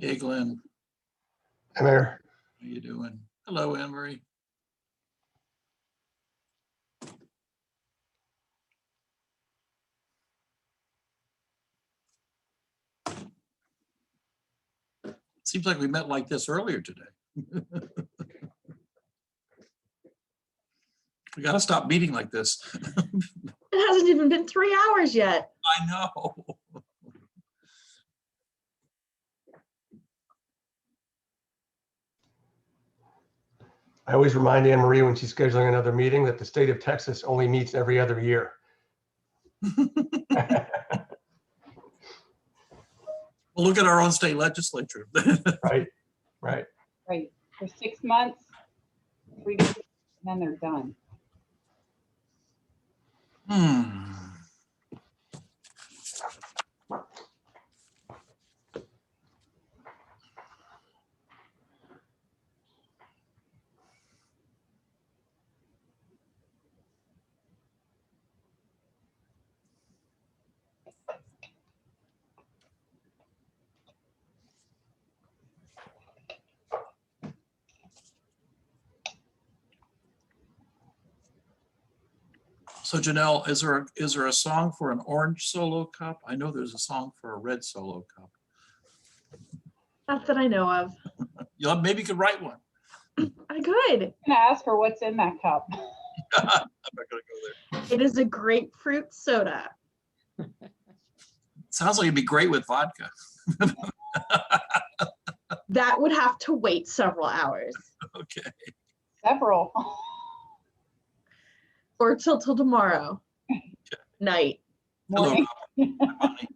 Hey, Glenn. Hi, Mayor. How you doing? Hello, Anne Marie. Seems like we met like this earlier today. We got to stop meeting like this. It hasn't even been 3 hours yet. I know. I always remind Anne Marie when she's scheduling another meeting that the state of Texas only meets every other year. Well, look at our own state legislature. Right, right. Right, for 6 months, 3 days, and then they're done. So Janelle, is there a song for an orange solo cup? I know there's a song for a red solo cup. Not that I know of. Maybe you could write one. I could. I'm gonna ask her what's in that cup. I'm not gonna go there. It is a grapefruit soda. Sounds like it'd be great with vodka. That would have to wait several hours Okay. Several. or till tomorrow night. Hello, Morning. Robert. Hi, Bonnie.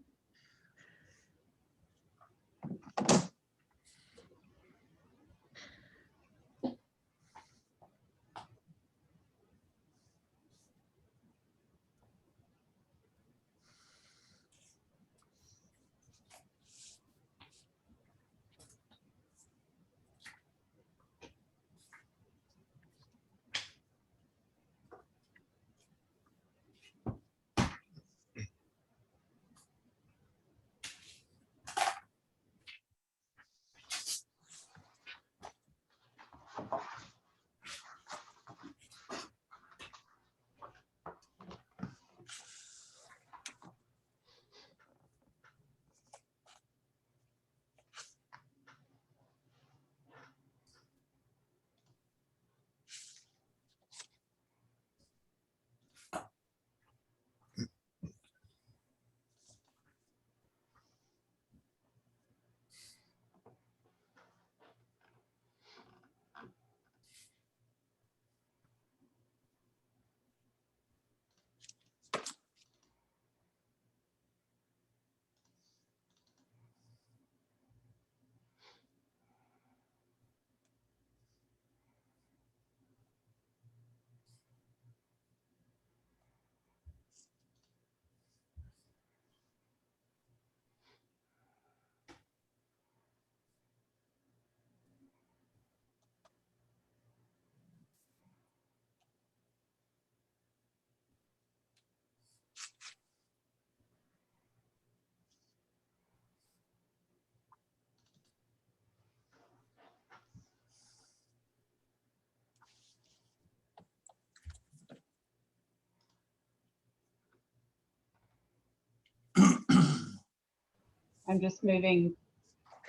I'm just moving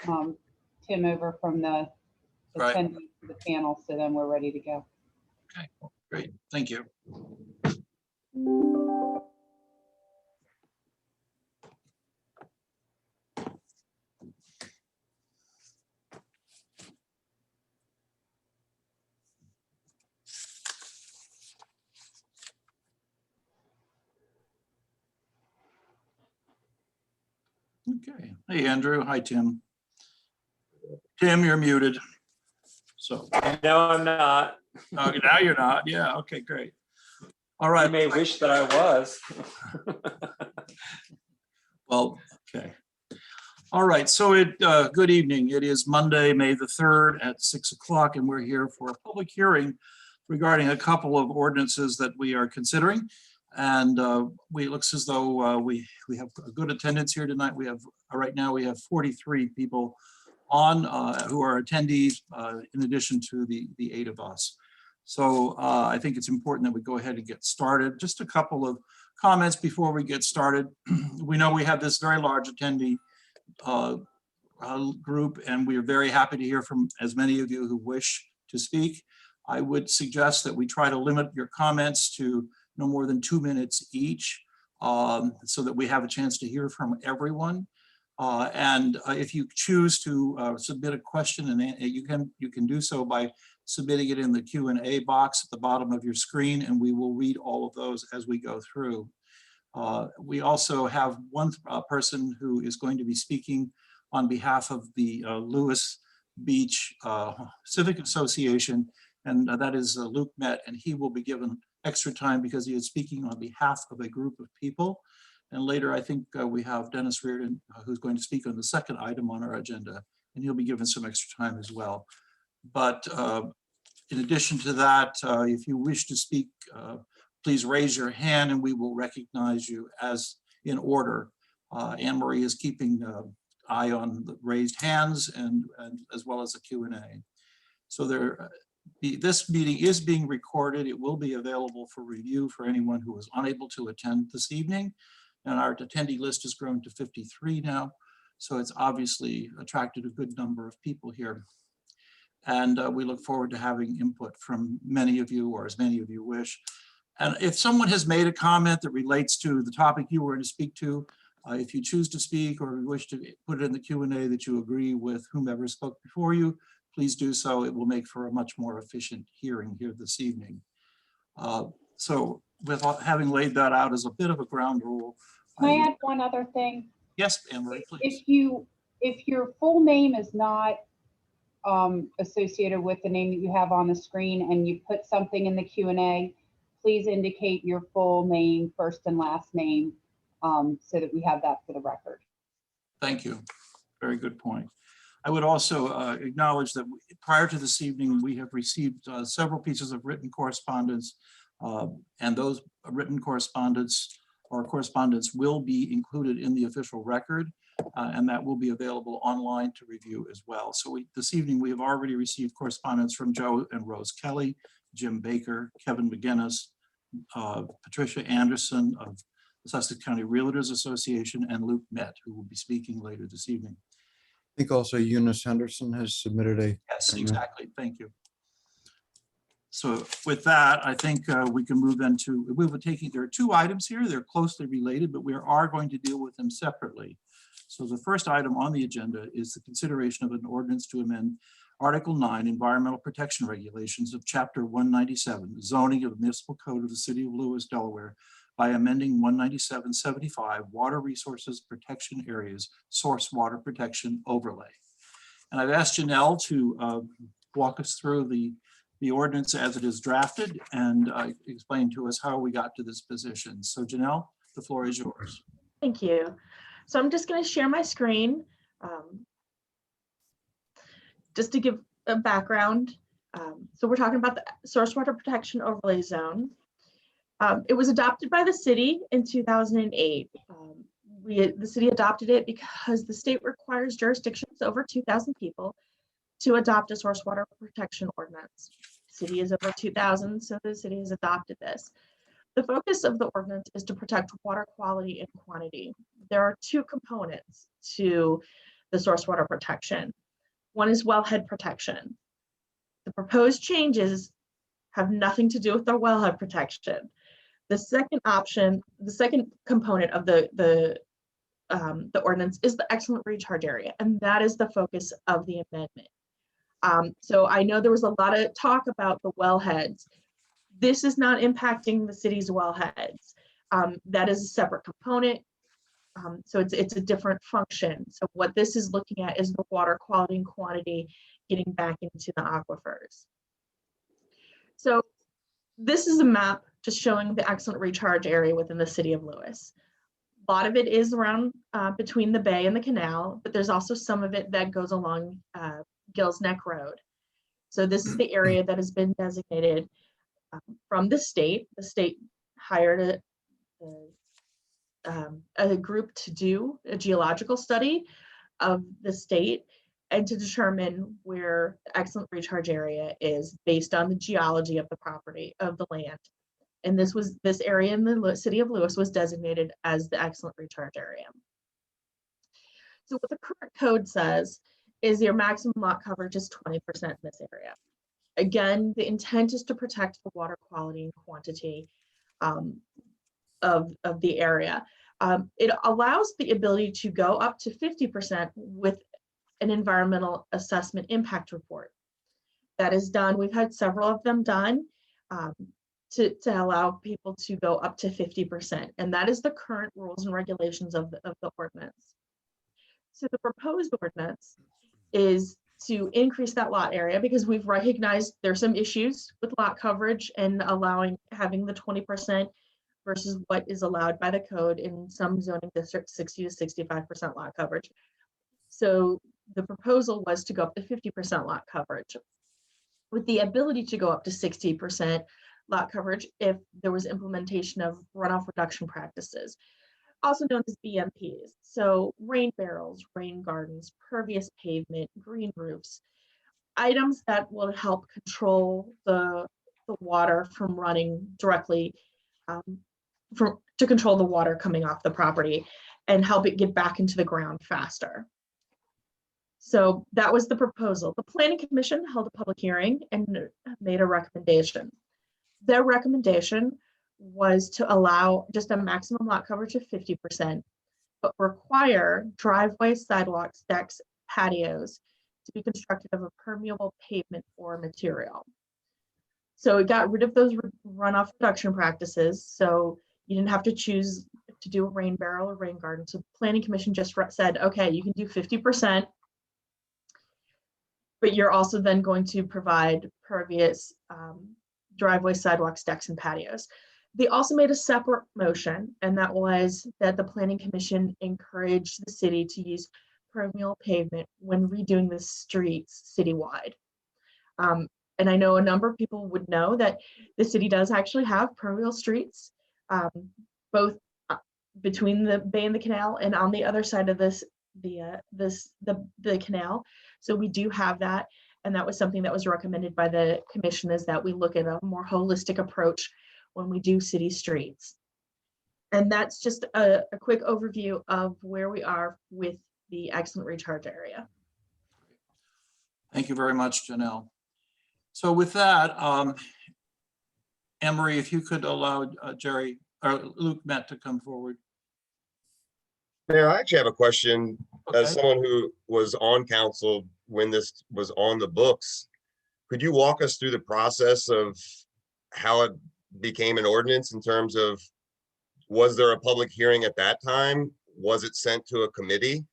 Tim over from the Right. attending to the panel, so then we're ready to go. Okay, well, great. Thank you. Okay. Hey, Andrew. Hi, Tim. Tim, you're muted. So No, I'm not. now you're not. Yeah. Okay, great. All right. I may wish that I was. Well, okay. All right. So good evening. It is Monday, May the 3rd at 6 o'clock, and we're here for a public hearing regarding a couple of ordinances that we are considering. And it looks as though we have a good attendance here tonight. We have right now we have 43 people on, who are attendees, in addition to the 8 of us. So I think it's important that we go ahead and get started. Just a couple of comments before we get started. We know we have this very large attendee group, and we are very happy to hear from as many of you who wish to speak. I would suggest that we try to limit your comments to no more than 2 minutes each, so that we have a chance to hear from everyone. If you choose to submit a question, and you can do so by submitting it in the Q&A box at the bottom of your screen, and we will read all of those as we go through. We also have one person who is going to be speaking on behalf of the Lewes Beach Civic Association, and that is Luke Met, and he will be given extra time because he is speaking on behalf of a group of people. And later, I think we have Dennis Reardon, who's going to speak on the second item on our agenda, and he'll be given some extra time as well. But in addition to that, if you wish to speak, please raise your hand and we will recognize you as in order. Anne Marie is keeping eye on the raised hands and as well as the Q&A. So this meeting is being recorded. It will be available for review for anyone who is unable to attend this evening. And our attendee list has grown to 53 now. So it's obviously attracted a good number of people here. And we look forward to having input from many of you, or as many of you wish. And if someone has made a comment that relates to the topic you were to speak to, if you choose to speak or wish to put it in the Q&A that you agree with whomever spoke before you, please do so. It will make for a much more efficient hearing here this evening. So with having laid that out as a bit of a ground rule. Can I add one other thing? Yes, Anne-Marie, please. If your full name is not associated with the name that you have on the screen and you put something in the Q&A, please indicate your full name, first and last name, so that we have that for the record. Thank you. Very good point. I would also acknowledge that prior to this evening, we have received several pieces of written correspondence, and those written correspondence will be included in the official record, and that will be available online to review as well. So this evening, we have already received correspondence from Joe and Rose Kelly, Jim Baker, Kevin McGinnis, Patricia Anderson of the Sussex County Realtors Association, and Luke Met, who will be speaking later this evening. I think also Eunice Henderson has submitted a. Yes, exactly. Thank you. So with that, I think we can move then to, there are 2 items here. They're closely related, but we are going to deal with them separately. So the first item on the agenda is the consideration of an ordinance to amend Article 9, Environmental Protection Regulations of Chapter 197, Zoning of the Municipal Code of the City of Lewes, Delaware, by amending 197.75 Water Resources Protection Areas Source Water Protection Overlay. And I've asked Janelle to walk us through the ordinance as it is drafted and explain to us how we got to this position. So Janelle, the floor is yours. Thank you. So I'm just going to share my screen. Just to give a background. So we're talking about the Source Water Protection Overlay Zone. It was adopted by the city in 2008. The city adopted it because the state requires jurisdictions over 2,000 people to adopt a source water protection ordinance. The city is over 2,000, so the city has adopted this. The focus of the ordinance is to protect water quality and quantity. There are 2 components to the source water protection. One is wellhead protection. The proposed changes have nothing to do with the wellhead protection. The second option, the second component of the ordinance is the excellent recharge area, and that is the focus of the amendment. So I know there was a lot of talk about the wellheads. This is not impacting the city's wellheads. That is a separate component. So it's a different function. So what this is looking at is the water quality and quantity getting back into the aquifers. So this is a map just showing the excellent recharge area within the city of Lewes. A lot of it is around between the bay and the canal, but there's also some of it that goes along Gills Neck Road. So this is the area that has been designated from the state. The state hired a group to do a geological study of the state and to determine where the excellent recharge area is based on the geology of the property, of the land. And this area in the city of Lewes was designated as the excellent recharge area. So what the current code says is your maximum lot coverage is 20% in this area. Again, the intent is to protect the water quality and quantity of the area. It allows the ability to go up to 50% with an environmental assessment impact report. That is done. We've had several of them done to allow people to go up to 50%. And that is the current rules and regulations of the ordinance. So the proposed ordinance is to increase that lot area because we've recognized there's some issues with lot coverage and having the 20% versus what is allowed by the code in some zoning districts, 60 to 65% lot coverage. So the proposal was to go up to 50% lot coverage with the ability to go up to 60% lot coverage if there was implementation of runoff reduction practices, also known as BMPs. So rain barrels, rain gardens, pervious pavement, green roofs, items that will help control the water from running directly, to control the water coming off the property and help it get back into the ground faster. So that was the proposal. The Planning Commission held a public hearing and made a recommendation. Their recommendation was to allow just a maximum lot coverage of 50%, but require driveways, sidewalks, decks, patios to be constructed of a permeable pavement or material. So it got rid of those runoff reduction practices. So you didn't have to choose to do a rain barrel or rain garden. So the Planning Commission just said, okay, you can do 50%, but you're also then going to provide pervious driveways, sidewalks, decks, and patios. They also made a separate motion, and that was that the Planning Commission encouraged the city to use permeable pavement when redoing the streets citywide. And I know a number of people would know that the city does actually have permeable streets, both between the bay and the canal and on the other side of the canal. So we do have that. And that was something that was recommended by the commission, is that we look at a more holistic approach when we do city streets. And that's just a quick overview of where we are with the excellent recharge area. Thank you very much, Janelle. So with that, Anne-Marie, if you could allow Jerry or Luke Met to come forward. Mayor, I actually have a question. Okay. As someone who was on council when this was on the books, could you walk us through the process of how it became an ordinance in terms of, was there a public hearing at that time? Was it sent to a committee?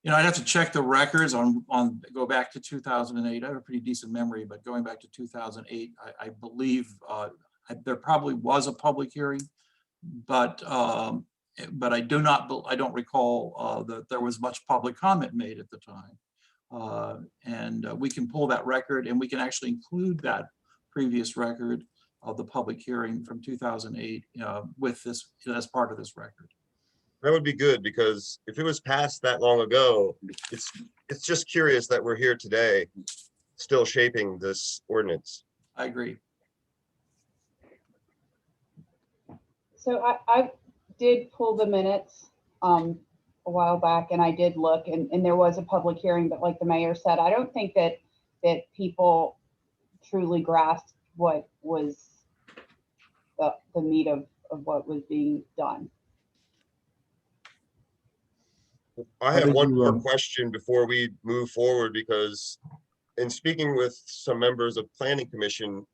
You know, I'd have to check the records on go back to 2008. I have a pretty decent memory, but going back to 2008, I believe there probably was a public hearing, but I don't recall that there was much public comment made at the time. And we can pull that record, and we can actually include that previous record of the public hearing from 2008 with this as part of this record. That would be good, because if it was passed that long ago, it's just curious that we're here today still shaping this ordinance. I agree. So I did pull the minutes a while back, and I did look, and there was a public hearing, but like the mayor said, I don't think that people truly grasped what was the meat of what was being done. I have one more question before we move forward, because in speaking with some members of Planning Commission,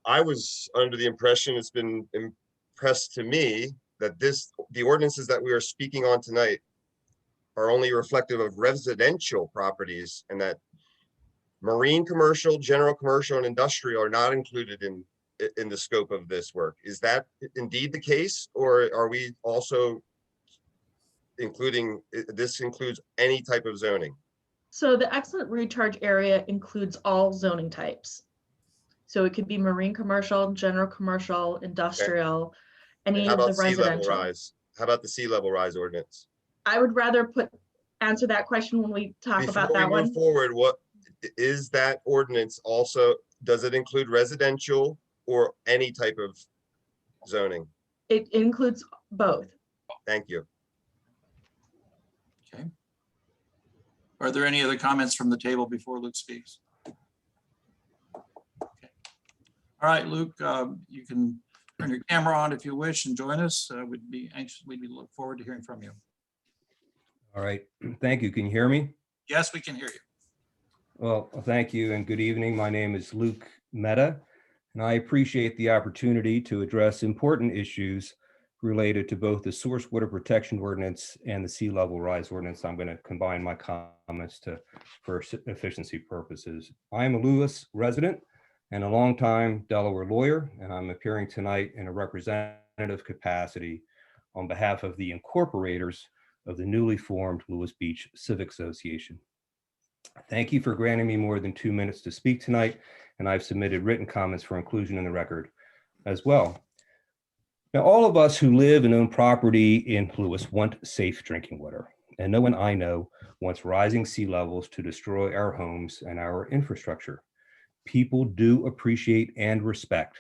I was under the impression, it's been impressed to me, that the ordinances that we are speaking on tonight are only reflective of residential properties, and that marine commercial, general commercial, and industrial are not included in the scope of this work. Is that indeed the case, or are we also including, this includes any type of zoning? So the excellent recharge area includes all zoning types. So it could be marine commercial, general commercial, industrial, any How of the about sea level residential. rise? How about the sea level rise ordinance? I would rather put answer that question when we talk about Before we that one. move forward, what is that ordinance also, does it include residential or any type of zoning? It includes both. Thank you. Okay. Are there any other comments from the table before Luke speaks? Okay. All right, Luke, you can turn your camera on if you wish and join us. We'd be look forward to hearing from you. All right, thank you. Can you hear me? Yes, we can hear you. Well, thank you and good evening. My name is Luke Mehta, and I appreciate the opportunity to address important issues related to both the source water protection ordinance and the sea level rise ordinance. I'm going to combine my comments for efficiency purposes. I am a Lewes resident and a longtime Delaware lawyer, and I'm appearing tonight in a representative capacity on behalf of the incorporators of the newly formed Lewes Beach Civic Association. Thank you for granting me more than 2 minutes to speak tonight, and I've submitted written comments for inclusion in the record as well. Now, all of us who live and own property in Lewes want safe drinking water, and no one I know wants rising sea levels to destroy our homes and our infrastructure. People do appreciate and respect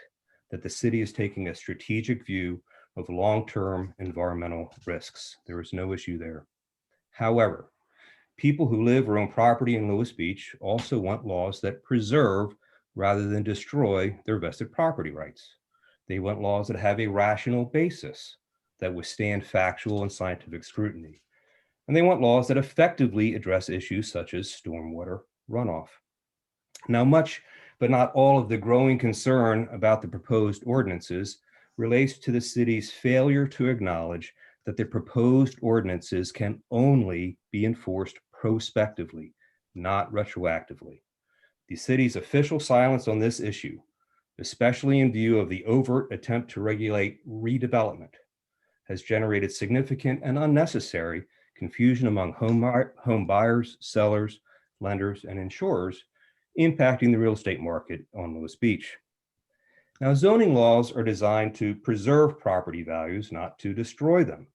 that the city is taking a strategic view of long-term environmental risks. There is no issue there. However, people who live or own property in Lewes Beach also want laws that preserve rather than destroy their vested property rights. They want laws that have a rational basis, that withstand factual and scientific scrutiny. And they want laws that effectively address issues such as stormwater runoff. Now, much, but not all of the growing concern about the proposed ordinances relates to the city's failure to acknowledge that the proposed ordinances can only be enforced prospectively, not retroactively. The city's official silence on this issue, especially in view of the overt attempt to regulate redevelopment, has generated significant and unnecessary confusion among home buyers, sellers, lenders, and insurers, impacting the real estate market on Lewes Beach. Now, zoning laws are designed to preserve property values, not to destroy them.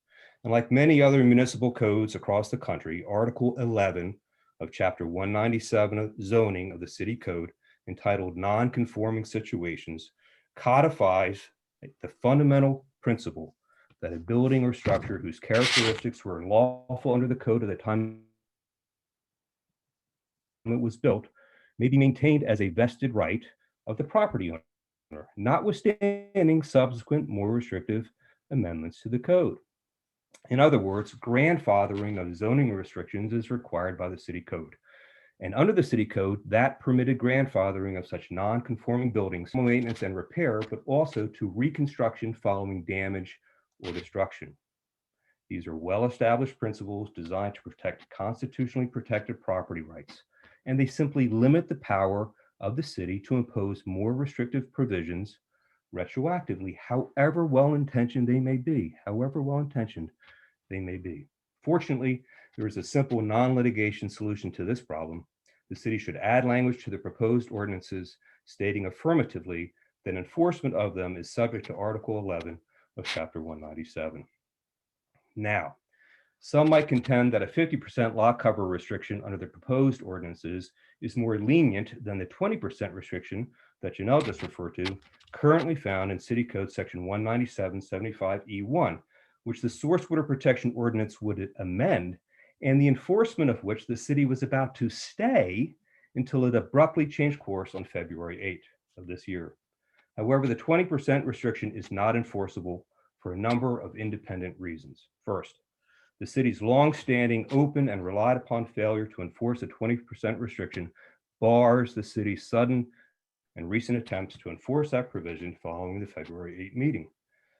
And like many other municipal codes across the country, Article 11 of Chapter 197 of zoning of the City Code, entitled Non-Conforming Situations, codifies the fundamental principle that a building or structure whose characteristics were lawful under the code at the time it was built may be maintained as a vested right of the property owner, notwithstanding subsequent more restrictive amendments to the code. In other words, grandfathering of zoning restrictions is required by the City Code. And under the City Code, that permitted grandfathering of such non-conforming buildings, maintenance and repair, but also to reconstruction following damage or destruction. These are well-established principles designed to protect constitutionally protected property rights, and they simply limit the power of the city to impose more restrictive provisions retroactively, however well-intentioned they may be, Fortunately, there is a simple non-litigation solution to this problem. The city should add language to the proposed ordinances stating affirmatively that enforcement of them is subject to Article 11 of Chapter 197. Now, some might contend that a 50% lot cover restriction under the proposed ordinances is more lenient than the 20% restriction that Janelle just referred to, currently found in City Code Section 197-75E1, which the Source Water Protection Ordinance would amend, and the enforcement of which the city was about to stay until it abruptly changed course on February 8th of this year. However, the 20% restriction is not enforceable for a number of independent reasons. First, the city's longstanding open and relied upon failure to enforce a 20% restriction bars the city's sudden and recent attempts to enforce that provision following the February 8 meeting.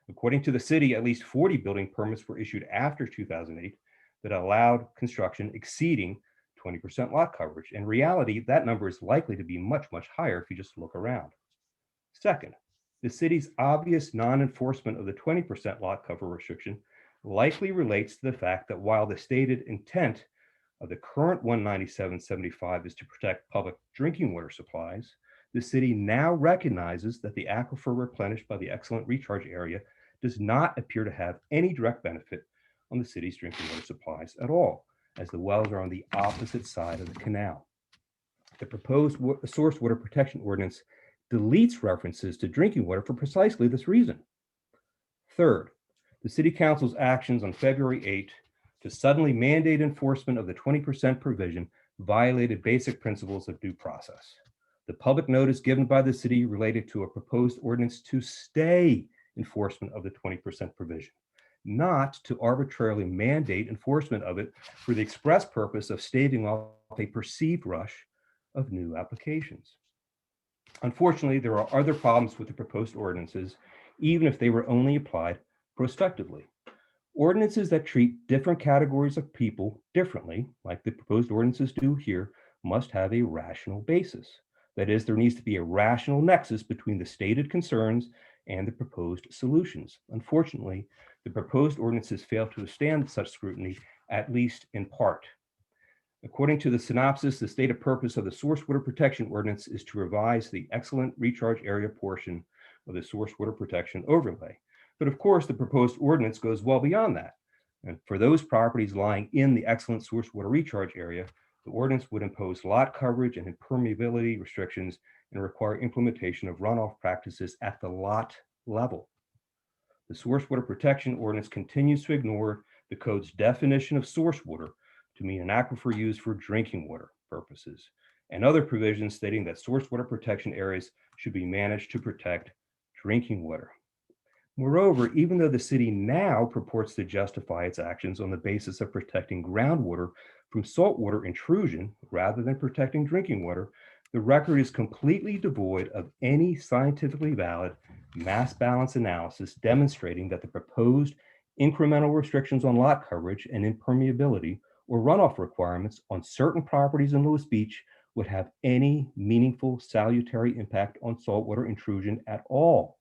According to the city, at least 40 building permits were issued after 2008 that allowed construction exceeding 20% lot coverage. In reality, that number is likely to be much, much higher if you just look around. Second, the city's obvious non-enforcement of the 20% lot cover restriction likely relates to the fact that while the stated intent of the current 197-75 is to protect public drinking water supplies, the city now recognizes that the aquifer replenished by the excellent recharge area does not appear to have any direct benefit on the city's drinking water supplies at all. as the wells are on the opposite side of the canal. The proposed source water protection ordinance deletes references to drinking water for precisely this reason. Third, the City Council's actions on February 8 to suddenly mandate enforcement of the 20% provision violated basic principles of due process. The public notice given by the city related to a proposed ordinance to stay enforcement of the 20% provision, not to arbitrarily mandate enforcement of it for the express purpose of staving off a perceived rush of new applications. Unfortunately, there are other problems with the proposed ordinances, even if they were only applied prospectively. Ordinances that treat different categories of people differently, like the proposed ordinances do here, must have a rational basis. That is, there needs to be a rational nexus between the stated concerns and the proposed solutions. Unfortunately, the proposed ordinances fail to withstand such scrutiny, at least in part. According to the synopsis, the stated purpose of the source water protection ordinance is to revise the excellent recharge area portion of the source water protection overlay. But of course, the proposed ordinance goes well beyond that. And for those properties lying in the excellent source water recharge area, the ordinance would impose lot coverage and impermeability restrictions and require implementation of runoff practices at the lot level. The source water protection ordinance continues to ignore the code's definition of source water to mean an aquifer used for drinking water purposes, and other provisions stating that source water protection areas should be managed to protect drinking water. Moreover, even though the city now purports to justify its actions on the basis of protecting groundwater from saltwater intrusion rather than protecting drinking water, the record is completely devoid of any scientifically valid mass balance analysis demonstrating that the proposed incremental restrictions on lot coverage and impermeability or runoff requirements on certain properties in Lewes Beach would have any meaningful salutary impact on saltwater intrusion at all,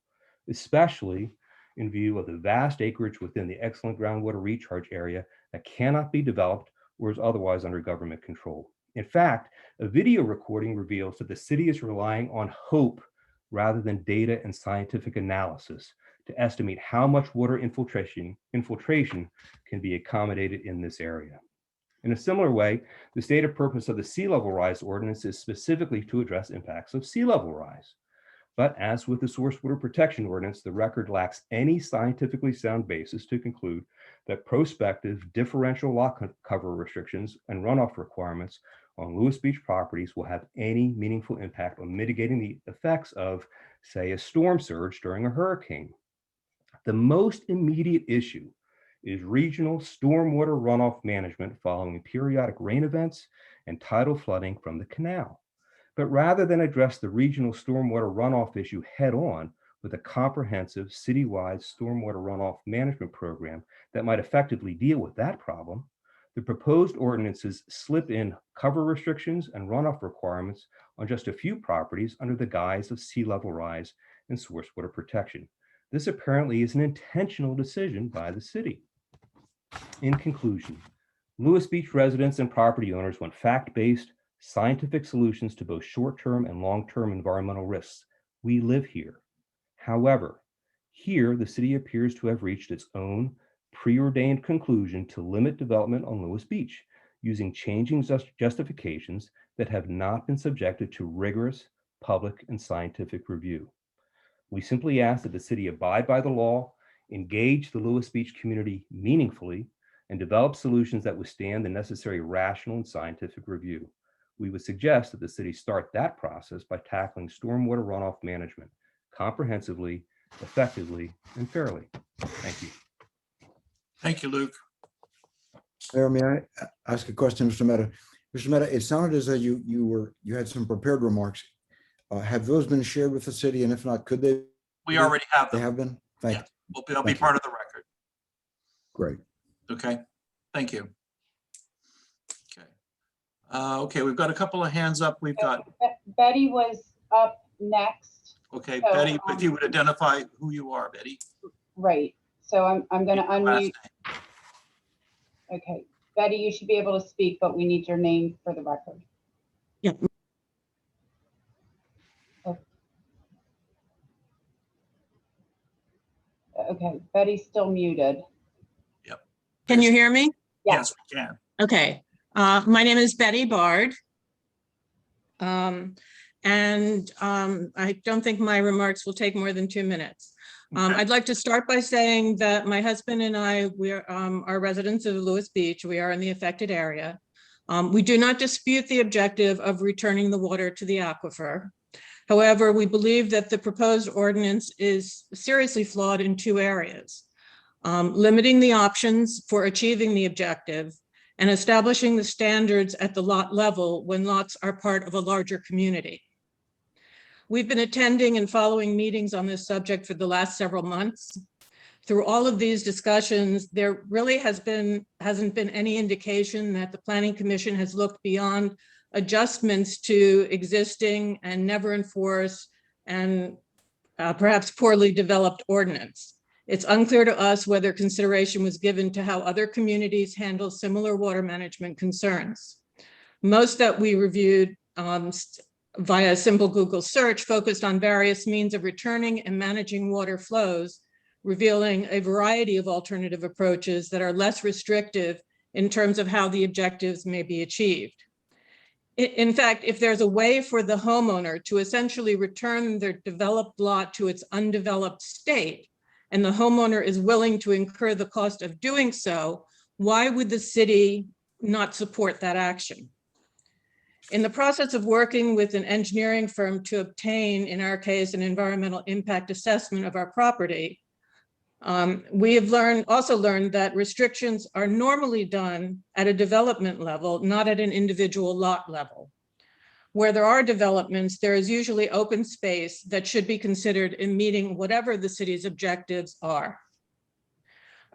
especially in view of the vast acreage within the excellent groundwater recharge area that cannot be developed or is otherwise under government control. In fact, a video recording reveals that the city is relying on hope rather than data and scientific analysis to estimate how much water infiltration can be accommodated in this area. In a similar way, the stated purpose of the sea level rise ordinance is specifically to address impacts of sea level rise. But as with the source water protection ordinance, the record lacks any scientifically sound basis to conclude that prospective differential lot cover restrictions and runoff requirements on Lewes Beach properties will have any meaningful impact on mitigating the effects of, say, a storm surge during a hurricane. The most immediate issue is regional stormwater runoff management following periodic rain events and tidal flooding from the canal. But rather than address the regional stormwater runoff issue head on with a comprehensive citywide stormwater runoff management program that might effectively deal with that problem, the proposed ordinances slip in cover restrictions and runoff requirements on just a few properties under the guise of sea level rise and source water protection. This apparently is an intentional decision by the city. In conclusion, Lewes Beach residents and property owners want fact-based, scientific solutions to both short-term and long-term environmental risks. We live here. However, here the city appears to have reached its own preordained conclusion to limit development on Lewes Beach using changing justifications that have not been subjected to rigorous public and scientific review. We simply ask that the city abide by the law, engage the Lewes Beach community meaningfully, and develop solutions that withstand the necessary rational and scientific review. We would suggest that the city start that process by tackling stormwater runoff management comprehensively, effectively, and fairly. Thank you. Thank you, Luke. Mayor, may I ask a question, Mr. Mehta? Mr. Mehta, it sounded as though you had some prepared remarks. Have those been shared with the city? And if not, could they? We already have They them. have been? Thank you. They'll be Thank you. part of the record. Great. Okay, thank you. Okay. Okay, we've got a couple of hands up. We've got, Betty was up next. okay, So, Betty, if you would identify who you are, Betty. Right. So I'm going to Last unmute. name. Okay. Betty, you should be able to speak, but we need your name for the record. Yep. Okay. Betty's still muted. Can you hear me? Yeah. Yes, we can. Okay. My name is Betty Bard. I don't think my remarks will take more than 2 minutes. I'd like to start by saying that my husband and I, we are residents of Lewes Beach. We are in the affected area. We do not dispute the objective of returning the water to the aquifer. However, we believe that the proposed ordinance is seriously flawed in 2 areas. Limiting the options for achieving the objective and establishing the standards at the lot level when lots are part of a larger community. We've been attending and following meetings on this subject for the last several months. Through all of these discussions, there really hasn't been any indication that the Planning Commission has looked beyond adjustments to existing and never enforced and perhaps poorly developed ordinance. It's unclear to us whether consideration was given to how other communities handle similar water management concerns. Most that we reviewed via a simple Google search focused on various means of returning and managing water flows, revealing a variety of alternative approaches that are less restrictive in terms of how the objectives may be achieved. In fact, if there's a way for the homeowner to essentially return their developed lot to its undeveloped state, and the homeowner is willing to incur the cost of doing so, why would the city not support that action? In the process of working with an engineering firm to obtain, in our case, an environmental impact assessment of our property, we have also learned that restrictions are normally done at a development level, not at an individual lot level. Where there are developments, there is usually open space that should be considered in meeting whatever the city's objectives are.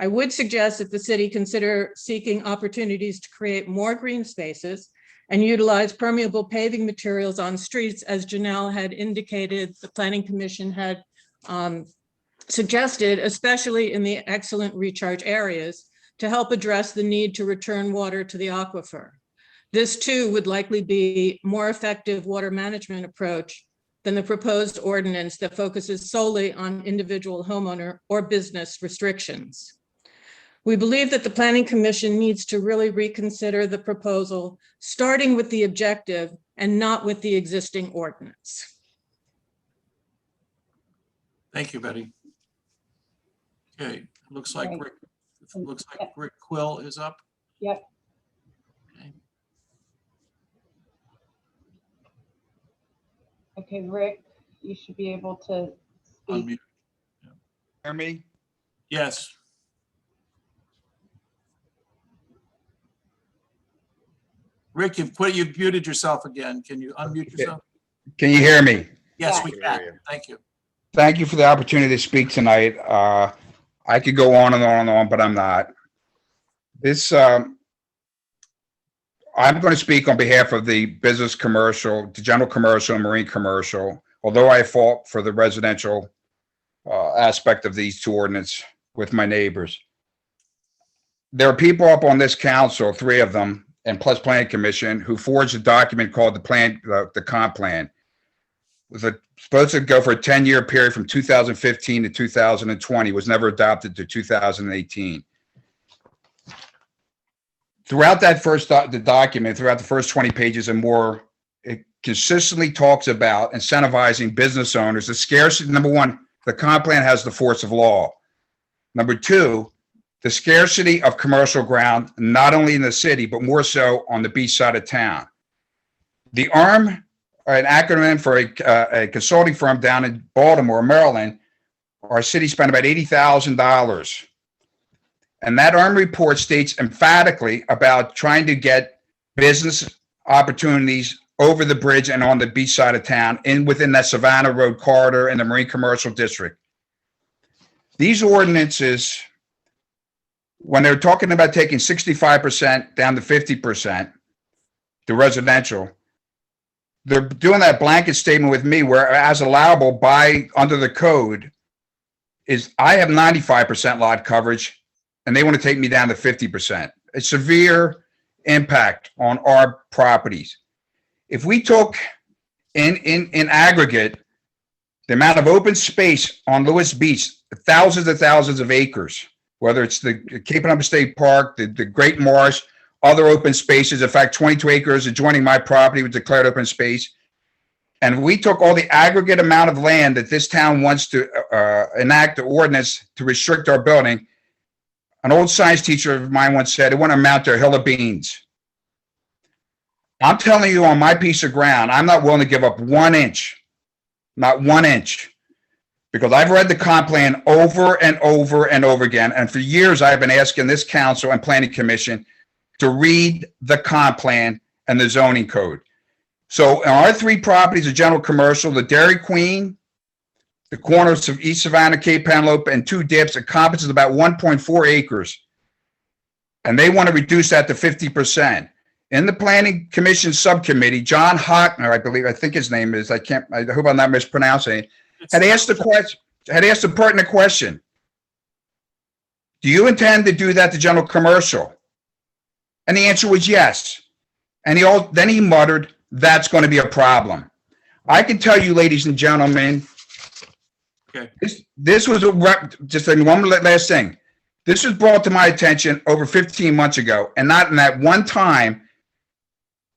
I would suggest that the city consider seeking opportunities to create more green spaces and utilize permeable paving materials on streets, as Janelle had indicated, the Planning Commission had suggested, especially in the excellent recharge areas, to help address the need to return water to the aquifer. This too would likely be more effective water management approach than the proposed ordinance that focuses solely on individual homeowner or business restrictions. We believe that the Planning Commission needs to really reconsider the proposal, starting with the objective and not with the existing ordinance. Thank you, Betty. Okay, looks like Rick Quill is up. Yep. Okay. Okay, Rick, you should be able to speak. Unmute. Hear me? Yes. Rick, you've muted yourself again. Can you unmute yourself? Can you hear me? Yes, Yeah. we can. Thank you. Thank you for the opportunity to speak tonight. I could go on and on and on, but I'm not. I'm going to speak on behalf of the business commercial, the general commercial and marine commercial, although I fought for the residential aspect of these 2 ordinances with my neighbors. There are people up on this council, 3 of them, and plus Planning Commission, who forged a document called the comp plan. It was supposed to go for a 10-year period from 2015 to 2020, was never adopted to 2018. Throughout that the document, throughout the first 20 pages and more, it consistently talks about incentivizing business owners. The scarcity, number 1, the comp plan has the force of law. Number 2, the scarcity of commercial ground, not only in the city, but more so on the beach side of town. The ARM, an acronym for a consulting firm down in Baltimore, Maryland, our city spent about $80,000. And that ARM report states emphatically about trying to get business opportunities over the bridge and on the beach side of town within that Savannah Road corridor and the Marine Commercial District. These ordinances, when they're talking about taking 65% down to 50%, the residential, they're doing that blanket statement with me where as allowable by under the code is I have 95% lot coverage and they want to take me down to 50%. A severe impact on our properties. If we took in aggregate the amount of open space on Lewes Beach, thousands of acres, whether it's the Cape and Upper State Park, the Great Marsh, other open spaces. In fact, 22 acres adjoining my property was declared open space. And we took all the aggregate amount of land that this town wants to enact the ordinance to restrict our building. An old science teacher of mine once said it wouldn't amount to a hill of beans. I'm telling you, on my piece of ground, I'm not willing to give up 1 inch, not 1 inch, because I've read the comp plan over and over and over again. And for years, I've been asking this council and planning commission to read the comp plan and the zoning code. So our 3 properties are general commercial, the Dairy Queen, the corners of East Savannah, Cape Penelope, and 2 dips, encompasses about 1.4 acres. And they want to reduce that to 50%. In the planning commission subcommittee, John Hockner, I think his name is, I hope I'm not mispronouncing it, had asked a pertinent question. Do you intend to do that to general commercial? And the answer was yes. And then he muttered, that's going to be a problem. I can tell you, ladies and gentlemen, okay, this was just one last thing. This was brought to my attention over 15 months ago, and not in that one time.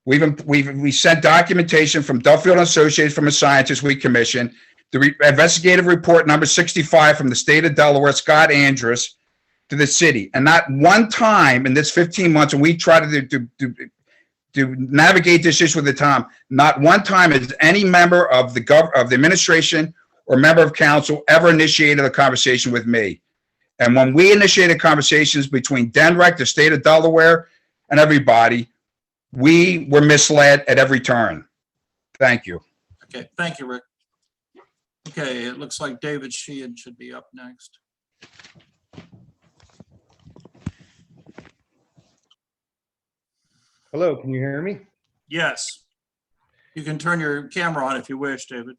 We sent documentation from Duffield Associates, from a scientist we commissioned, the investigative report number 65 from the state of Delaware, Scott Andrus, to the city. And not one time in this 15 months, and we tried to navigate this issue with the Tom, not one time has any member of the administration or member of council ever initiated a conversation with me. And when we initiated conversations between DENREC, the state of Delaware, and everybody, we were misled at every turn. Thank you. okay, thank you, Rick. Okay, it looks like David Sheehan should be up next. Hello, can you hear me? Yes. You can turn your camera on if you wish, David.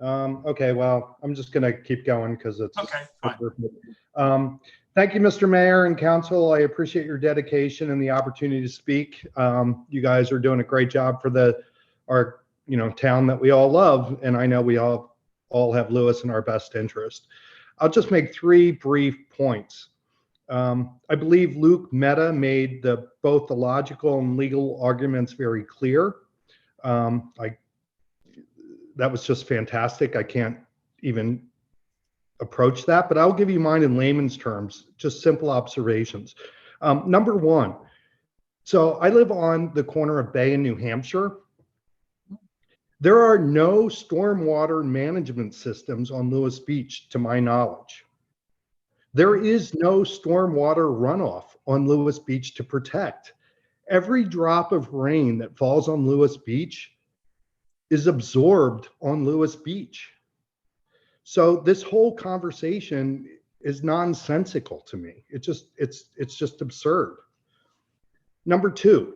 Okay, well, I'm just going to keep going because it's Okay, fine. Thank you, Mr. Mayor and Council. I appreciate your dedication and the opportunity to speak. You guys are doing a great job for our town that we all love, and I know we all have Lewes in our best interest. I'll just make 3 brief points. I believe Luke Mehta made both the logical and legal arguments very clear. That was just fantastic. I can't even approach that, but I'll give you mine in layman's terms, just simple observations. Number 1, so I live on the corner of Bay and New Hampshire. There are no stormwater management systems on Lewes Beach, to my knowledge. There is no stormwater runoff on Lewes Beach to protect. Every drop of rain that falls on Lewes Beach is absorbed on Lewes Beach. So this whole conversation is nonsensical to me. It's just absurd. Number 2,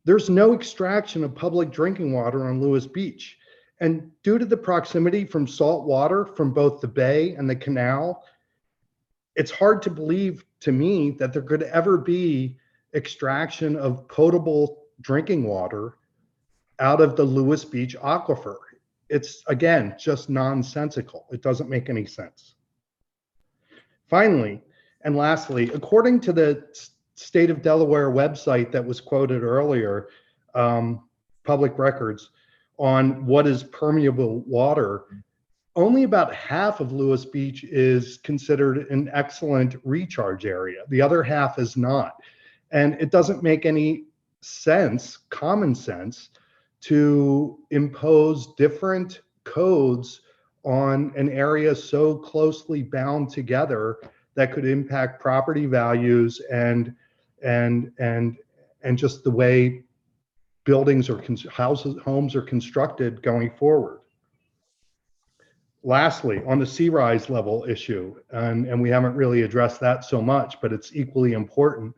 there's no extraction of public drinking water on Lewes Beach. And due to the proximity from salt water from both the bay and the canal, it's hard to believe to me that there could ever be extraction of potable drinking water out of the Lewes Beach aquifer. It's, again, just nonsensical. It doesn't make any sense. Finally, and lastly, according to the state of Delaware website that was quoted earlier, public records, on what is permeable water, only about half of Lewes Beach is considered an excellent recharge area. The other half is not. And it doesn't make any sense, common sense, to impose different codes on an area so closely bound together that could impact property values and just the way buildings or homes are constructed going forward. Lastly, on the sea rise level issue, and we haven't really addressed that so much, but it's equally important.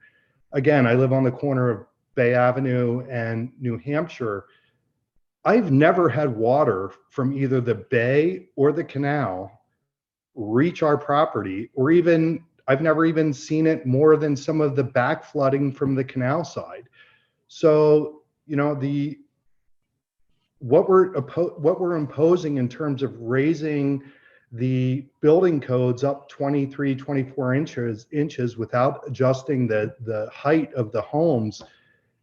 Again, I live on the corner of Bay Avenue and New Hampshire. I've never had water from either the bay or the canal reach our property, or even, I've never even seen it more than some of the back flooding from the canal side. So, you know, what we're imposing in terms of raising the building codes up 23, 24 inches without adjusting the height of the homes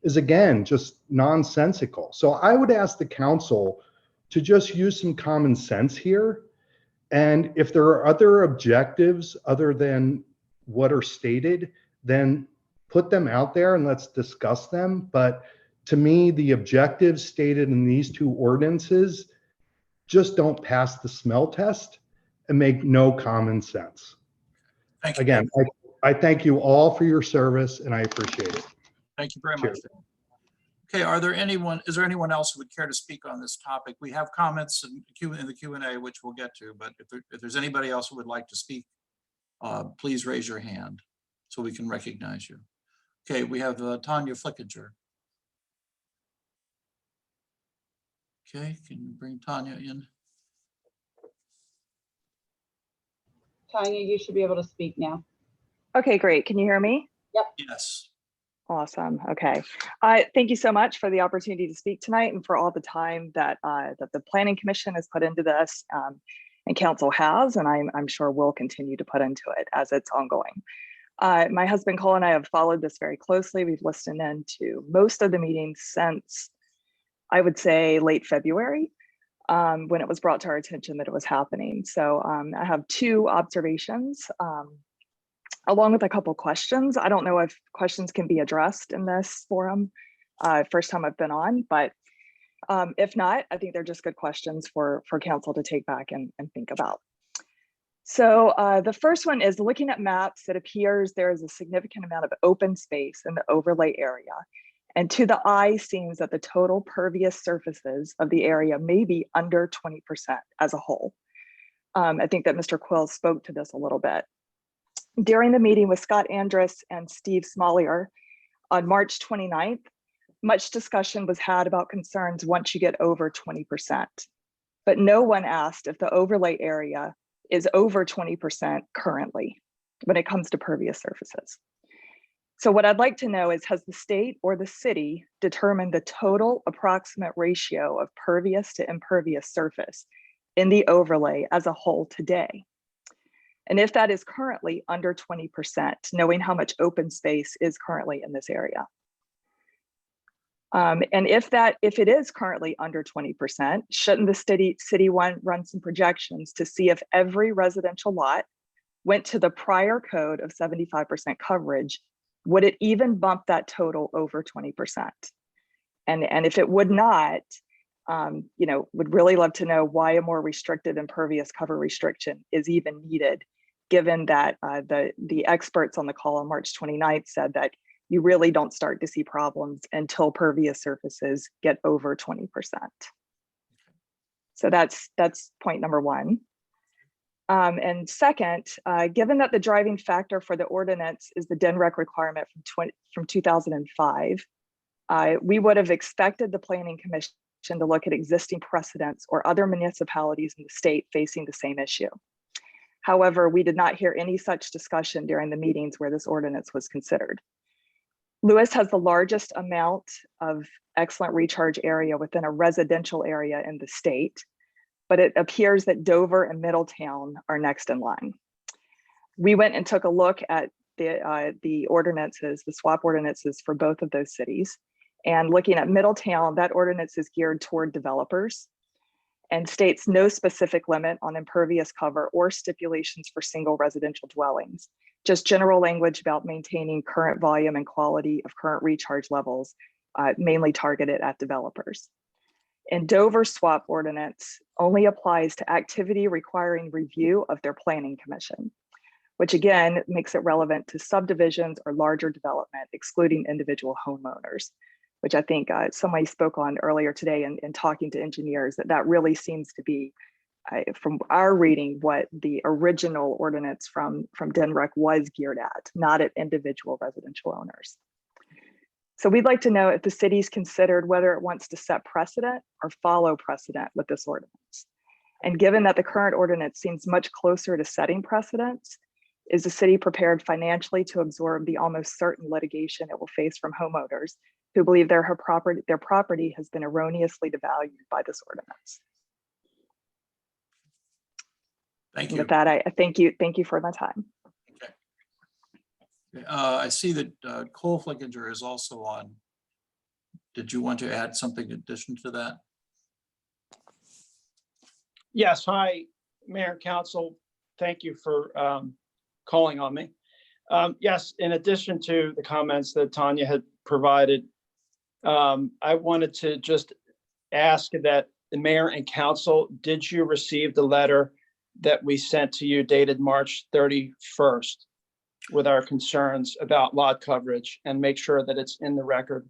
is again just nonsensical. So I would ask the council to just use some common sense here. And if there are other objectives other than what are stated, then put them out there and let's discuss them. But to me, the objectives stated in these two ordinances just don't pass the smell test and make no common sense. Thank you. Again, I thank you all for your service and I appreciate it. Thank you very much. Cheers. Okay, is there anyone else who would care to speak on this topic? We have comments in the Q&A, which we'll get to, but if there's anybody else who would like to speak, please raise your hand so we can recognize you. Okay, we have Tanya Flickinger. Okay, can you bring Tanya in? Tanya, you should be able to speak now. Okay, great. Can you hear me? Yes. Awesome. Okay. Thank you so much for the opportunity to speak tonight and for all the time that that the Planning Commission has put into this and Council has, and I'm sure will continue to put into it as it's ongoing. My husband Cole and I have followed this very closely. We've listened in to most of the meetings since, I would say, late February, when it was brought to our attention that it was happening. So I have two observations, along with a couple questions. I don't know if questions can be addressed in this forum. First time I've been on, but if not, I think they're just good questions for council to take back and think about. So the first one is, looking at maps, it appears there is a significant amount of open space in the overlay area. And to the eye seems that the total pervious surfaces of the area may be under 20% as a whole. I think that Mr. Quill spoke to this a little bit. During the meeting with Scott Andrus and Steve Smollier on March 29th, much discussion was had about concerns once you get over 20%, but no one asked if the overlay area is over 20% currently when it comes to pervious surfaces. So what I'd like to know is, has the state or the city determined the total approximate ratio of pervious to impervious surface in the overlay as a whole today? And if that is currently under 20%, knowing how much open space is currently in this area. And if it is currently under 20%, shouldn't the city run some projections to see if every residential lot went to the prior code of 75% coverage, would it even bump that total over 20%? And if it would not, would really love to know why a more restricted impervious cover restriction is even needed, given that the experts on the call on March 29th said that you really don't start to see problems until pervious surfaces get over 20%. So that's point number one. And second, given that the driving factor for the ordinance is the DNREC requirement from 2005, we would have expected the Planning Commission to look at existing precedents or other municipalities in the state facing the same issue. However, we did not hear any such discussion during the meetings where this ordinance was considered. Lewes has the largest amount of excellent recharge area within a residential area in the state, but it appears that Dover and Middletown are next in line. We went and took a look at the ordinances, the swap ordinances for both of those cities. And looking at Middletown, that ordinance is geared toward developers and states no specific limit on impervious cover or stipulations for single residential dwellings, just general language about maintaining current volume and quality of current recharge levels, mainly targeted at developers. And Dover swap ordinance only applies to activity requiring review of their planning commission, which again makes it relevant to subdivisions or larger development, excluding individual homeowners, which I think somebody spoke on earlier today in talking to engineers, that really seems to be, from our reading, what the original ordinance from DNREC was geared at, not at individual residential owners. So we'd like to know if the city's considered whether it wants to set precedent or follow precedent with this ordinance. And given that the current ordinance seems much closer to setting precedents, is the city prepared financially to absorb the almost certain litigation it will face from homeowners who believe their property has been erroneously devalued by this ordinance? Thank And you. with that, I thank you. Thank you for my time. I see that Cole Flickinger is also on. Did you want to add something in addition to that? Yes, hi, Mayor and Council. Thank you for calling on me. Yes, in addition to the comments that Tanya had provided, I wanted to just ask that the mayor and council, did you receive the letter that we sent to you dated March 31st with our concerns about lot coverage, and make sure that it's in the record?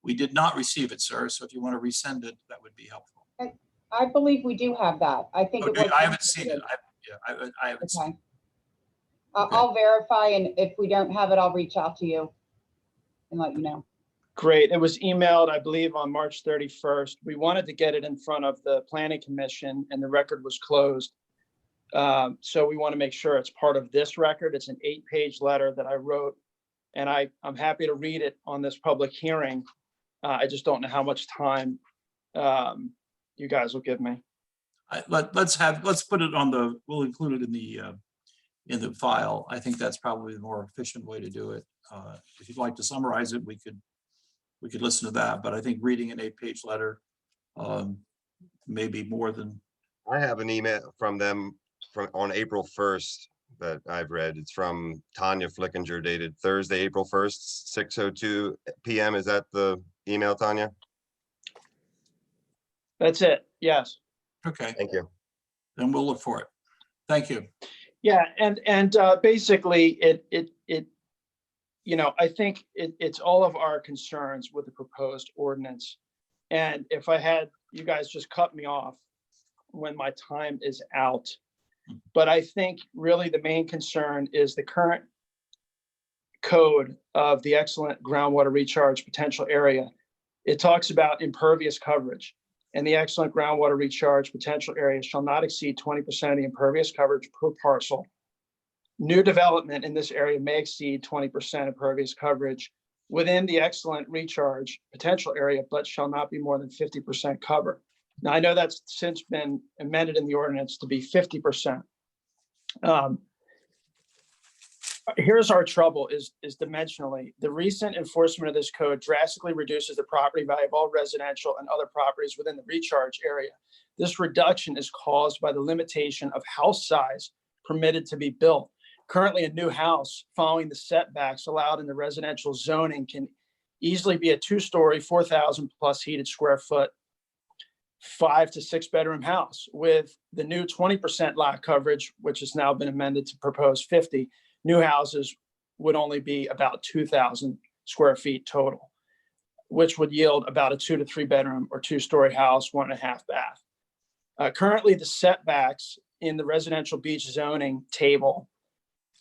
We did not receive it, sir. So if you want to resend it, that would be helpful. I believe we do have that. I think it Okay, was. I haven't seen it. I haven't seen Okay. it. Okay. I'll verify, and if we don't have it, I'll reach out to you and let you know. Great. It was emailed, I believe, on March 31st. We wanted to get it in front of the planning commission, and the record was closed. So we want to make sure it's part of this record. It's an 8-page letter that I wrote, and I'm happy to read it on this public hearing. I just don't know how much time you guys will give me. Let's put it on the, we'll include it in the file. I think that's probably the more efficient way to do it. If you'd like to summarize it, we could listen to that, but I think reading an 8-page letter may be more than. I have an email from them on April 1st that I've read. It's from Tanya Flickinger, dated Thursday, April 1st, 6:02 p.m. Is that the email, Tanya? That's it. Yes. Okay, Thank you. then we'll look for it. Thank you. Yeah, and basically it you know, I think it's all of our concerns with the proposed ordinance. And if I had you guys just cut me off when my time is out. But I think really the main concern is the current code of the excellent groundwater recharge potential area. It talks about impervious coverage, and the excellent groundwater recharge potential area shall not exceed 20% of the impervious coverage per parcel. New development in this area may exceed 20% impervious coverage within the excellent recharge potential area, but shall not be more than 50% cover. Now, I know that's since been amended in the ordinance to be 50%. Here's our trouble is dimensionally. The recent enforcement of this code drastically reduces the property value of all residential and other properties within the recharge area. This reduction is caused by the limitation of house size permitted to be built. Currently, a new house following the setbacks allowed in the residential zoning can easily be a 2-story, 4,000 plus heated square foot, 5 to 6 bedroom house. With the new 20% lot coverage, which has now been amended to propose 50, new houses would only be about 2,000 square feet total, which would yield about a 2 to 3 bedroom or 2-story house, 1.5 bath. Currently, the setbacks in the residential beach zoning table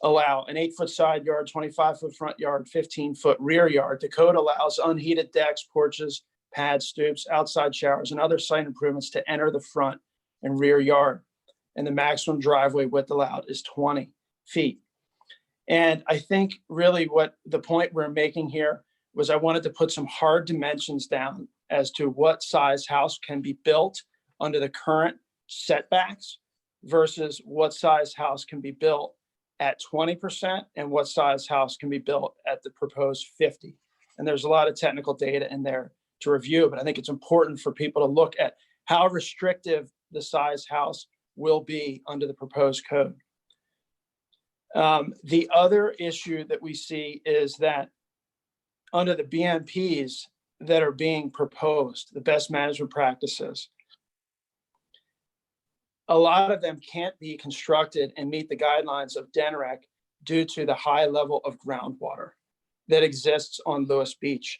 allow an 8-foot side yard, 25-foot front yard, 15-foot rear yard. The code allows unheated decks, porches, pads, stoops, outside showers, and other site improvements to enter the front and rear yard. And the maximum driveway width allowed is 20 feet. And I think really what the point we're making here was I wanted to put some hard dimensions down as to what size house can be built under the current setbacks versus what size house can be built at 20% and what size house can be built at the proposed 50. And there's a lot of technical data in there to review, but I think it's important for people to look at how restrictive the size house will be under the proposed code. The other issue that we see is that under the BMPs that are being proposed, the best management practices, a lot of them can't be constructed and meet the guidelines of DNREC due to the high level of groundwater that exists on Lewes Beach.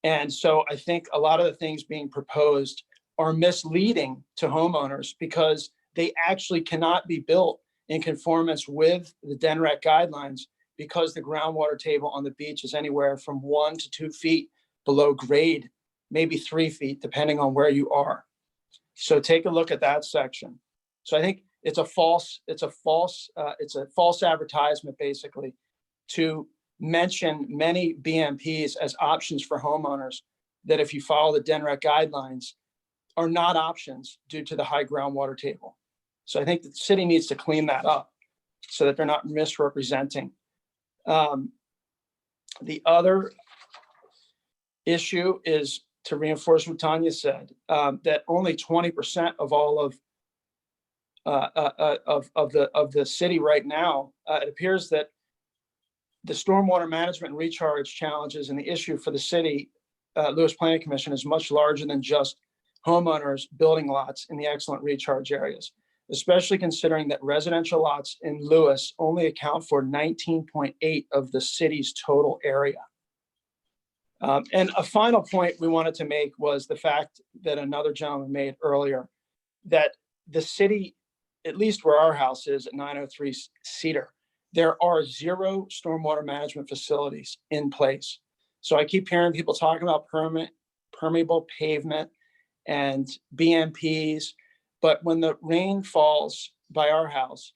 And so I think a lot of the things being proposed are misleading to homeowners because they actually cannot be built in conformance with the DNREC guidelines because the groundwater table on the beach is anywhere from 1 to 2 feet below grade, maybe 3 feet, depending on where you are. So take a look at that section. So I think it's a false advertisement basically to mention many BMPs as options for homeowners that if you follow the DNREC guidelines are not options due to the high groundwater table. So I think the city needs to clean that up so that they're not misrepresenting. The other issue is to reinforce what Tanya said, that only 20% of all of the city right now, it appears that the stormwater management and recharge challenges and the issue for the city, Lewes Planning Commission, is much larger than just homeowners building lots in the excellent recharge areas, especially considering that residential lots in Lewes only account for 19.8 of the city's total area. And a final point we wanted to make was the fact that another gentleman made earlier, that the city, at least where our house is at 903 Cedar, there are 0 stormwater management facilities in place. So I keep hearing people talking about permeable pavement and BMPs, but when the rain falls by our house,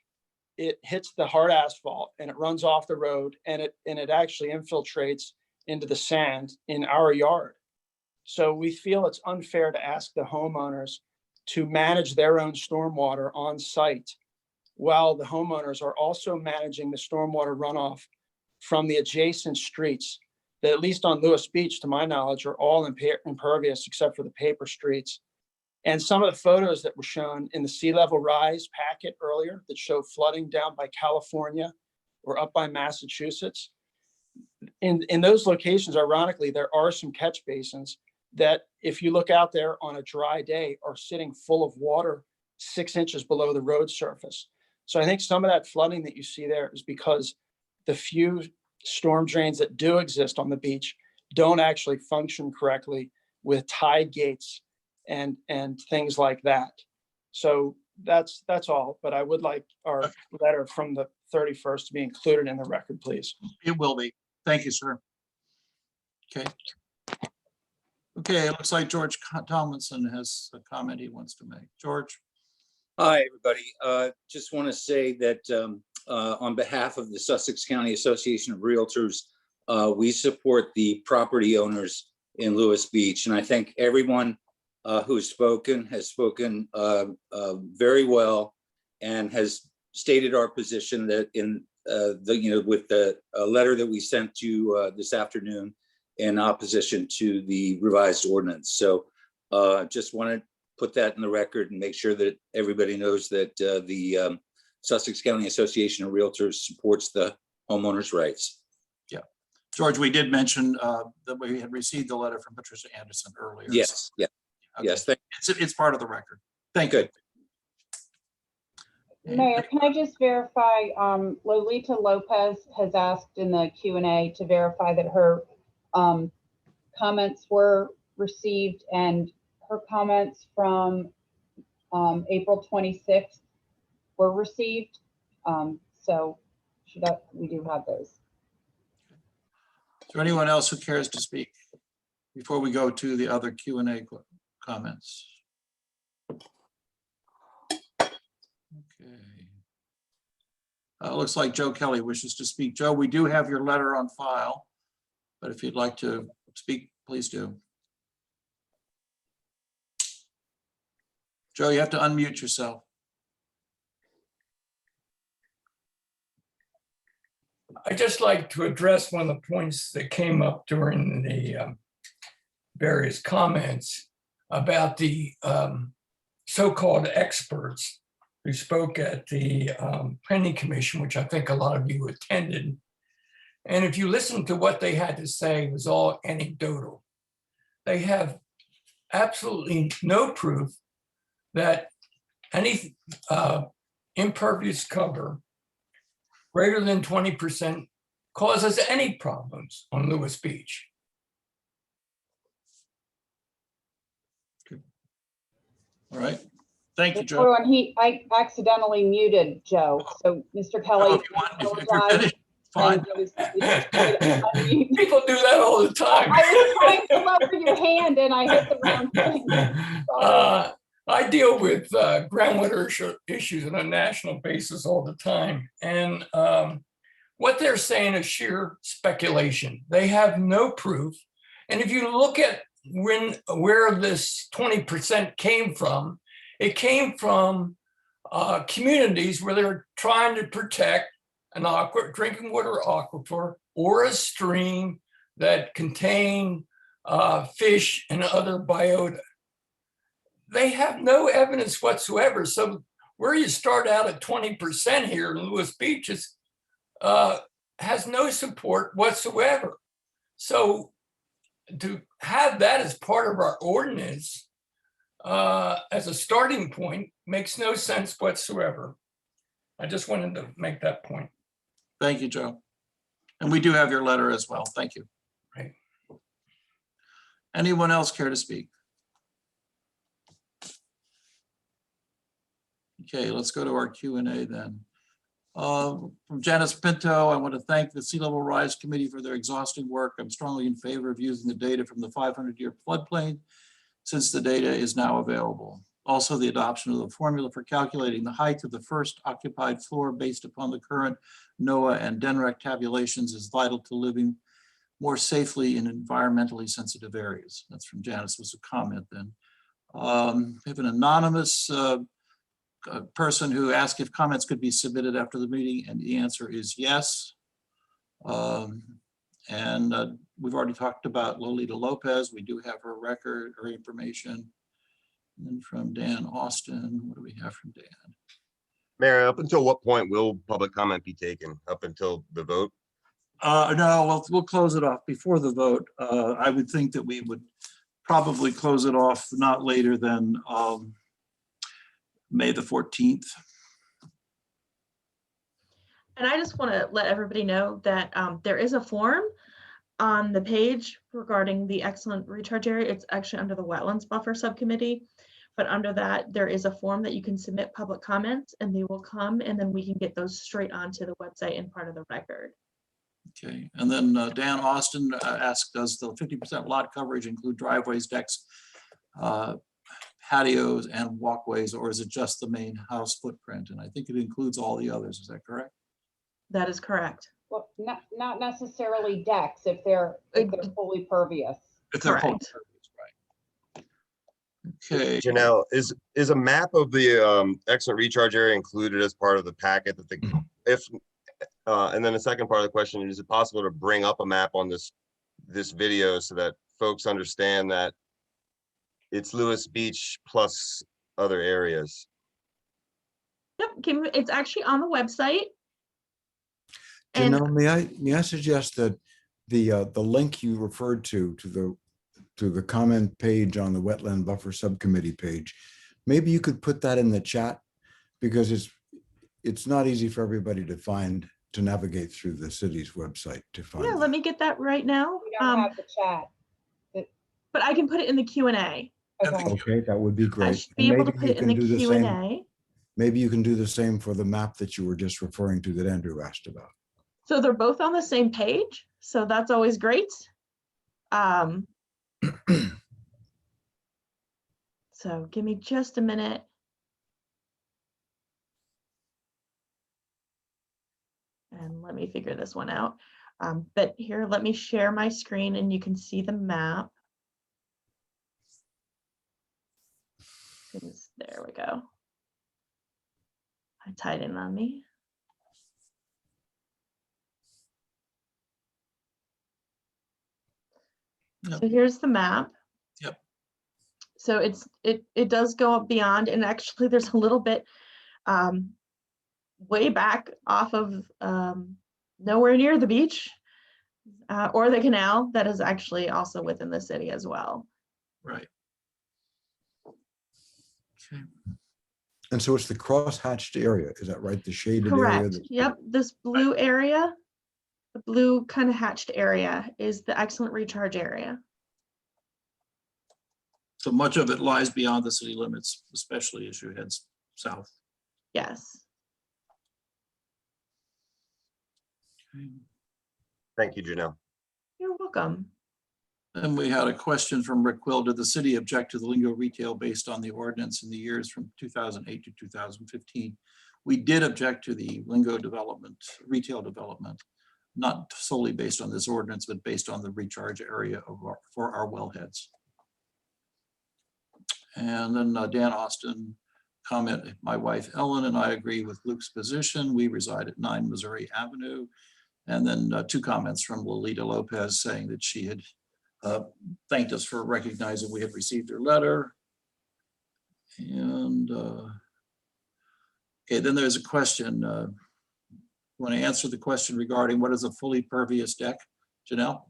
it hits the hard asphalt and it runs off the road, and it actually infiltrates into the sand in our yard. So we feel it's unfair to ask the homeowners to manage their own stormwater on site, while the homeowners are also managing the stormwater runoff from the adjacent streets that, at least on Lewes Beach, to my knowledge, are all impervious except for the paper streets. And some of the photos that were shown in the sea level rise packet earlier that show flooding down by California or up by Massachusetts, in those locations, ironically, there are some catch basins that, if you look out there on a dry day, are sitting full of water 6 inches below the road surface. So I think some of that flooding that you see there is because the few storm drains that do exist on the beach don't actually function correctly with tide gates and things like that. So that's all, but I would like our letter from the 31st to be included in the record, please. It will be. Thank you, sir. Okay. Okay, it looks like George Tomlinson has a comment he wants to make. George? Hi, everybody. Just want to say that on behalf of the Sussex County Association of Realtors, we support the property owners in Lewes Beach. And I think everyone who has spoken very well and has stated our position that in with the letter that we sent you this afternoon in opposition to the revised ordinance. So just want to put that in the record and make sure that everybody knows that the Sussex County Association of Realtors supports the homeowners' rights. Yeah. George, we did mention that we had received the letter from Patricia Anderson earlier. Yes, yeah. Okay. Yes. It's part of the record. Thank you. Mayor, can I just verify, Lolita Lopez has asked in the Q&A to verify that her comments were received, and her comments from April 26th were received. So we do have those. Is there anyone else who cares to speak before we go to the other Q&A comments? Okay. Looks like Joe Kelly wishes to speak. Joe, we do have your letter on file, but if you'd like to speak, please do. Joe, you have to unmute yourself. I'd just like to address one of the points that came up during the various comments about the so-called experts who spoke at the Planning Commission, which I think a lot of you attended. And if you listen to what they had to say, it was all anecdotal. They have absolutely no proof that any impervious cover greater than 20% causes any problems on Lewes Beach. All right. Thank you, Joe. Hold on, I accidentally muted Joe. So Mr. Kelly, if you're finished, fine. People do that all the time. I was trying to lower your hand and I hit the wrong thing. I deal with groundwater issues on a national basis all the time. And what they're saying is sheer speculation. They have no proof. And if you look at where this 20% came from, it came from communities where they're trying to protect an drinking water aquifer or a stream that contain fish and other biota. They have no evidence whatsoever. So where you start out at 20% here in Lewes Beach has no support whatsoever. So to have that as part of our ordinance as a starting point makes no sense whatsoever. I just wanted to make that point. Thank you, Joe. And we do have your letter as well. Thank you. Right. Anyone else care to speak? Okay, let's go to our Q&A then. From Janice Pinto, I want to thank the Sea Level Rise Committee for their exhausting work. I'm strongly in favor of using the data from the 500-year floodplain since the data is now available. Also, the adoption of the formula for calculating the height of the first occupied floor based upon the current NOAA and DENREC tabulations is vital to living more safely in environmentally sensitive areas. That's from Janice, was a comment then. We have an anonymous person who asked if comments could be submitted after the meeting, and the answer is yes. We've already talked about Lolita Lopez. We do have her record, her information. And then from Dan Austin, what do we have from Dan? Mayor, up until what point will public comment be taken? Up until the vote? No, we'll close it off before the vote. I would think that we would probably close it off not later than May the 14th. And I just want to let everybody know that there is a form on the page regarding the excellent recharge area. It's actually under the wetlands buffer subcommittee, but under that, there is a form that you can submit public comments and they will come, and then we can get those straight onto the website and part of the record. Okay, and then Dan Austin asked, does the 50% lot coverage include driveways, decks, patios, and walkways, or is it just the main house footprint? And I think it includes all the others. Is that correct? That is correct. Well, not necessarily decks if they're fully pervious. If they're fully Correct. pervious, right. Okay. Janelle, is a map of the excellent recharge area included as part of the packet that the, and then the second part of the question, is it possible to bring up a map on this video so that folks understand that it's Lewes Beach plus other areas? Yep, it's actually on the website. And Janelle, may I suggest that the link you referred to the comment page on the Wetland Buffer Subcommittee page, maybe you could put that in the chat, because it's not easy for everybody to navigate through the city's website to find. yeah, let me get that right now. We don't have the chat. But I can put it in the Q&A. Okay, that would be I great. should be able to put it in the Q&A. Maybe you can do the same for the map that you were just referring to that Andrew asked about. So they're both on the same page. So that's always great. So give me just a minute. And let me figure this one out. But here, let me share my screen and you can see the map. There we go. I tied in on me. Yep. So here's the map. Yep. So it does go up beyond, and actually there's a little bit way back off of nowhere near the beach or the canal that is actually also within the city as well. Right. Okay. And so it's the cross-hatched area, is that right? The shaded Correct. area? Yep. This blue area, the blue kind of hatched area is the excellent recharge area. So much of it lies beyond the city limits, especially as you head south. Yes. Okay. Thank you, Janelle. You're welcome. Then we had a question from Rick Quill. Did the city object to the lingo retail based on the ordinance in the years from 2008 to 2015? We did object to the lingo development, retail development, not solely based on this ordinance, but based on the recharge area for our wellheads. And then Dan Austin comment, my wife Ellen and I agree with Luke's position. We reside at 9 Missouri Avenue. And then 2 comments from Lolita Lopez saying that she had thanked us for recognizing we had received her letter. And okay, then there's a question. Want to answer the question regarding what is a fully pervious deck, Janelle?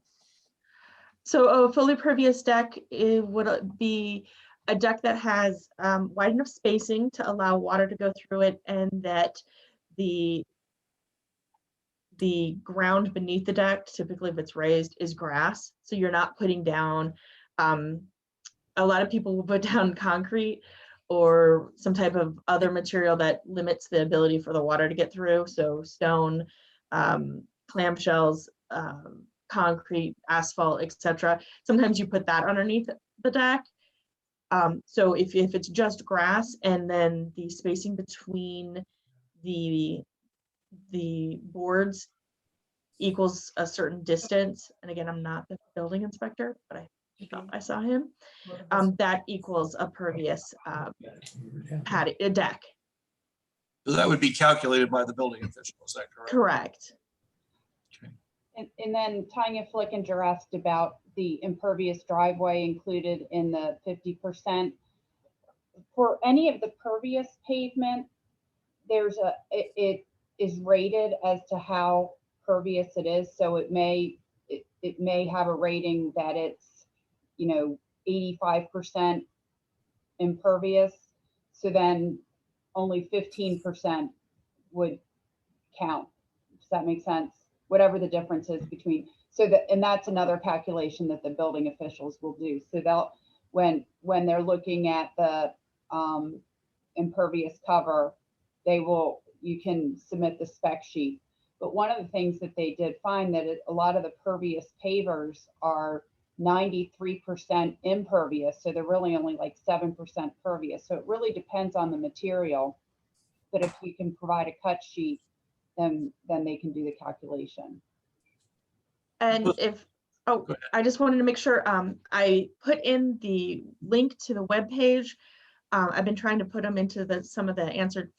So a fully pervious deck, it would be a deck that has wide enough spacing to allow water to go through it, and that the ground beneath the deck, typically if it's raised, is grass. So you're not putting down, a lot of people will put down concrete or some type of other material that limits the ability for the water to get through. So stone, clamshells, concrete, asphalt, etc. Sometimes you put that underneath the deck. So if it's just grass and then the spacing between the boards equals a certain distance, and again, I'm not the building inspector, but I thought I saw him, that equals a pervious a deck. So that would be calculated by the building official, is that correct? Correct. And then Tanya Flickinger asked about the impervious driveway included in the 50%. For any of the pervious pavement, it is rated as to how pervious it is. So it may have a rating that it's, 85% impervious. So then only 15% would count. Does that make sense? Whatever the difference is between, and that's another calculation that the building officials will do. So they'll, when they're looking at the impervious cover, you can submit the spec sheet. But one of the things that they did find that a lot of the pervious pavers are 93% impervious. So they're really only like 7% pervious. So it really depends on the material. But if you can provide a cut sheet, then they can do the calculation. And I just wanted to make sure I put in the link to the webpage. I've been trying to put them into some of the answer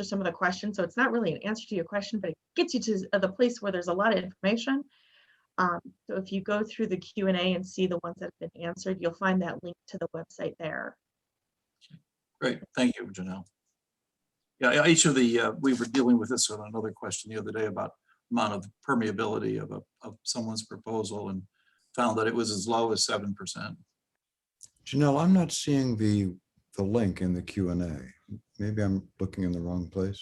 some of the questions. So it's not really an answer to your question, but it gets you to the place where there's a lot of information. So if you go through the Q&A and see the ones that have been answered, you'll find that link to the website there. Great, thank you, Janelle. Yeah, each of the, we were dealing with this on another question the other day about amount of permeability of someone's proposal and found that it was as low as 7%. Janelle, I'm not seeing the link in the Q&A. Maybe I'm looking in the wrong place.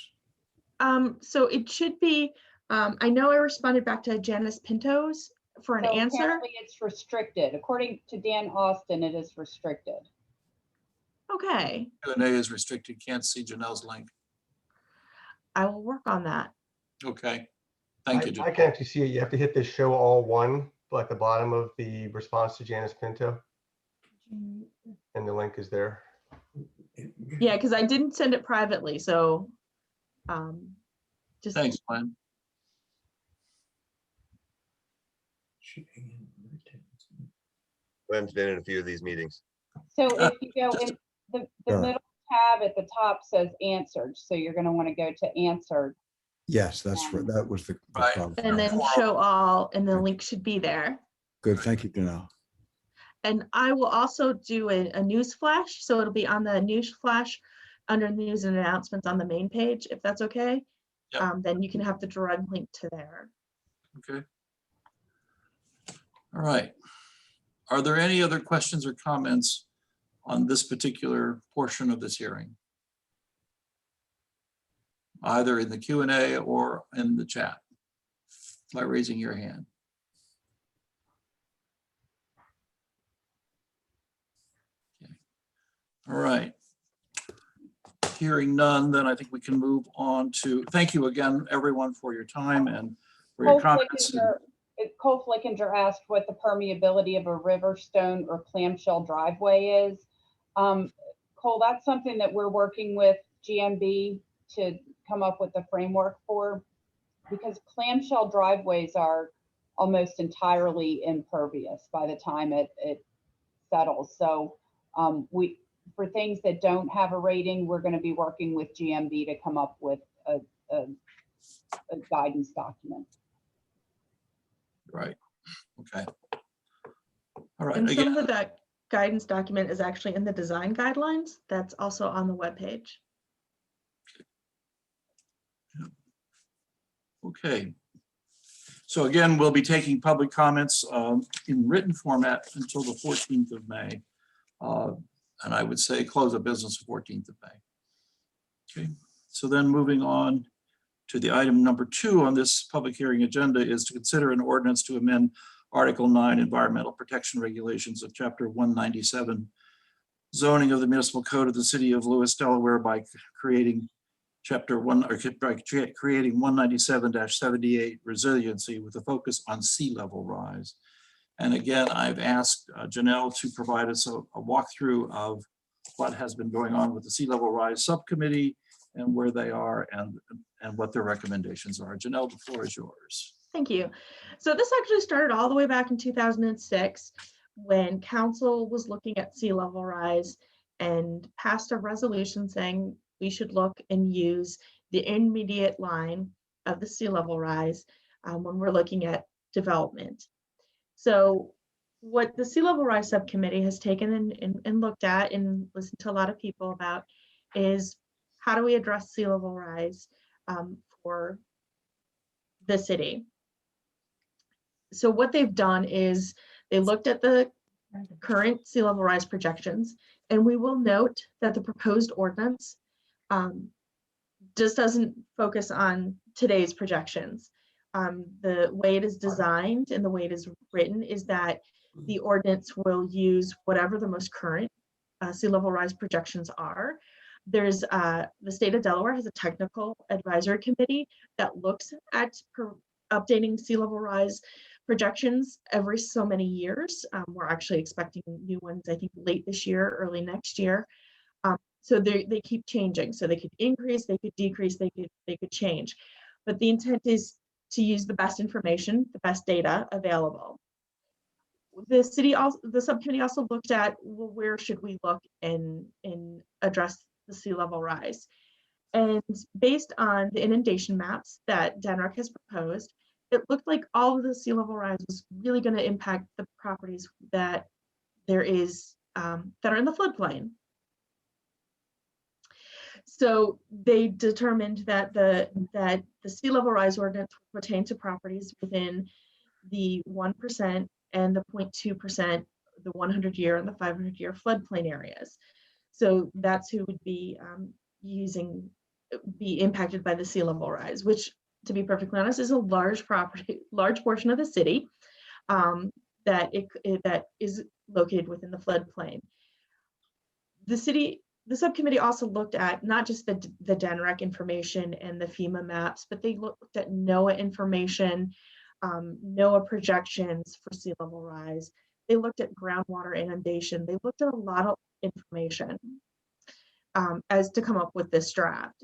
So it should be, I know I responded back to Janice Pinto's for an answer. Apparently it's restricted. According to Dan Austin, it is restricted. Okay. Q&A is restricted, can't see Janelle's link. I will work on that. Okay, thank you. I can actually see it. You have to hit this show all one, at the bottom of the response to Janice Pinto. And the link is there. Yeah, because I didn't send it privately, so just thanks, Glenn. Glenn's been in a few of these meetings. So if you go in the middle tab at the top says answered. So you're going to want to go to answered. Yes, that's right. That was the problem. and then show all, and the link should be there. Good, thank you, Janelle. And I will also do a news flash. So it'll be on the news flash under news and announcements on the main page, if that's okay. Yep. Then you can have the direct link to there. Okay. All right. Are there any other questions or comments on this particular portion of this hearing? Either in the Q&A or in the chat by raising your hand. Okay. All right. Hearing none, then I think we can move on to, thank you again, everyone, for your time and for your comments. Cole Flickinger asked what the permeability of a river stone or clamshell driveway is. Cole, that's something that we're working with GMB to come up with a framework for, because clamshell driveways are almost entirely impervious by the time it settles. So for things that don't have a rating, we're going to be working with GMB to come up with a guidance document. Right. Okay. All right. And some Again, of that guidance document is actually in the design guidelines. That's also on the webpage. okay. So again, we'll be taking public comments in written format until the 14th of May. And I would say close of business the 14th of May. Okay. So then moving on to the item number 2 on this public hearing agenda is to consider an ordinance to amend Article 9 Environmental Protection Regulations of Chapter 197 zoning of the Municipal Code of the City of Lewes, Delaware by creating Chapter 1 or by creating 197-78 Resiliency with a focus on sea level rise. And again, I've asked Janelle to provide us a walkthrough of what has been going on with the Sea Level Rise Subcommittee and where they are and what their recommendations are. Janelle, the floor is yours. Thank you. So this actually started all the way back in 2006 when council was looking at sea level rise and passed a resolution saying we should look and use the intermediate line of the sea level rise when we're looking at development. So what the Sea Level Rise Subcommittee has taken and looked at and listened to a lot of people about is how do we address sea level rise for the city? So what they've done is they looked at the current sea level rise projections, and we will note that the proposed ordinance just doesn't focus on today's projections. The way it is designed and the way it is written is that the ordinance will use whatever the most current sea level rise projections are. There's the state of Delaware has a technical advisory committee that looks at updating sea level rise projections every so many years. We're actually expecting new ones, I think, late this year, early next year. So they keep changing. So they could increase, they could decrease, they could change. But the intent is to use the best information, the best data available. The subcommittee also looked at, well, where should we look and address the sea level rise? And based on the inundation maps that DENREC has proposed, it looked like all of the sea level rise was really going to impact the properties that there is that are in the floodplain. So they determined that the sea level rise ordinance would pertain to properties within the 1% and the 0.2%, the 100-year and the 500-year floodplain areas. So that's who would be be impacted by the sea level rise, which, to be perfectly honest, is a large portion of the city that is located within the floodplain. The subcommittee also looked at not just the DENREC information and the FEMA maps, but they looked at NOAA information, NOAA projections for sea level rise. They looked at groundwater inundation. They looked at a lot of information as to come up with this draft.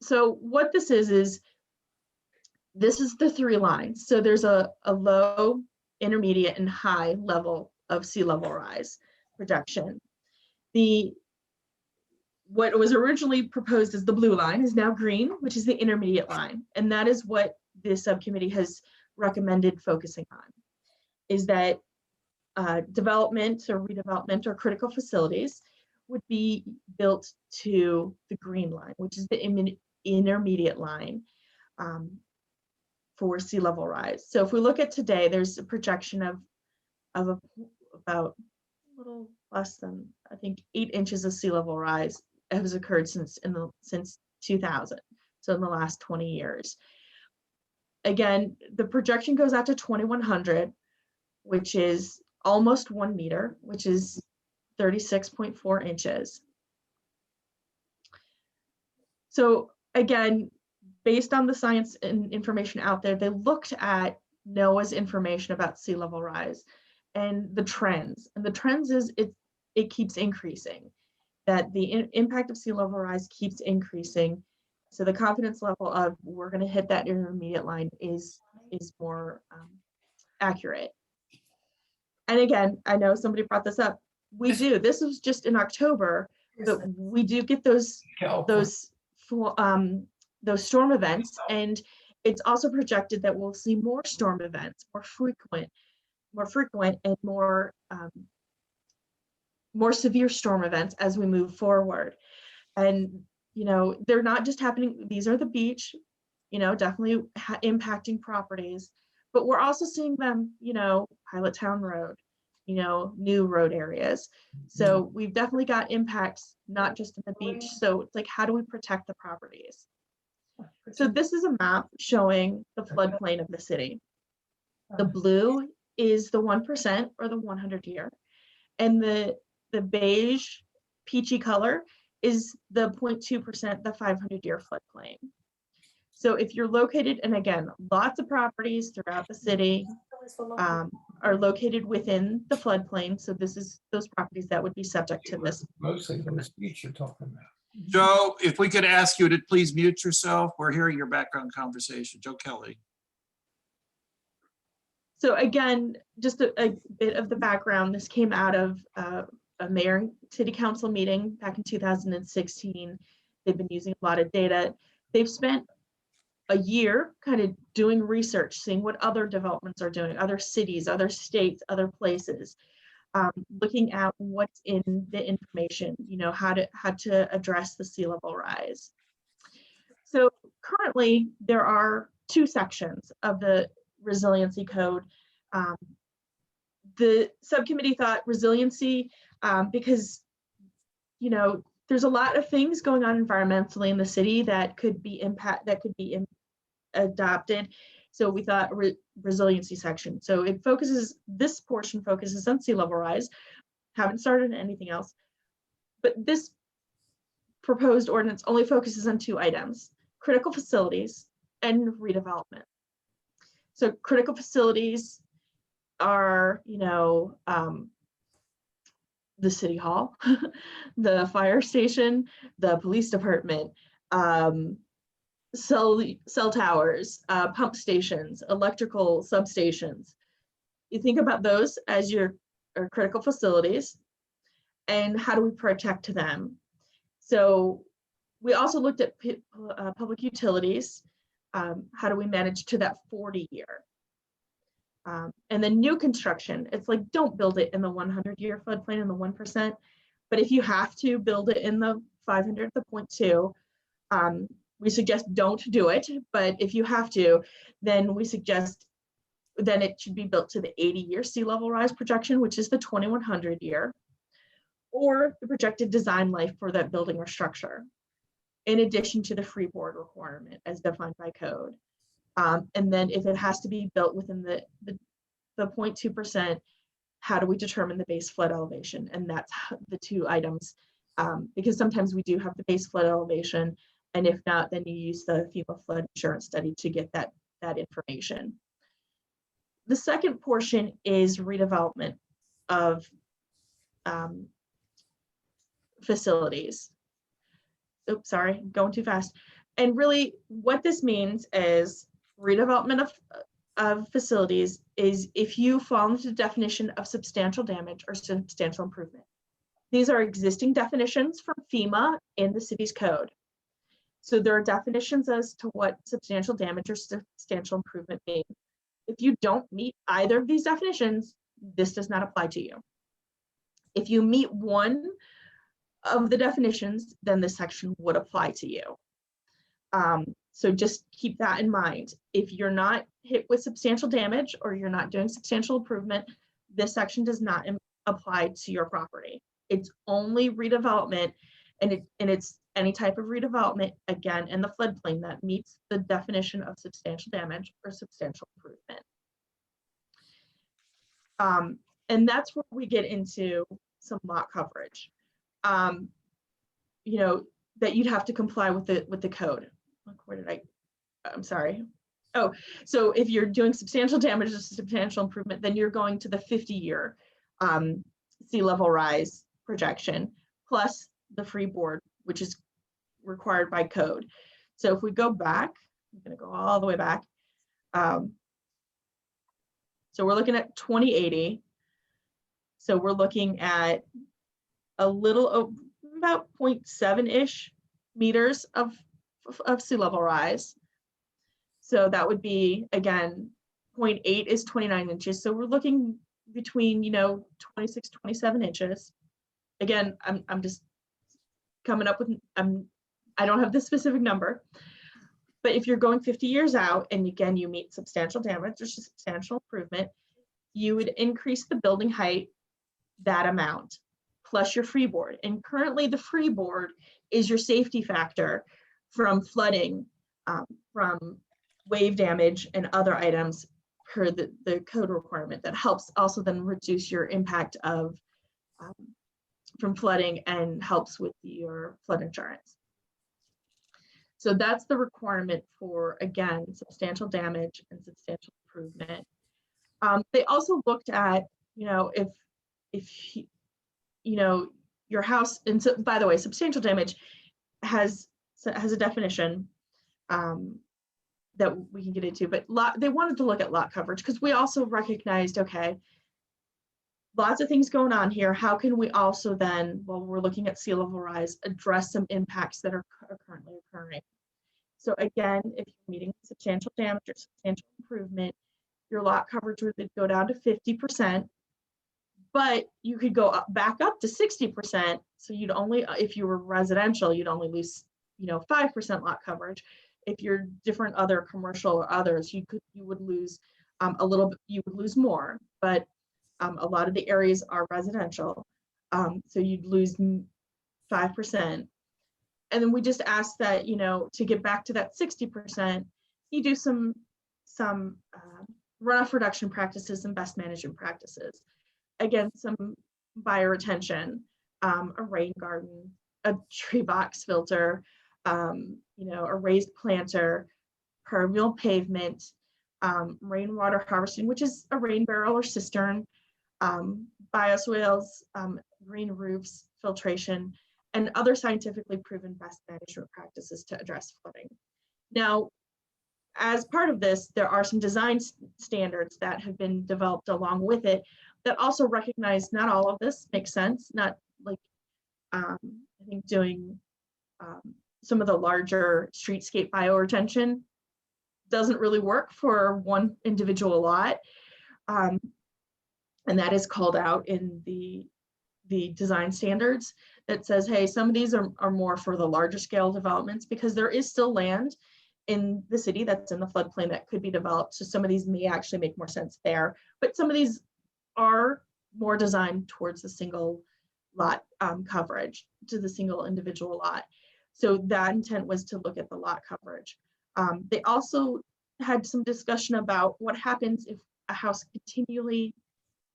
So what this is this is the 3 lines. So there's a low, intermediate, and high level of sea level rise projection. What was originally proposed as the blue line is now green, which is the intermediate line. And that is what this subcommittee has recommended focusing on, is that development or redevelopment or critical facilities would be built to the green line, which is the intermediate line for sea level rise. So if we look at today, there's a projection of about a little less than, I think, 8 inches of sea level rise has occurred since 2000. So in the last 20 years. Again, the projection goes out to 2100, which is almost 1 meter, which is 36.4 inches. So again, based on the science and information out there, they looked at NOAA's information about sea level rise and the trends. And the trends is it keeps increasing, that the impact of sea level rise keeps increasing. So the confidence level of we're going to hit that intermediate line is more accurate. And again, I know somebody brought this up. We do. This was just in October, but we do get those storm events, and it's also projected that we'll see more storm events, more frequent and more severe storm events as we move forward. And they're not just happening. These are the beach, definitely impacting properties, but we're also seeing them, Pilot Town Road, new road areas. So we've definitely got impacts, not just in the beach. So it's like, how do we protect the properties? So this is a map showing the floodplain of the city. The blue is the 1% or the 100 year. And the beige peachy color is the 0.2%, the 500 year floodplain. So if you're located, and again, lots of properties throughout the city are located within the floodplain. So this is those properties that would be subject to this. Mostly Lewes Beach you're talking about. Joe, if we could ask you to please mute yourself. We're hearing your background conversation. Joe Kelly. So again, just a bit of the background. This came out of a mayor and city council meeting back in 2016. They've been using a lot of data. They've spent a year kind of doing research, seeing what other developments are doing, other cities, other states, other places, looking at what's in the information, how to address the sea level rise. So currently there are 2 sections of the Resiliency Code. The subcommittee thought resiliency, because there's a lot of things going on environmentally in the city that could be adopted. So we thought resiliency section. So this portion focuses on sea level rise. Haven't started anything else, but this proposed ordinance only focuses on 2 items: critical facilities and redevelopment. So critical facilities are, the city hall, the fire station, the police department, cell towers, pump stations, electrical substations. You think about those as your critical facilities, and how do we protect them? So we also looked at public utilities. How do we manage to that 40 year? And then new construction, it's like, don't build it in the 100 year floodplain in the 1%, but if you have to build it in the 500, the 0.2, we suggest don't do it. But if you have to, then we suggest then it should be built to the 80 year sea level rise projection, which is the 2100 year, or the projected design life for that building or structure, in addition to the freeboard requirement as defined by code. And then if it has to be built within the 0.2%, how do we determine the base flood elevation? And that's the 2 items, because sometimes we do have the base flood elevation, and if not, then you use the FEMA flood insurance study to get that information. The second portion is redevelopment of facilities. Oops, sorry, I'm going too fast. And really what this means is redevelopment of facilities is if you fall into the definition of substantial damage or substantial improvement. These are existing definitions from FEMA in the city's code. So there are definitions as to what substantial damage or substantial improvement mean. If you don't meet either of these definitions, this does not apply to you. If you meet one of the definitions, then this section would apply to you. So just keep that in mind. If you're not hit with substantial damage or you're not doing substantial improvement, this section does not apply to your property. It's only redevelopment, and it's any type of redevelopment, again, in the floodplain that meets the definition of substantial damage or substantial improvement. And that's where we get into some lot coverage. That you'd have to comply with the code. I'm sorry. Oh, so if you're doing substantial damage or substantial improvement, then you're going to the 50-year sea level rise projection, plus the freeboard, which is required by code. So if we go back, I'm going to go all the way back. So we're looking at 2080. So we're looking at a little about 0.7-ish meters of sea level rise. So that would be, again, 0.8 is 29 inches. So we're looking between, 26, 27 inches. Again, I'm just coming up with, I don't have the specific number, but if you're going 50 years out, and again, you meet substantial damage or substantial improvement, you would increase the building height that amount, plus your freeboard. And currently the freeboard is your safety factor from flooding, from wave damage and other items per the code requirement that helps also then reduce your impact of from flooding and helps with your flood insurance. So that's the requirement for, again, substantial damage and substantial improvement. They also looked at, if your house, and so, by the way, substantial damage has a definition that we can get into, but they wanted to look at lot coverage because we also recognized, okay, lots of things going on here. How can we also then, while we're looking at sea level rise, address some impacts that are currently occurring? So again, if you're meeting substantial damage or substantial improvement, your lot coverage would go down to 50%, but you could go back up to 60%. So you'd only, if you were residential, you'd only lose, 5% lot coverage. If you're different other commercial or others, you would lose a little bit, you would lose more, but a lot of the areas are residential. So you'd lose 5%. And then we just asked that, to get back to that 60%, you do some runoff reduction practices and best management practices. Again, some bioretention, a rain garden, a tree box filter, a raised planter, permeable pavement, rainwater harvesting, which is a rain barrel or cistern, bioswales, green roofs, filtration, and other scientifically proven best management practices to address flooding. Now, as part of this, there are some design standards that have been developed along with it that also recognize not all of this makes sense, not like, I think doing some of the larger streetscape bioretention doesn't really work for one individual lot. And that is called out in the design standards that says, hey, some of these are more for the larger scale developments because there is still land in the city that's in the floodplain that could be developed. So some of these may actually make more sense there, but some of these are more designed towards the single lot coverage, to the single individual lot. So that intent was to look at the lot coverage. They also had some discussion about what happens if a house continually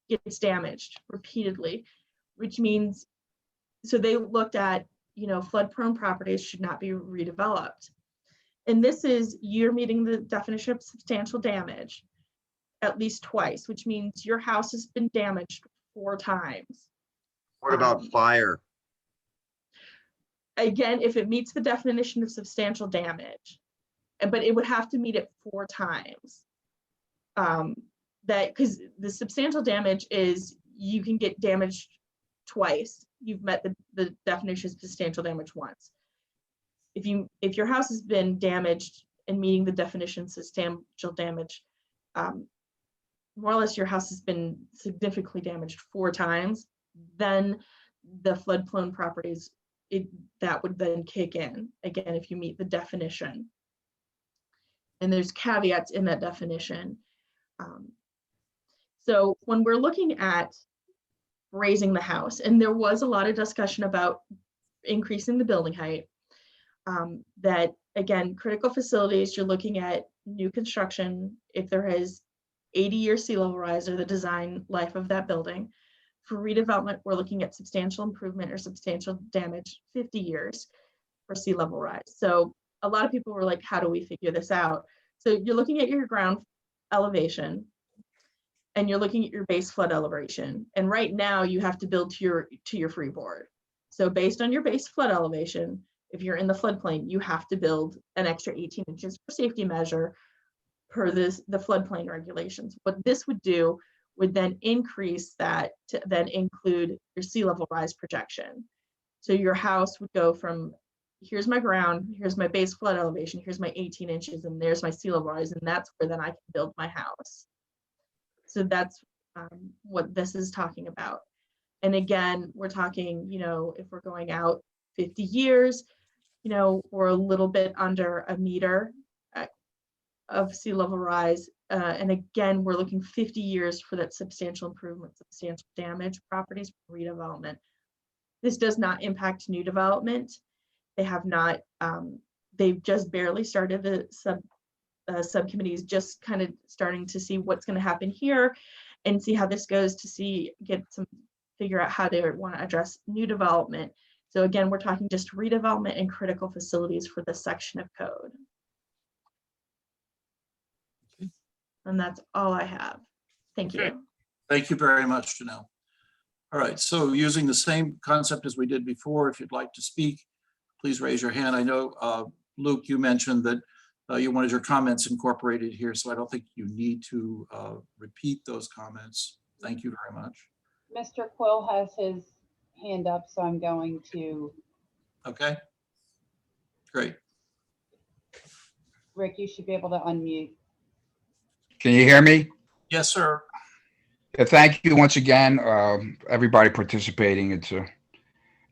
gets damaged repeatedly, which means, so they looked at, flood prone properties should not be redeveloped. And this is, you're meeting the definition of substantial damage at least twice, which means your house has been damaged 4 times. What about fire? Again, if it meets the definition of substantial damage, but it would have to meet it 4 times. Because the substantial damage is you can get damaged twice. You've met the definition of substantial damage once. If your house has been damaged and meeting the definition of substantial damage, more or less your house has been significantly damaged 4 times, then the flood-prone properties, that would then kick in, again, if you meet the definition. And there's caveats in that definition. So when we're looking at raising the house, and there was a lot of discussion about increasing the building height, that again, critical facilities, you're looking at new construction, if there is 80-year sea level rise or the design life of that building. For redevelopment, we're looking at substantial improvement or substantial damage, 50 years for sea level rise. So a lot of people were like, how do we figure this out? So you're looking at your ground elevation and you're looking at your base flood elevation. And right now you have to build to your freeboard. So based on your base flood elevation, if you're in the floodplain, you have to build an extra 18 inches for safety measure per the floodplain regulations. What this would do would then increase that to then include your sea level rise projection. So your house would go from, here's my ground, here's my base flood elevation, here's my 18 inches, and there's my sea level rise, and that's where then I can build my house. So that's what this is talking about. And again, we're talking, if we're going out 50 years, we're a little bit under a meter of sea level rise. And again, we're looking 50 years for that substantial improvement, substantial damage properties for redevelopment. This does not impact new development. They have not, they've just barely started the subcommittees, just kind of starting to see what's going to happen here and see how this goes to figure out how they want to address new development. So again, we're talking just redevelopment and critical facilities for this section of code. Okay. And that's all I have. Thank you. Okay. Thank you very much, Janelle. All right, so using the same concept as we did before, if you'd like to speak, please raise your hand. I know, Luke, you mentioned that you wanted your comments incorporated here, so I don't think you need to repeat those comments. Thank you very much. Mr. Quill has his hand up, so I'm going to. Okay, great. Rick, you should be able to unmute. Can you hear me? Yes, sir. Yeah, thank you once again, everybody participating. I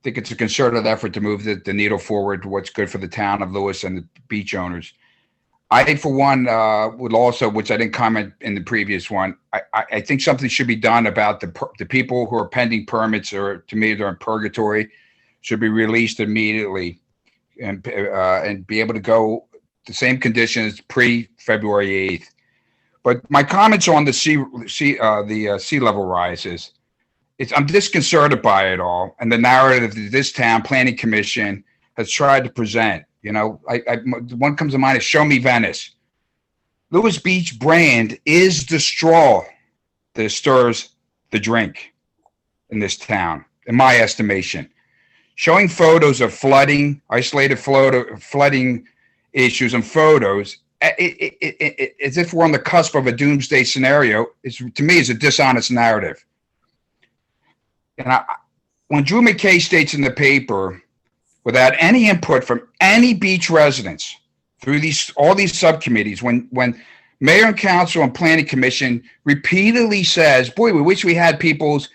think it's a concerted effort to move the needle forward to what's good for the town of Lewes and the beach owners. I, for one, would also, which I didn't comment in the previous one, I think something should be done about the people who are pending permits, or to me, they're in purgatory, should be released immediately and be able to go the same conditions pre-February 8th. But my comments on the sea level rises, I'm disconcerted by it all and the narrative that this town planning commission has tried to present. One comes to mind is Show Me Venice. Lewes Beach brand is the straw that stirs the drink in this town, in my estimation. Showing photos of flooding, isolated flooding issues and photos, as if we're on the cusp of a doomsday scenario, to me is a dishonest narrative. And when Drew McKay states in the paper, without any input from any beach residents through all these subcommittees, when mayor and council and planning commission repeatedly says, boy, we wish we had people's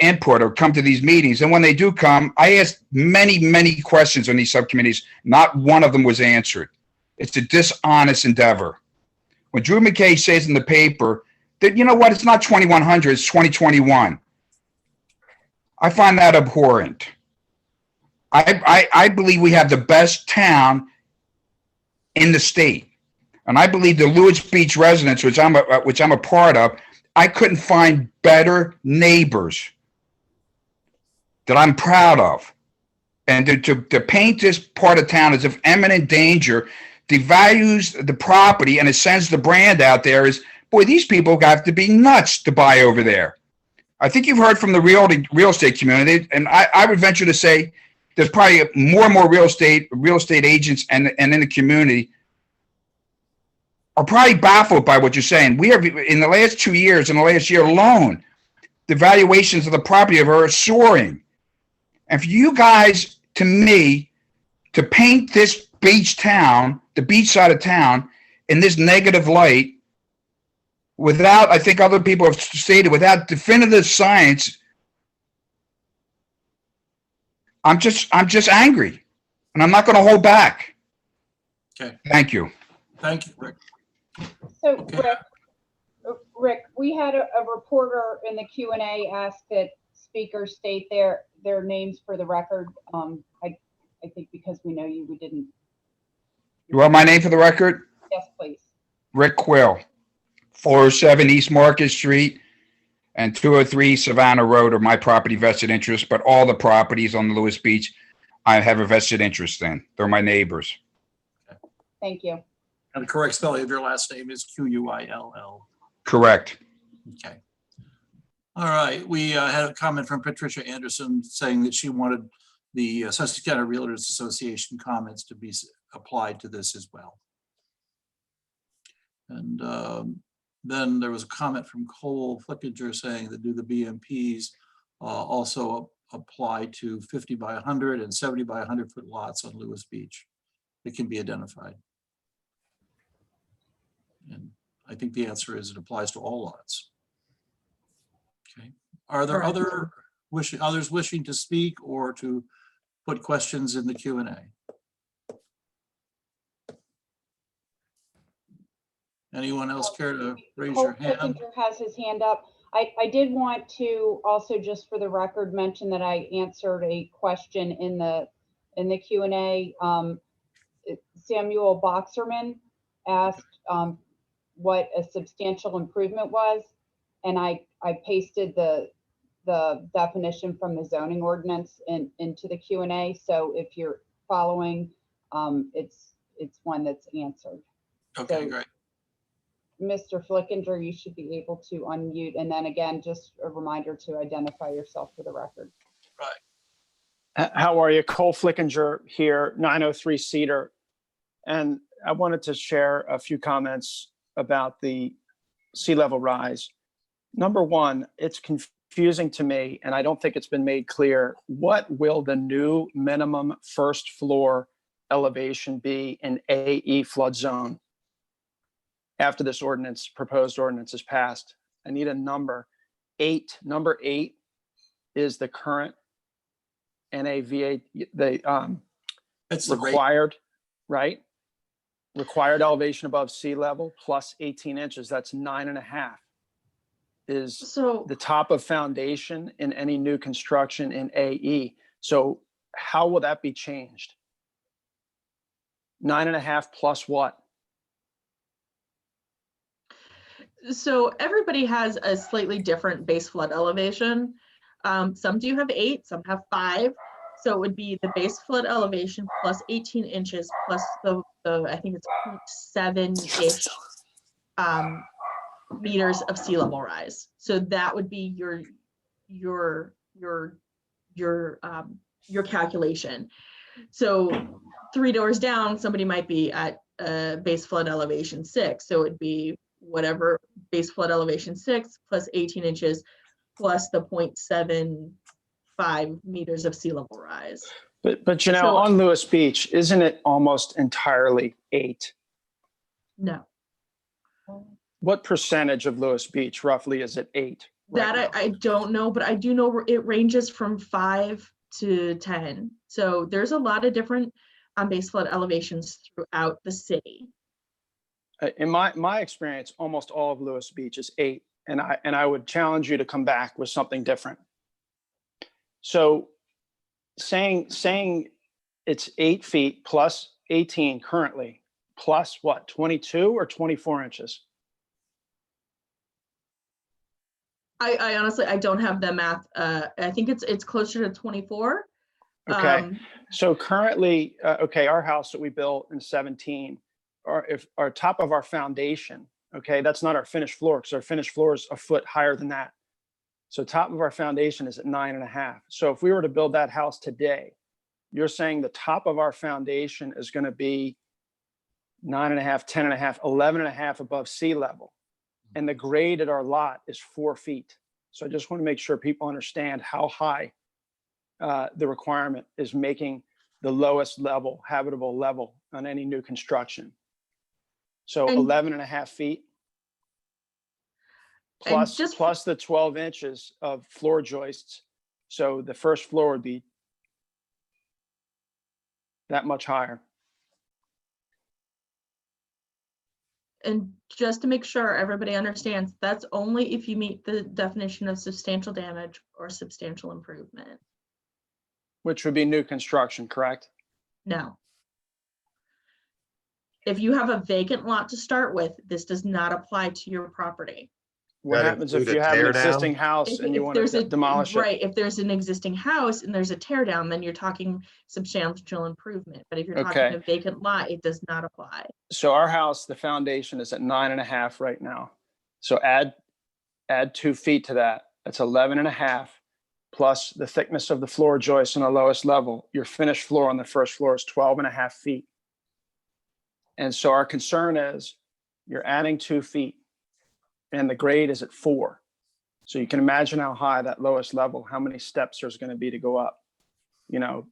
input or come to these meetings. And when they do come, I asked many, many questions on these subcommittees. Not one of them was answered. It's a dishonest endeavor. When Drew McKay says in the paper that, you know what, it's not 2100, it's 2021. I find that abhorrent. I believe we have the best town in the state. And I believe the Lewes Beach residents, which I'm a part of, I couldn't find better neighbors that I'm proud of. And to paint this part of town as if imminent danger devalues the property, and it sends the brand out there as, boy, these people have to be nuts to buy over there. I think you've heard from the real estate community, and I would venture to say there's probably more and more real estate agents and in the community are probably baffled by what you're saying. We are, in the last 2 years, in the last year alone, the valuations of the property are soaring. And for you guys, to me, to paint this beach town, the beach side of town, in this negative light, without, I think other people have stated, without definitive science, I'm just angry, and I'm not going to hold back. Okay. Thank you. Thank you, Rick. So Okay. Rick, we had a reporter in the Q&A ask that speakers state their names for the record. I think because we know you, we didn't. You want my name for the record? Yes, please. Rick Quill, 407 East Market Street and 203 Savannah Road are my property vested interest, but all the properties on the Lewes Beach, I have a vested interest in. They're my neighbors. Thank you. And the correct spelling of your last name is Q-U-I-L-L. Correct. Okay. All right. We had a comment from Patricia Anderson saying that she wanted the Susquehanna Realtors Association comments to be applied to this as well. And Then there was a comment from Cole Flickinger saying that do the BMPs also apply to 50 by 100 and 70 by 100 foot lots on Lewes Beach. It can be identified. And I think the answer is it applies to all lots. Okay. Are there Correct. others wishing to speak or to put questions in the Q&A? Anyone else care to raise your hand? Flickinger has his hand up. I did want to also, just for the record, mention that I answered a question in the Q&A. Samuel Boxerman asked what a substantial improvement was, and I pasted the definition from the zoning ordinance into the Q&A. So if you're following, it's one that's answered. Okay, So, great. Mr. Flickinger, you should be able to unmute. And then again, just a reminder to identify yourself for the record. How are you? Cole Flickinger here, 903 Cedar. And I wanted to share a few comments about the sea level rise. Number one, it's confusing to me, and I don't think it's been made clear, what will the new minimum first floor elevation be in AE flood zone after this ordinance, proposed ordinance is passed? I need a number. Number 8 is the current NAVA, That's the rate. required, right? Required elevation above sea level plus 18 inches, that's 9.5. Is So the top of foundation in any new construction in AE. So how will that be changed? 9.5 plus what? So everybody has a slightly different base flood elevation. Some do have 8, some have 5. So it would be the base flood elevation plus 18 inches plus the I think it's 0.7-ish meters of sea level rise. So that would be your calculation. So 3 doors down, somebody might be at base flood elevation 6. So it'd be whatever base flood elevation 6 plus 18 inches plus the 0.75 meters of sea level rise. But you know, So- on Lewes Beach, isn't it almost entirely 8? No, What percentage of Lewes Beach roughly is it 8? that I don't know, but I do know it ranges from 5 to 10. So there's a lot of different base flood elevations throughout the city. In my experience, almost all of Lewes Beach is 8, and I would challenge you to come back with something different. So saying it's 8 feet plus 18 currently, plus what, 22 or 24 inches? I honestly, I don't have the math. I think it's closer to 24. Okay, so currently, okay, our house that we built in 17, if our top of our foundation, okay, that's not our finished floor, because our finished floor is a foot higher than that. So top of our foundation is at 9.5. So if we were to build that house today, you're saying the top of our foundation is going to be 9.5, 10.5, 11.5 above sea level. And the grade at our lot is 4 feet. So I just want to make sure people understand how high the requirement is making the lowest level, habitable level on any new construction. So And- 11.5 feet plus, just- plus the 12 inches of floor joists. So the first floor would be that much higher. And just to make sure everybody understands, that's only if you meet the definition of substantial damage or substantial improvement. Which would be new construction, correct? No. If you have a vacant lot to start with, this does not apply to your property. What That happens if include a you have an tear down? existing house and you want to demolish it? Right, if there's an existing house and there's a tear down, then you're talking substantial improvement. But if you're talking Okay. a vacant lot, it does not apply. So our house, the foundation is at 9.5 right now. So add 2 feet to that. That's 11.5 plus the thickness of the floor joist on the lowest level. Your finished floor on the first floor is 12.5 feet. And so our concern is you're adding 2 feet. and the grade is at 4. So you can imagine how high that lowest level, how many steps there's going to be to go up, you know,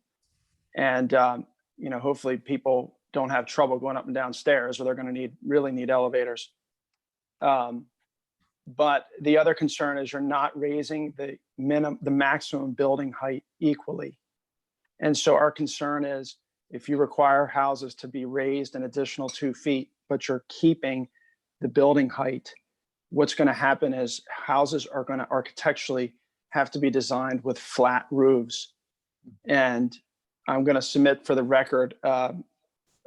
and, you know, hopefully people don't have trouble going up and down stairs, or they're going to really need elevators. But the other concern is you're not raising the maximum building height equally. And so our concern is if you require houses to be raised an additional 2 feet, but you're keeping the building height, what's going to happen is houses are going to architecturally have to be designed with flat roofs. And I'm going to submit for the record a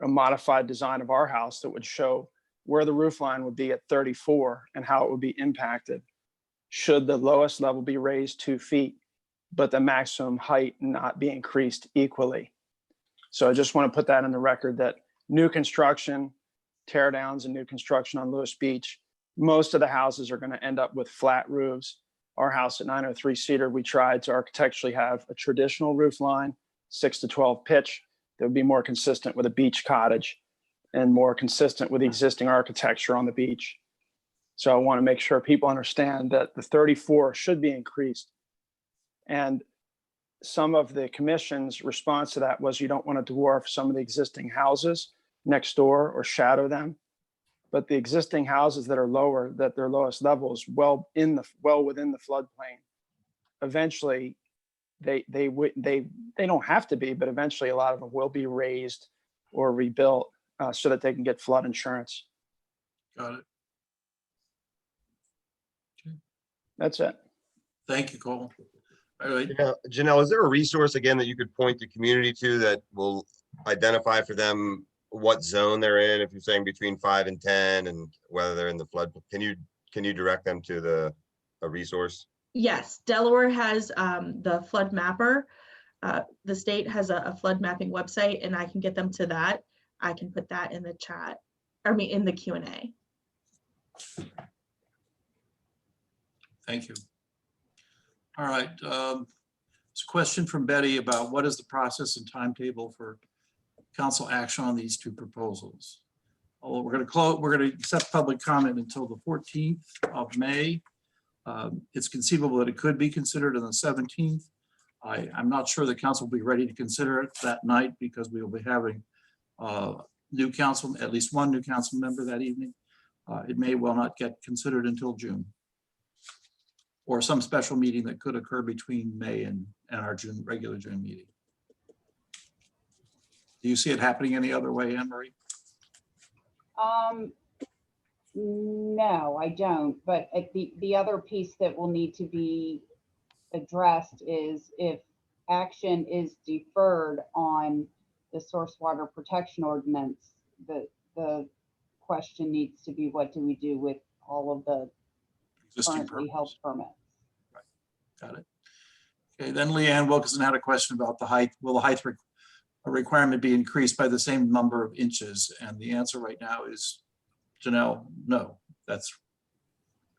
modified design of our house that would show where the roof line would be at 34 and how it would be impacted should the lowest level be raised 2 feet, but the maximum height not be increased equally. So I just want to put that in the record that new construction, tear downs and new construction on Lewes Beach, most of the houses are going to end up with flat roofs. Our house at 903 Cedar, we tried to architecturally have a traditional roof line, 6 to 12 pitch, that would be more consistent with a beach cottage and more consistent with the existing architecture on the beach. So I want to make sure people understand that the 34 should be increased. And some of the commission's response to that was you don't want to dwarf some of the existing houses next door or shadow them. But the existing houses that are lower, that their lowest level is well within the floodplain. Eventually, they don't have to be, but eventually a lot of them will be raised or rebuilt so that they can get flood insurance. Got it. Okay. That's it. Thank you, Cole. All right. Janelle, is there a resource again that you could point the community to that will identify for them what zone they're in? If you're saying between 5 and 10 and whether they're in the flood, can you direct them to a resource? Yes, Delaware has the flood mapper. The state has a flood mapping website, and I can get them to that. I can put that in the chat, in the Q&A. Thank you. All right. It's a question from Betty about what is the process and timetable for council action on these 2 proposals. Although we're going to accept public comment until the 14th of May. It's conceivable that it could be considered on the 17th. I'm not sure the council will be ready to consider it that night because we will be having new council, at least one new council member that evening. It may well not get considered until June, or some special meeting that could occur between May and our regular June meeting. Do you see it happening any other way, Anne Marie? No, I don't. But the other piece that will need to be addressed is if action is deferred on the source water protection ordinance, the question needs to be, what do we do with all of the currently held permits? Right. Got it. Okay, then Leanne Wilkinson had a question about the height. Will the height requirement be increased by the same number of inches? And the answer right now is, Janelle, no.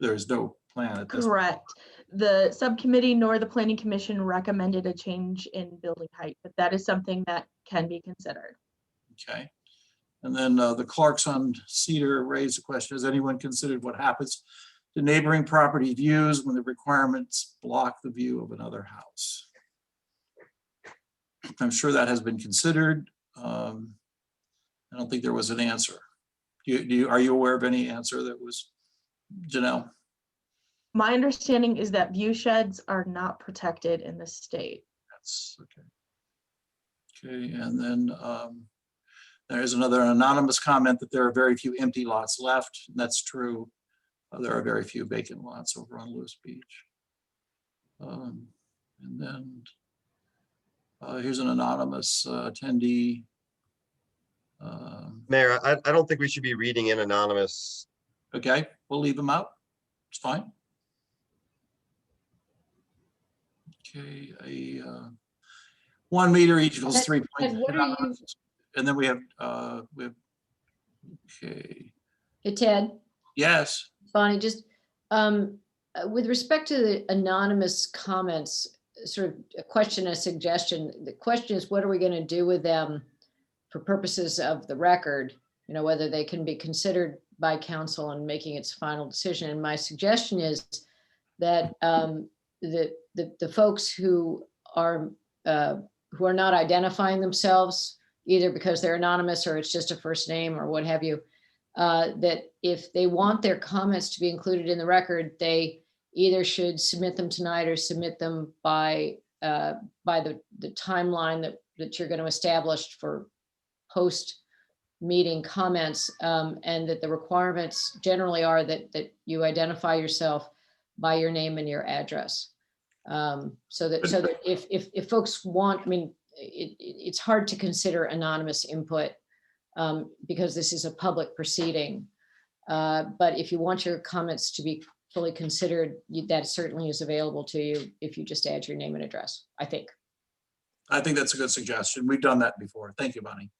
There is no plan at this point. Correct. The subcommittee nor the planning commission recommended a change in building height, but that is something that can be considered. Okay. And then the Clarks on Cedar raised a question. Has anyone considered what happens to neighboring property views when the requirements block the view of another house? I'm sure that has been considered. I don't think there was an answer. Are you aware of any answer that was, Janelle? My understanding is that view sheds are not protected in the state. That's okay. Okay, and then there's another anonymous comment that there are very few empty lots left. That's true. There are very few vacant lots over on Lewes Beach. And then here's an anonymous attendee. Mayor, I don't think we should be reading in anonymous. Okay, we'll leave them out. It's fine. Okay, 1 meter equals 3 points. And then we have, okay. Hey, Ted. Yes. Bonnie, just with respect to the anonymous comments, sort of a question, a suggestion. The question is, what are we going to do with them for purposes of the record? whether they can be considered by council in making its final decision. And my suggestion is that the folks who are not identifying themselves, either because they're anonymous or it's just a first name or what have you, that if they want their comments to be included in the record, they either should submit them tonight or submit them by the timeline that you're going to establish for post-meeting comments, and that the requirements generally are that you identify yourself by your name and your address. So that if folks want, I mean, it's hard to consider anonymous input because this is a public proceeding. But if you want your comments to be fully considered, that certainly is available to you if you just add your name and address, I think. I think that's a good suggestion. We've done that before. Thank you, Bonnie.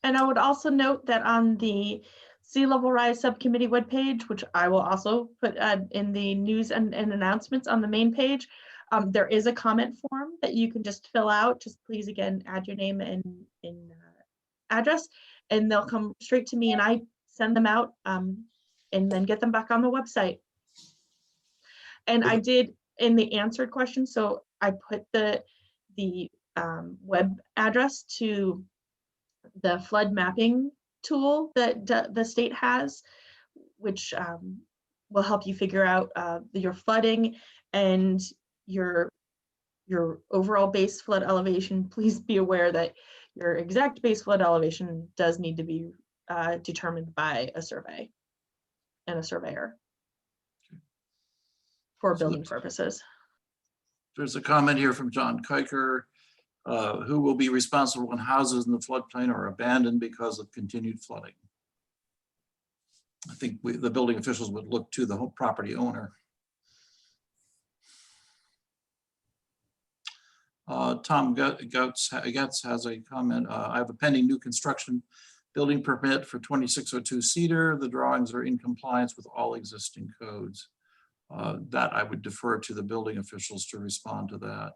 And I would also note that on the Sea Level Rise Subcommittee webpage, which I will also put in the news and announcements on the main page, there is a comment form that you can just fill out. Just please, again, add your name and address, and they'll come straight to me and I send them out and then get them back on the website. And I did in the answered question, so I put the web address to the flood mapping tool that the state has, which will help you figure out your flooding and your overall base flood elevation. Please be aware that your exact base flood elevation does need to be determined by a survey and a surveyor for building purposes. There's a comment here from John Kiker. Who will be responsible when houses in the floodplain are abandoned because of continued flooding? I think the building officials would look to the whole property owner. Tom Getz has a comment. I have a pending new construction building permit for 2602 Cedar. The drawings are in compliance with all existing codes. That I would defer to the building officials to respond to that.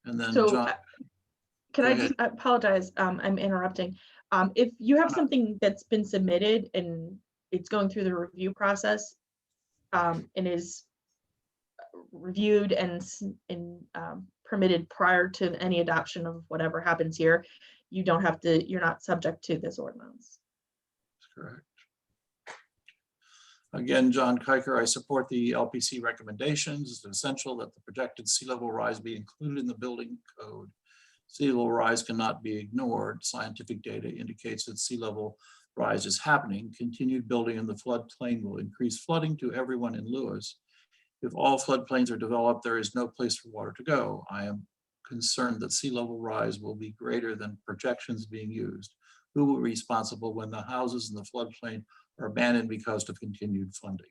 And then So John, can I just apologize? I'm interrupting. If you have something that's been submitted and it's going through the review process and is reviewed and permitted prior to any adoption of whatever happens here, you don't have to, you're not subject to this ordinance. that's correct. Again, John Kiker, I support the LPC recommendations. It's essential that the projected sea level rise be included in the building code. Sea level rise cannot be ignored. Scientific data indicates that sea level rise is happening. Continued building in the floodplain will increase flooding to everyone in Lewes. If all floodplains are developed, there is no place for water to go. I am concerned that sea level rise will be greater than projections being used. Who will be responsible when the houses in the floodplain are abandoned because of continued flooding?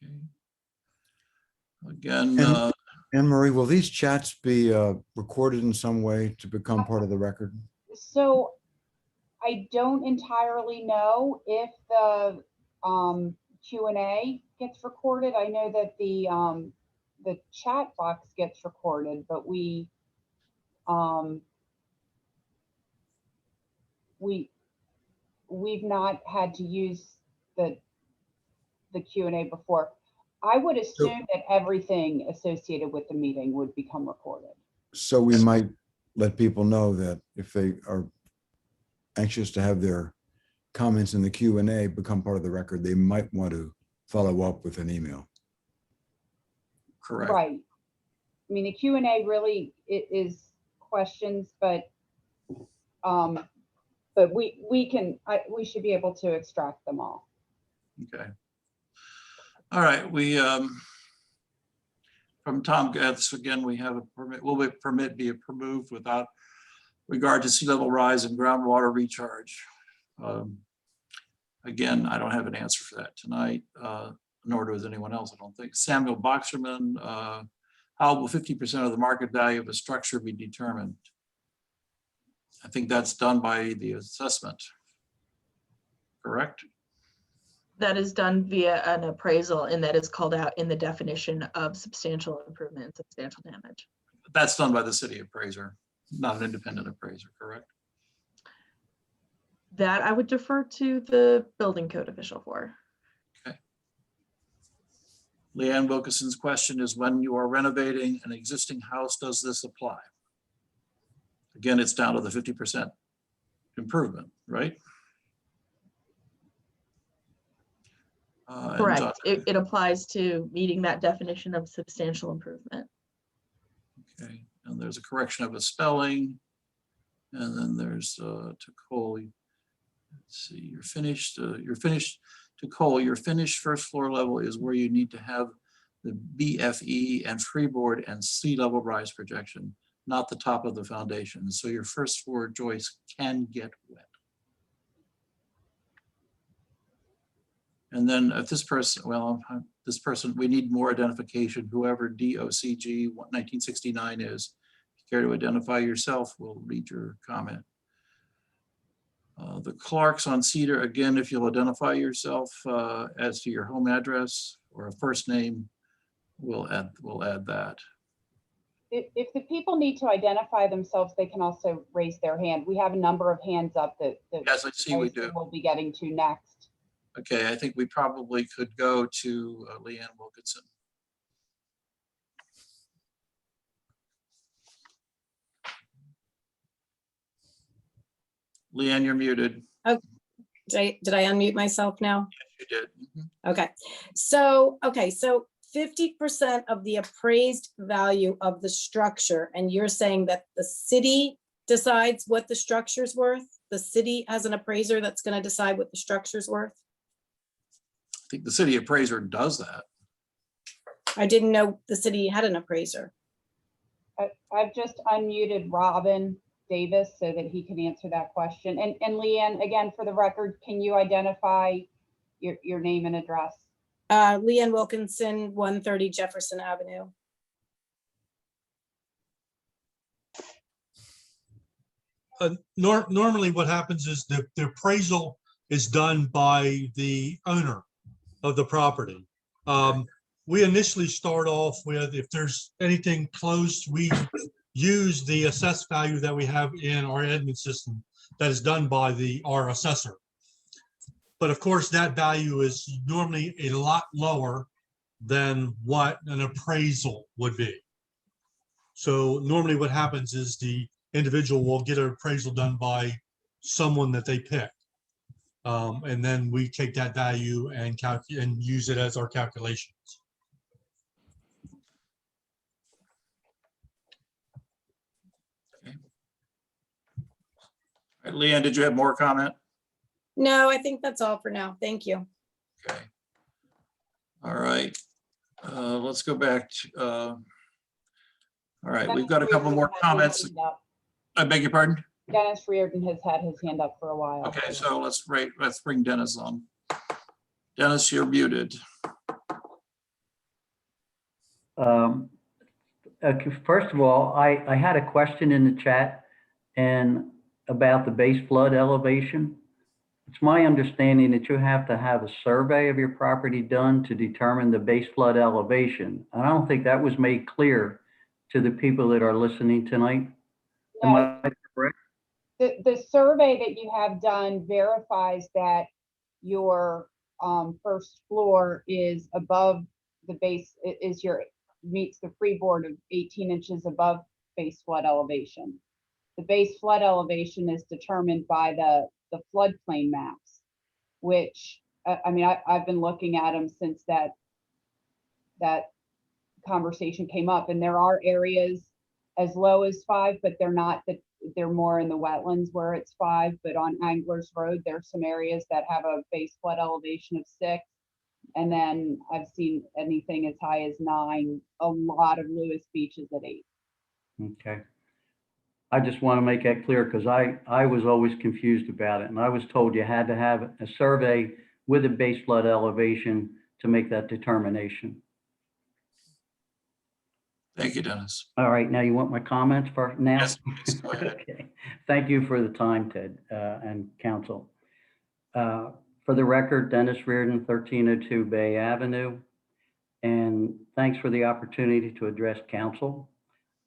Okay. Again, Anne Marie, will these chats be recorded in some way to become part of the record? So I don't entirely know if the Q&A gets recorded. I know that the chat box gets recorded, but we've not had to use the Q&A before. I would assume that everything associated with the meeting would become recorded. So we might let people know that if they are anxious to have their comments in the Q&A become part of the record, they might want to follow up with an email. correct. Right. I mean, the Q&A really is questions, but we should be able to extract them all. Okay. All right, we, from Tom Getz, again, we have a permit, will the permit be approved without regard to sea level rise and groundwater recharge? Again, I don't have an answer for that tonight, nor does anyone else, I don't think. Samuel Boxerman, how will 50% of the market value of a structure be determined? I think that's done by the assessment, correct? That is done via an appraisal, and that is called out in the definition of substantial improvement and substantial damage. That's done by the city appraiser. not an independent appraiser, correct? That I would defer to the building code official for. Leanne Wilkinson's question is, when you are renovating an existing house, does this apply? Again, it's down to the 50% improvement, right? And Correct. John- It applies to meeting that definition of substantial improvement. Okay, and there's a correction of a spelling. And then there's to Cole, let's see, you're finished to Cole, your finished first floor level is where you need to have the BFE and freeboard and sea level rise projection, not the top of the foundation. So your first floor joists can get wet. And then if this person, well, this person, we need more identification, whoever DOCG 1969 is. If you care to identify yourself, we'll read your comment. The Clarks on Cedar, again, if you'll identify yourself as to your home address or a first name, we'll add that. If the people need to identify themselves, they can also raise their hand. We have a number of hands up that Yes, I see we do. We'll be getting to next. Okay, I think we probably could go to Leanne Wilkinson. Leanne, you're muted. Okay. Did I unmute myself now? Yes, you did. Mhm. Okay. So 50% of the appraised value of the structure, and you're saying that the city decides what the structure's worth? The city has an appraiser that's going to decide what the structure's worth? I think the city appraiser does that. I didn't know the city had an appraiser. I've just unmuted Robin Davis so that he can answer that question. And Leanne, again, for the record, can you identify your name and address? Leanne Wilkinson, 130 Jefferson Avenue. Normally what happens is the appraisal is done by the owner of the property. We initially start off with, if there's anything close, we use the assessed value that we have in our admin system that is done by our assessor. But of course, that value is normally a lot lower than what an appraisal would be. So normally what happens is the individual will get an appraisal done by someone that they pick. And then we take that value and use it as our calculations. All right, Leanne, did you have more comment? No, I think that's all for now. Thank you. Okay. All right. Let's go back to, all right, we've got a couple more comments. I beg your pardon? Dennis Reardon has had his hand up for a while. Okay, so let's bring Dennis on. Dennis, you're muted. Okay, first of all, I had a question in the chat and about the base flood elevation. It's my understanding that you have to have a survey of your property done to determine the base flood elevation. And I don't think that was made clear to the people that are listening tonight. Am I correct? The survey that you have done verifies that your first floor is above the base, meets the freeboard of 18 inches above base flood elevation. The base flood elevation is determined by the floodplain maps, which I mean, I've been looking at them since that conversation came up, and there are areas as low as 5, but they're more in the wetlands where it's 5. But on Anglers Road, there's some areas that have a base flood elevation of 6. And then I've seen anything as high as 9. A lot of Lewes Beach is at 8. Okay. I just want to make that clear because I was always confused about it. And I was told you had to have a survey with a base flood elevation to make that determination. Thank you, Dennis. All right, now you want my comments for now? Yes, please, go ahead. Okay. Thank you for the time, Ted, and council. For the record, Dennis Reardon, 1302 Bay Avenue. And thanks for the opportunity to address council.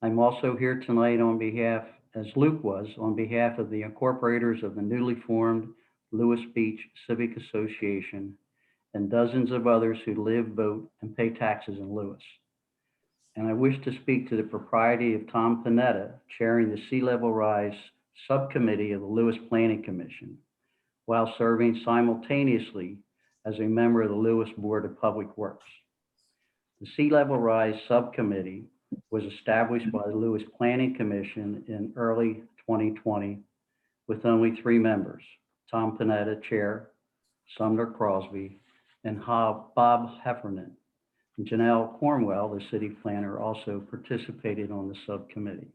I'm also here tonight on behalf as Luke was, on behalf of the incorporators of the newly formed Lewes Beach Civic Association and dozens of others who live, vote, and pay taxes in Lewes. And I wish to speak to the propriety of Tom Panetta chairing the Sea Level Rise Subcommittee of the Lewes Planning Commission, while serving simultaneously as a member of the Lewes Board of Public Works. The Sea Level Rise Subcommittee was established by the Lewes Planning Commission in early 2020 with only 3 members, Tom Panetta, Chair, Sumner Crosby, and Bob Heffernan. Janelle Cornwell, the city planner, also participated on the subcommittee.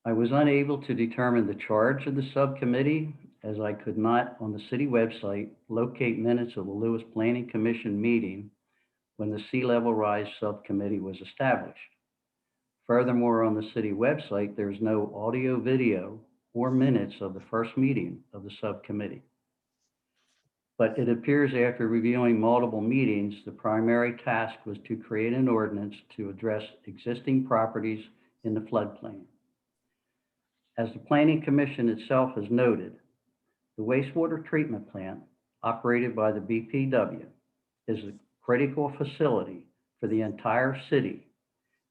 I was unable to determine the charge of the subcommittee as I could not on the city website locate minutes of the Lewes Planning Commission meeting when the Sea Level Rise Subcommittee was established. Furthermore, on the city website, there's no audio, video, or minutes of the first meeting of the subcommittee. But it appears after reviewing multiple meetings, the primary task was to create an ordinance to address existing properties in the floodplain. As the Planning Commission itself has noted, the wastewater treatment plant operated by the BPW is a critical facility for the entire city.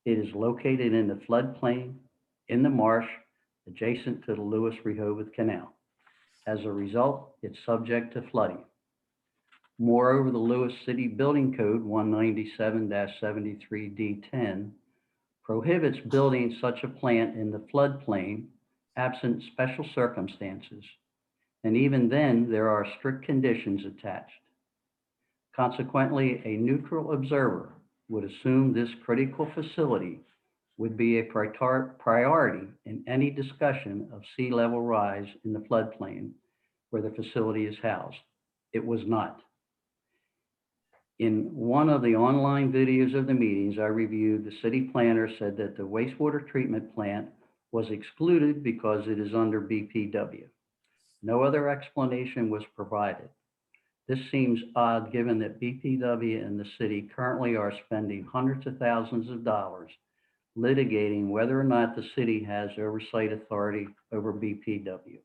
It is located in the floodplain, in the marsh, adjacent to the Lewes-Rehoboth Canal. As a result, it's subject to flooding. Moreover, the Lewes City Building Code 197-73D10 prohibits building such a plant in the floodplain absent special circumstances. And even then, there are strict conditions attached. Consequently, a neutral observer would assume this critical facility would be a priority in any discussion of sea level rise in the floodplain where the facility is housed. It was not. In one of the online videos of the meetings I reviewed, the city planner said that the wastewater treatment plant was excluded because it is under BPW. No other explanation was provided. This seems odd given that BPW and the city currently are spending hundreds of thousands of dollars litigating whether or not the city has oversight authority over BPW.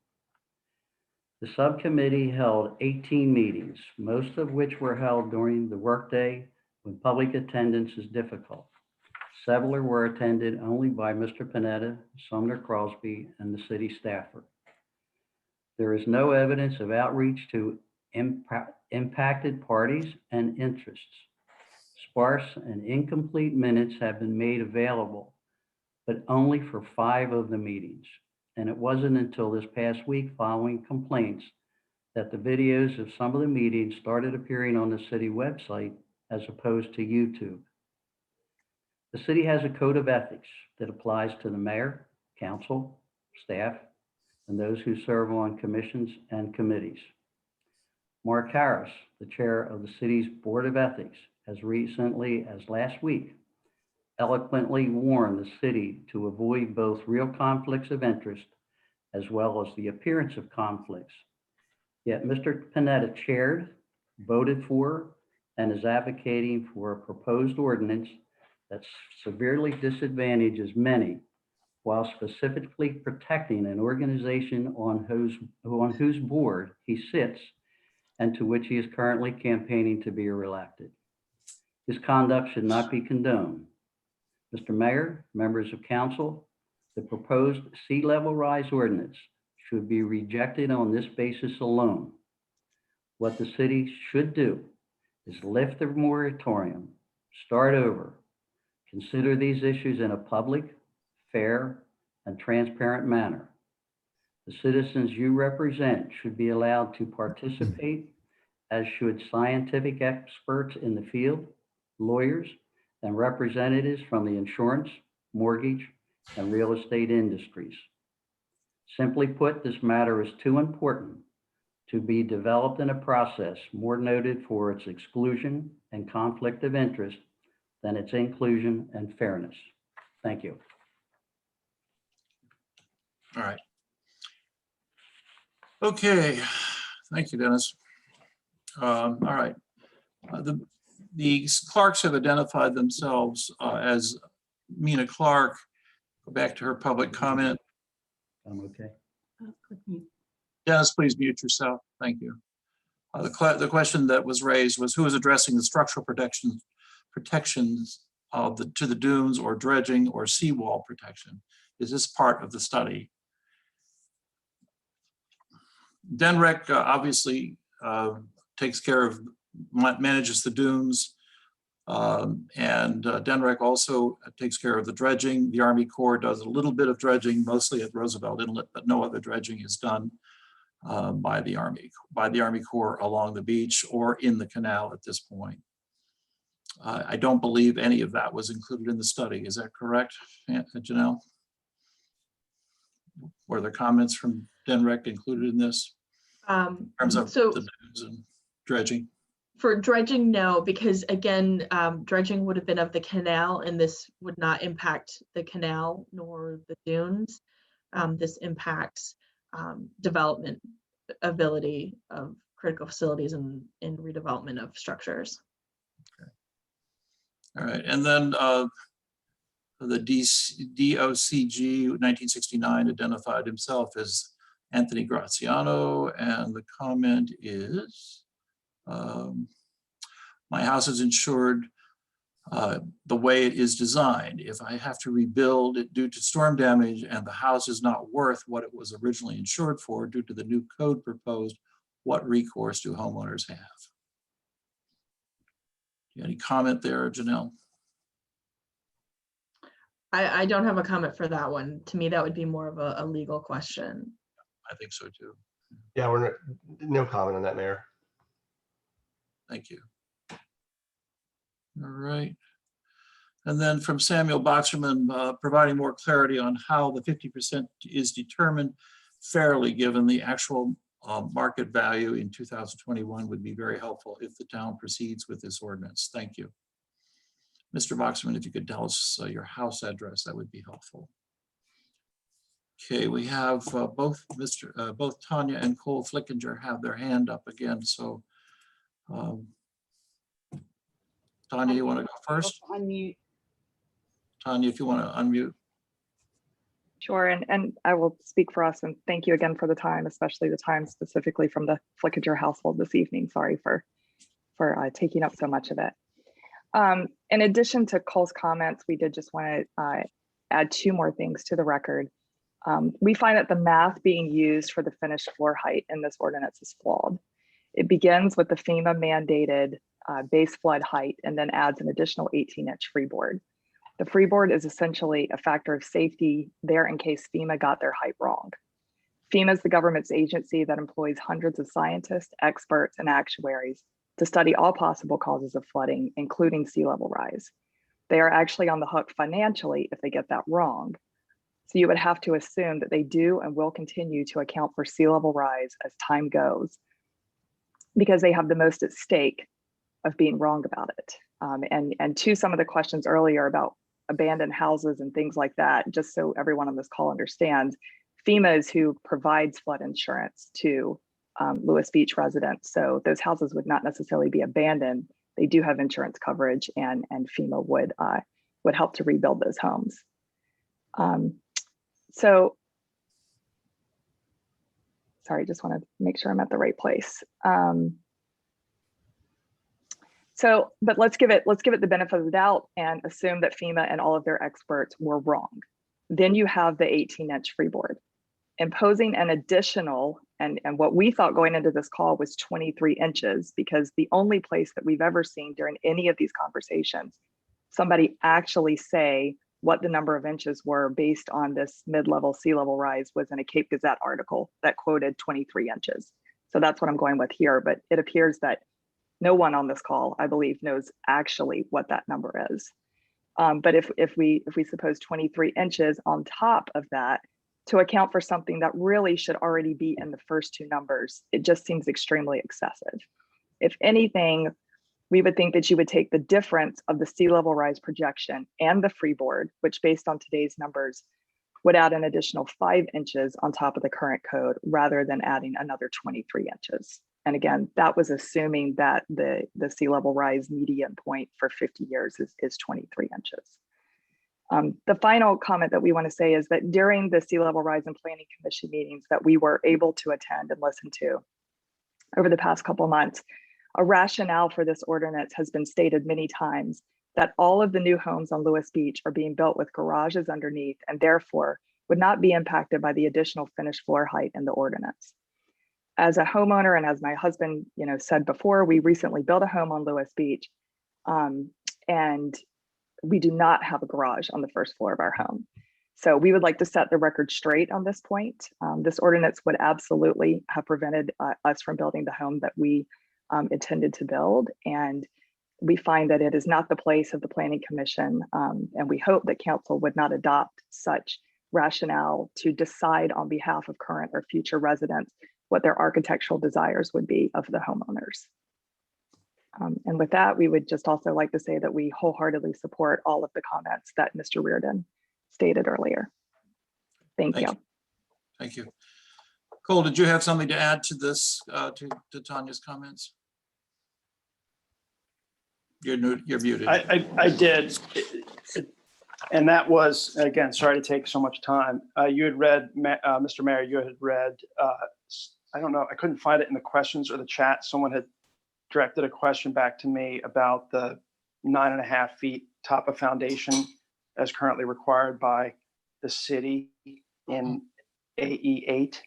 The subcommittee held 18 meetings, most of which were held during the workday when public attendance is difficult. Several were attended only by Mr. Panetta, Sumner Crosby, and the city staffer. There is no evidence of outreach to impacted parties and interests. Sparse and incomplete minutes have been made available, but only for 5 of the meetings. And it wasn't until this past week following complaints that the videos of some of the meetings started appearing on the city website as opposed to YouTube. The city has a code of ethics that applies to the mayor, council, staff, and those who serve on commissions and committees. Mark Harris, the chair of the city's Board of Ethics, as recently as last week, eloquently warned the city to avoid both real conflicts of interest as well as the appearance of conflicts. Yet Mr. Panetta chaired, voted for, and is advocating for a proposed ordinance that severely disadvantages many while specifically protecting an organization on whose board he sits and to which he is currently campaigning to be reelected. His conduct should not be condoned. Mr. Mayor, members of council, the proposed sea level rise ordinance should be rejected on this basis alone. What the city should do is lift the moratorium, start over, consider these issues in a public, fair, and transparent manner. The citizens you represent should be allowed to participate, as should scientific experts in the field, lawyers, and representatives from the insurance, mortgage, and real estate industries. Simply put, this matter is too important to be developed in a process more noted for its exclusion and conflict of interest than its inclusion and fairness. Thank you. All right. Okay, thank you, Dennis. All right. The Clarks have identified themselves as Mina Clark. Go back to her public comment. I'm okay. Dennis, please mute yourself. Thank you. The question that was raised was who is addressing the structural protections of to the dunes or dredging or seawall protection? Is this part of the study? DENREC obviously takes care of, manages the dunes, and DENREC also takes care of the dredging. The Army Corps does a little bit of dredging, mostly at Roosevelt Inlet, but no other dredging is done by the Army Corps along the beach or in the canal at this point. I don't believe any of that was included in the study. Is that correct, Janelle? Were there comments from DENREC included in this? In terms of So the dunes and dredging? for dredging, no, because again, dredging would have been of the canal and this would not impact the canal nor the dunes. This impacts development ability of critical facilities and redevelopment of structures. Okay. All right, and then the DOCG 1969 identified himself as Anthony Graziano, and the comment is, my house is insured the way it is designed. If I have to rebuild it due to storm damage and the house is not worth what it was originally insured for due to the new code proposed, what recourse do homeowners have? Any comment there, Janelle? I don't have a comment for that one. To me, that would be more of a legal question. I think so too. Yeah, we're no comment on that, Mayor. Thank you. All right. And then from Samuel Boxerman, providing more clarity on how the 50% is determined fairly given the actual market value in 2021 would be very helpful if the town proceeds with this ordinance. Thank you. Mr. Boxerman, if you could tell us your house address, that would be helpful. Okay, we have both Tanya and Cole Flickinger have their hand up again. So Tanya, you want to go first? Unmute. Tanya, if you want to unmute. Sure, and I will speak for us and thank you again for the time, especially the time specifically from the Flickinger household this evening. Sorry for taking up so much of it. In addition to Cole's comments, we did just want to add two more things to the record. We find that the math being used for the finished floor height in this ordinance is flawed. It begins with the FEMA mandated base flood height and then adds an additional 18-inch freeboard. The freeboard is essentially a factor of safety there in case FEMA got their height wrong. FEMA is the government's agency that employs hundreds of scientists, experts, and actuaries to study all possible causes of flooding, including sea level rise. They are actually on the hook financially if they get that wrong. So you would have to assume that they do and will continue to account for sea level rise as time goes, because they have the most at stake of being wrong about it. And to some of the questions earlier about abandoned houses and things like that, just so everyone on this call understands, FEMA is who provides flood insurance to Lewes Beach residents. So those houses would not necessarily be abandoned. They do have insurance coverage, and FEMA would help to rebuild those homes. So, sorry, just want to make sure I'm at the right place. But let's give it the benefit of the doubt and assume that FEMA and all of their experts were wrong. Then you have the 18-inch freeboard. Imposing an additional, and what we thought going into this call was 23 inches, because the only place that we've ever seen during any of these conversations, somebody actually say what the number of inches were based on this mid-level sea level rise was in a Cape Gazette article that quoted 23 inches. So that's what I'm going with here, but it appears that no one on this call, I believe, knows actually what that number is. But if we suppose 23 inches on top of that to account for something that really should already be in the first two numbers, it just seems extremely excessive. If anything, we would think that you would take the difference of the sea level rise projection and the freeboard, which based on today's numbers would add an additional 5 inches on top of the current code rather than adding another 23 inches. And again, that was assuming that the sea level rise median point for 50 years is 23 inches. The final comment that we want to say is that during the Sea Level Rise and Planning Commission meetings that we were able to attend and listen to over the past couple of months, a rationale for this ordinance has been stated many times, that all of the new homes on Lewes Beach are being built with garages underneath and therefore would not be impacted by the additional finished floor height in the ordinance. As a homeowner, and as my husband said before, we recently built a home on Lewes Beach, and we do not have a garage on the first floor of our home. So we would like to set the record straight on this point. This ordinance would absolutely have prevented us from building the home that we intended to build. And we find that it is not the place of the Planning Commission. And we hope that council would not adopt such rationale to decide on behalf of current or future residents what their architectural desires would be of the homeowners. And with that, we would just also like to say that we wholeheartedly support all of the comments that Mr. Reardon stated earlier. Thank you. Thank you. Cole, did you have something to add to this, to Tanya's comments? You're muted. I did. And that was, again, sorry to take so much time. You had read, Mr. Mayor, you had read, I don't know, I couldn't find it in the questions or the chat. Someone had directed a question back to me about the 9.5 feet top of foundation as currently required by the city in AE 8.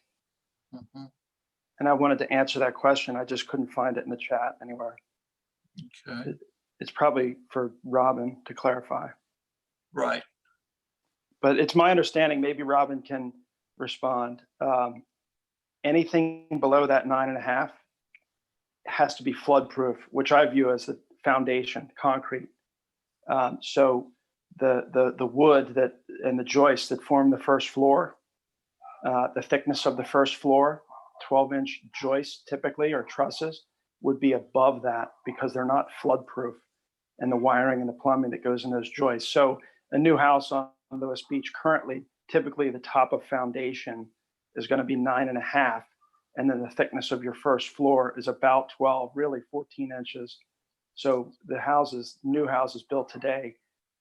And I wanted to answer that question. I just couldn't find it in the chat anywhere. Okay. It's probably for Robin to clarify. Right. But it's my understanding, maybe Robin can respond. Anything below that 9.5 has to be flood proof, which I view as the foundation, concrete. So the wood that and the joists that form the first floor, the thickness of the first floor, 12-inch joists typically, or trusses, would be above that because they're not flood proof, and the wiring and the plumbing that goes in those joists. So a new house on Lewes Beach currently, typically the top of foundation is going to be 9.5, and then the thickness of your first floor is about 12, really 14 inches. So the houses, new houses built today,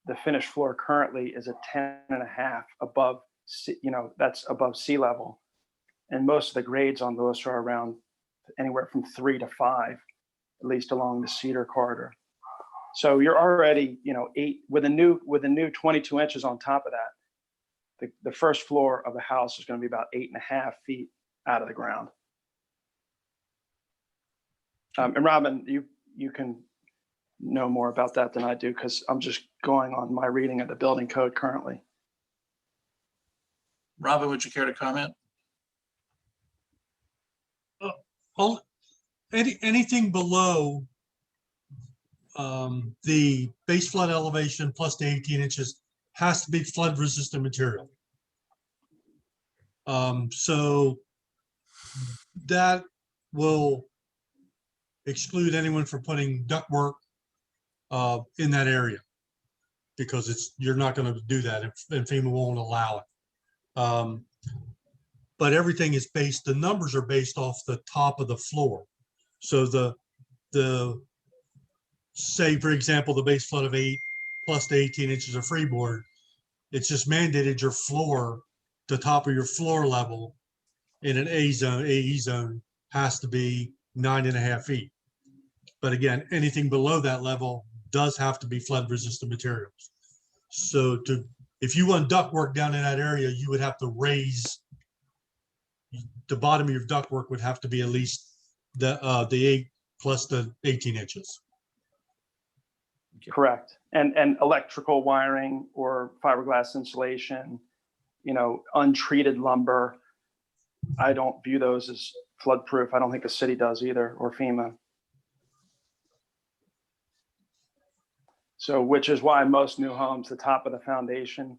the finished floor currently is at 10.5 above, that's above sea level. And most of the grades on those are around anywhere from 3 to 5, at least along the Cedar corridor. So you're already, 8 with a new 22 inches on top of that. The first floor of the house is going to be about 8.5 feet out of the ground. And Robin, you can know more about that than I do because I'm just going on my reading of the building code currently. Robin, would you care to comment? Anything below the base flood elevation plus the 18 inches has to be flood resistant material. So that will exclude anyone from putting ductwork in that area because you're not going to do that and FEMA won't allow it. But everything is based, the numbers are based off the top of the floor. So the say, for example, the base flood of 8 plus the 18 inches of freeboard, it's just mandated your floor, the top of your floor level in an AE zone has to be 9.5 feet. But again, anything below that level does have to be flood resistant materials. So if you want ductwork down in that area, you would have to raise the bottom of your ductwork would have to be at least the 8 plus the 18 inches. Correct. And electrical wiring or fiberglass insulation, untreated lumber, I don't view those as flood proof. I don't think the city does either, or FEMA. So, which is why most new homes, the top of the foundation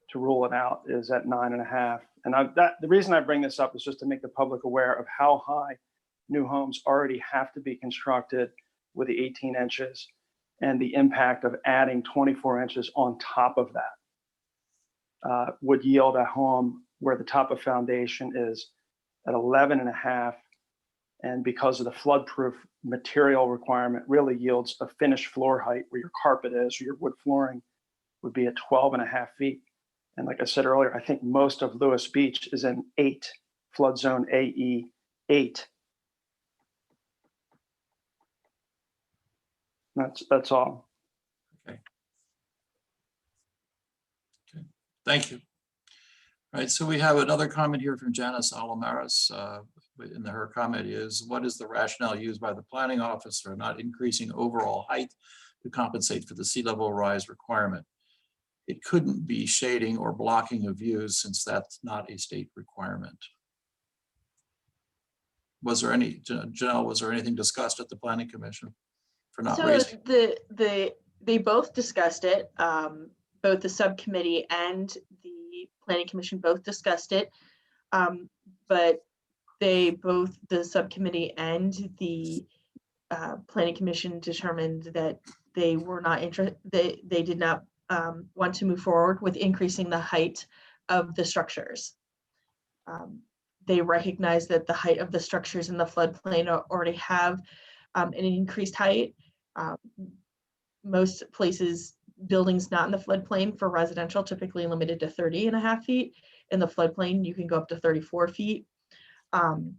to rule it out is at 9.5. And the reason I bring this up is just to make the public aware of how high new homes already have to be constructed with the 18 inches and the impact of adding 24 inches on top of that would yield a home where the top of foundation is at 11.5. And because of the flood proof material requirement really yields a finished floor height where your carpet is or your wood flooring would be at 12.5 feet. And like I said earlier, I think most of Lewes Beach is in 8, flood zone AE 8. That's all. Thank you. All right, so we have another comment here from Janice Alamaris. And her comment is, what is the rationale used by the planning office for not increasing overall height to compensate for the sea level rise requirement? It couldn't be shading or blocking of views since that's not a state requirement. Was there any, Janelle, was there anything discussed at the planning commission for not raising? They both discussed it. Both the subcommittee and the planning commission both discussed it. But the subcommittee and the planning commission determined that they were not interested, they did not want to move forward with increasing the height of the structures. They recognize that the height of the structures in the floodplain already have an increased height. Most places, buildings not in the floodplain for residential typically limited to 30.5 feet. In the floodplain, you can go up to 34 feet. And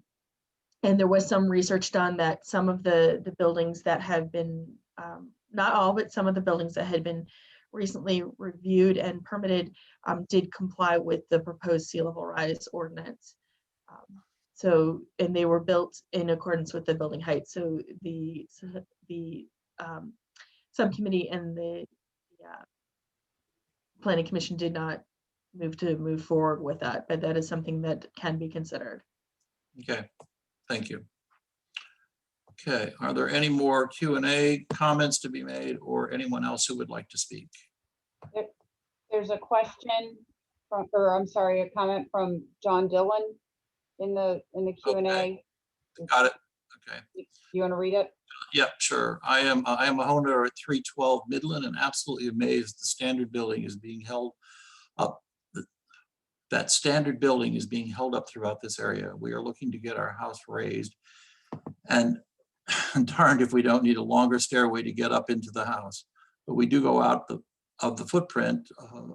there was some research done that some of the buildings that have been, not all, but some of the buildings that had been recently reviewed and permitted did comply with the proposed sea level rise ordinance. And they were built in accordance with the building height. So the subcommittee and the planning commission did not move forward with that, but that is something that can be considered. Okay, thank you. Okay, are there any more Q&A comments to be made or anyone else who would like to speak? There's a question from, or I'm sorry, a comment from John Dillon in the Q&A. Okay. Got it. Okay. You want to read it? Yeah, sure. I am a homeowner at 312 Midland and absolutely amazed the standard building is being held up. That standard building is being held up throughout this area. We are looking to get our house raised, and darned if we don't need a longer stairway to get up into the house. But we do go out of the footprint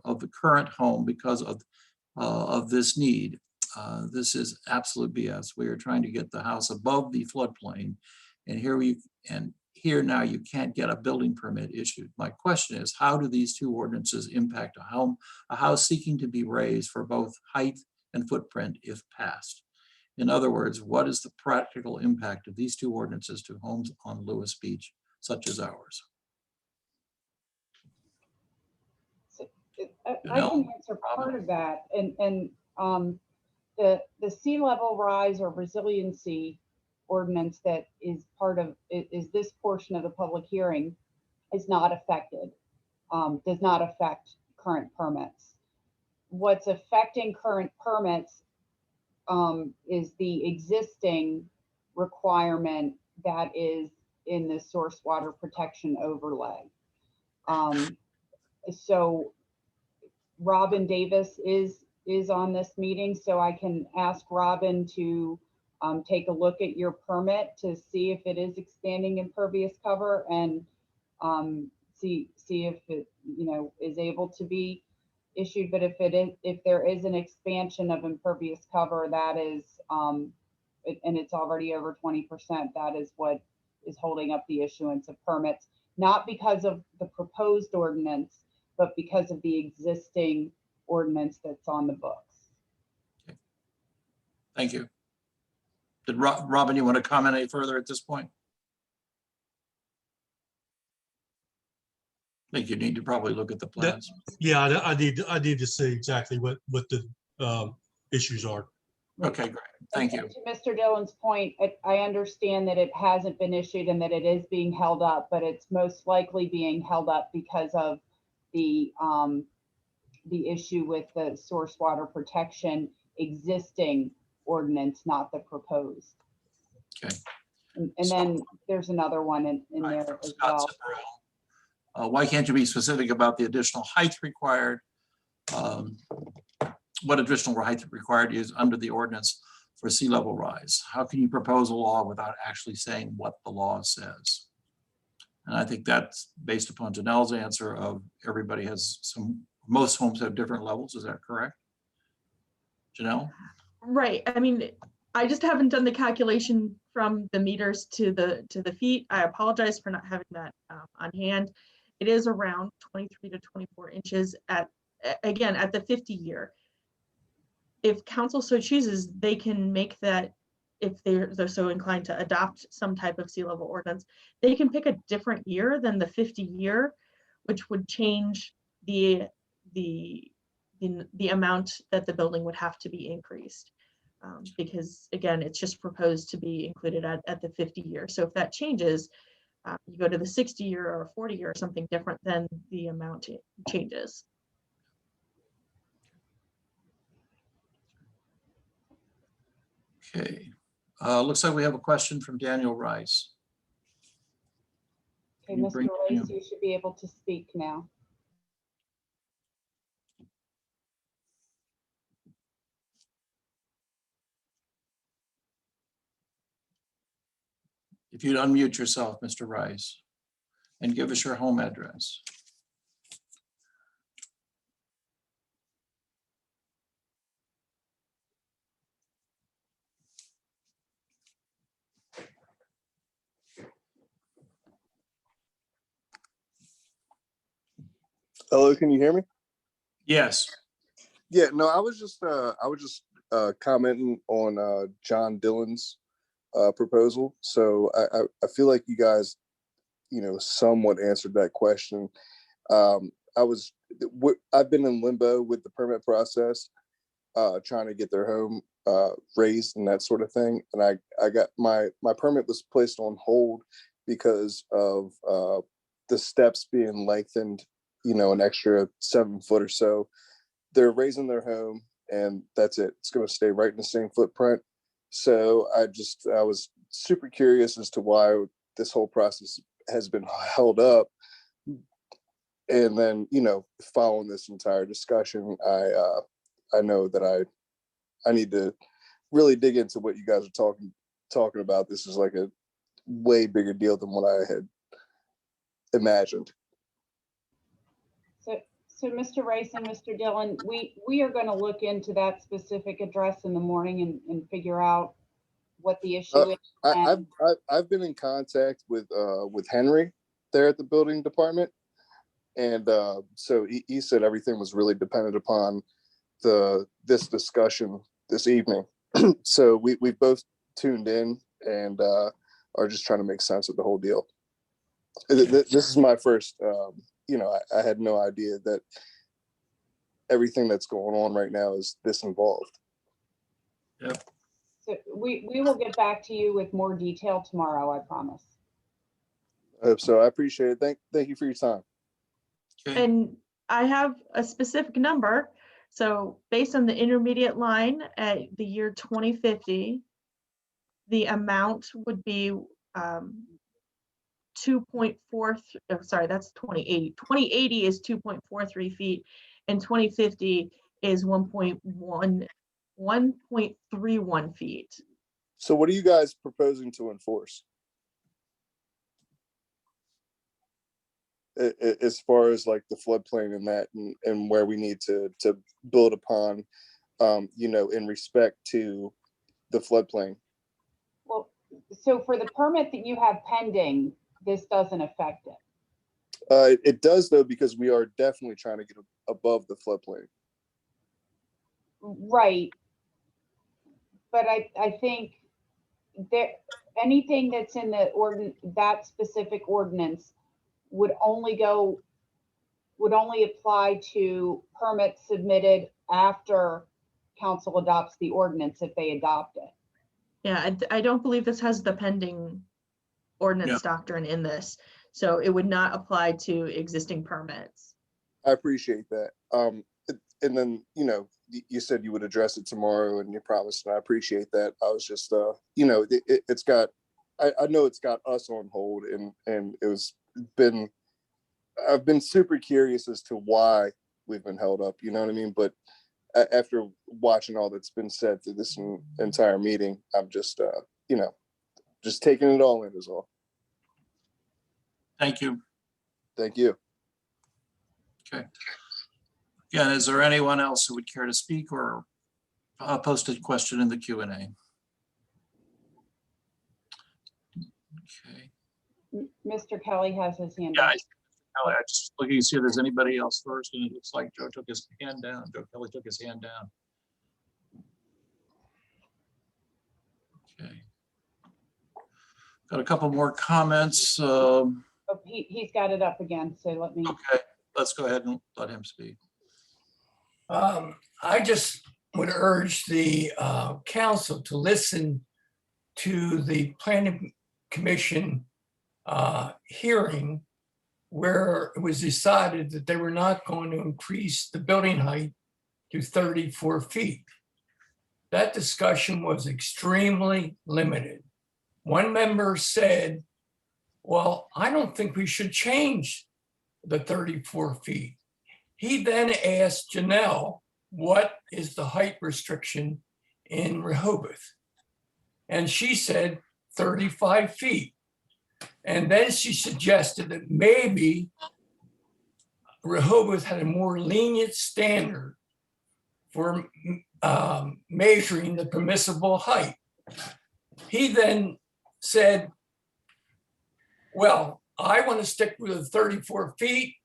of the current home because of this need. This is absolute BS. We are trying to get the house above the floodplain, and here now you can't get a building permit issued. My question is, how do these two ordinances impact a house seeking to be raised for both height and footprint if passed? In other words, what is the practical impact of these two ordinances to homes on Lewes Beach, such as ours? I can answer part of that. And the sea level rise or resiliency ordinance that is part of, is this portion of the public hearing, is not affected, does not affect current permits. What's affecting current permits is the existing requirement that is in the source water protection overlay. So Robin Davis is on this meeting, so I can ask Robin to take a look at your permit to see if it is expanding impervious cover and see if it, is able to be issued. But if there is an expansion of impervious cover, that is, and it's already over 20%, that is what is holding up the issuance of permits, not because of the proposed ordinance, but because of the existing ordinance that's on the books. Okay. Thank you. Did Robin, you want to comment any further at this point? I think you need to probably look at the plans. Yeah, I need to see exactly what the issues are. Okay, great. Thank you. And to Mr. Dillon's point, I understand that it hasn't been issued and that it is being held up, but it's most likely being held up because of the issue with the source water protection existing ordinance, not the proposed. Okay. And then there's another one in there as well. Why can't you be specific about the additional height required? What additional height required is under the ordinance for sea level rise? How can you propose a law without actually saying what the law says? And I think that's based upon Janelle's answer of everybody has most homes have different levels. Is that correct? Janelle? Right. I mean, I just haven't done the calculation from the meters to the feet. I apologize for not having that on hand. It is around 23 to 24 inches again, at the 50 year. If council so chooses, they can make that, if they're so inclined to adopt some type of sea level ordinance, they can pick a different year than the 50 year, which would change the amount that the building would have to be increased. Because again, it's just proposed to be included at the 50 year. So if that changes, you go to the 60 year or 40 year or something different, then the amount changes. Okay. Looks like we have a question from Daniel Rice. Okay, Can you Mr. bring Rice, him? you should be able to speak now. If you'd unmute yourself, Mr. Rice, and give us your home address. Hello, can you hear me? Yes. Yeah, no, I was just commenting on John Dillon's proposal. So I feel like you guys, somewhat answered that question. I've been in limbo with the permit process, trying to get their home raised and that sort of thing. And I got my permit was placed on hold because of the steps being lengthened, an extra 7 foot or so. They're raising their home and that's it. It's going to stay right in the same footprint. So I was super curious as to why this whole process has been held up. And then, following this entire discussion, I know that I need to really dig into what you guys are talking about. This is like a way bigger deal than what I had imagined. So Mr. Rice and Mr. Dillon, we are going to look into that specific address in the morning and figure out what the issue is. I've been in contact with Henry there at the building department. And so he said everything was really dependent upon this discussion this evening. So we both tuned in and are just trying to make sense of the whole deal. This is my first, I had no idea that everything that's going on right now is this involved. Yep. So we will get back to you with more detail tomorrow, I promise. I hope so. I appreciate it. Thank you for your time. Okay. And I have a specific number. So based on the intermediate line at the year 2050, the amount would be 2.4, sorry, that's 2080. 2080 is 2.43 feet and 2050 is 1.31 feet. So what are you guys proposing to enforce? As far as like the floodplain and that and where we need to build upon, in respect to the floodplain. Well, so for the permit that you have pending, this doesn't affect it. It does though, because we are definitely trying to get above the floodplain. Right. But I think that anything that's in the that specific ordinance would only apply to permits submitted after council adopts the ordinance, if they adopt it. Yeah, I don't believe this has the pending ordinance doctrine in this. So it would not apply to existing permits. I appreciate that. And then, you said you would address it tomorrow and you promised, and I appreciate that. I was just, it's got, I know it's got us on hold and I've been super curious as to why we've been held up, you know what I mean? But after watching all that's been said through this entire meeting, I'm just, just taking it all in is all. Thank you. Thank you. Okay. Again, is there anyone else who would care to speak or post a question in the Q&A? Okay. Mr. Kelly has his hand Yeah, up. I just looking to see if there's anybody else first, and it looks like Joe took his hand down. Joe Kelly took his hand down. Okay. Got a couple more comments. Oh, he's got it up again, so let me. Okay, let's go ahead and let him speak. I just would urge the council to listen to the planning commission hearing where it was decided that they were not going to increase the building height to 34 feet. That discussion was extremely limited. One member said, well, I don't think we should change the 34 feet. He then asked Janelle, what is the height restriction in Rehoboth? And she said 35 feet. And then she suggested that maybe Rehoboth had a more lenient standard for measuring the permissible height. He then said, well, I want to stick with the 34 feet.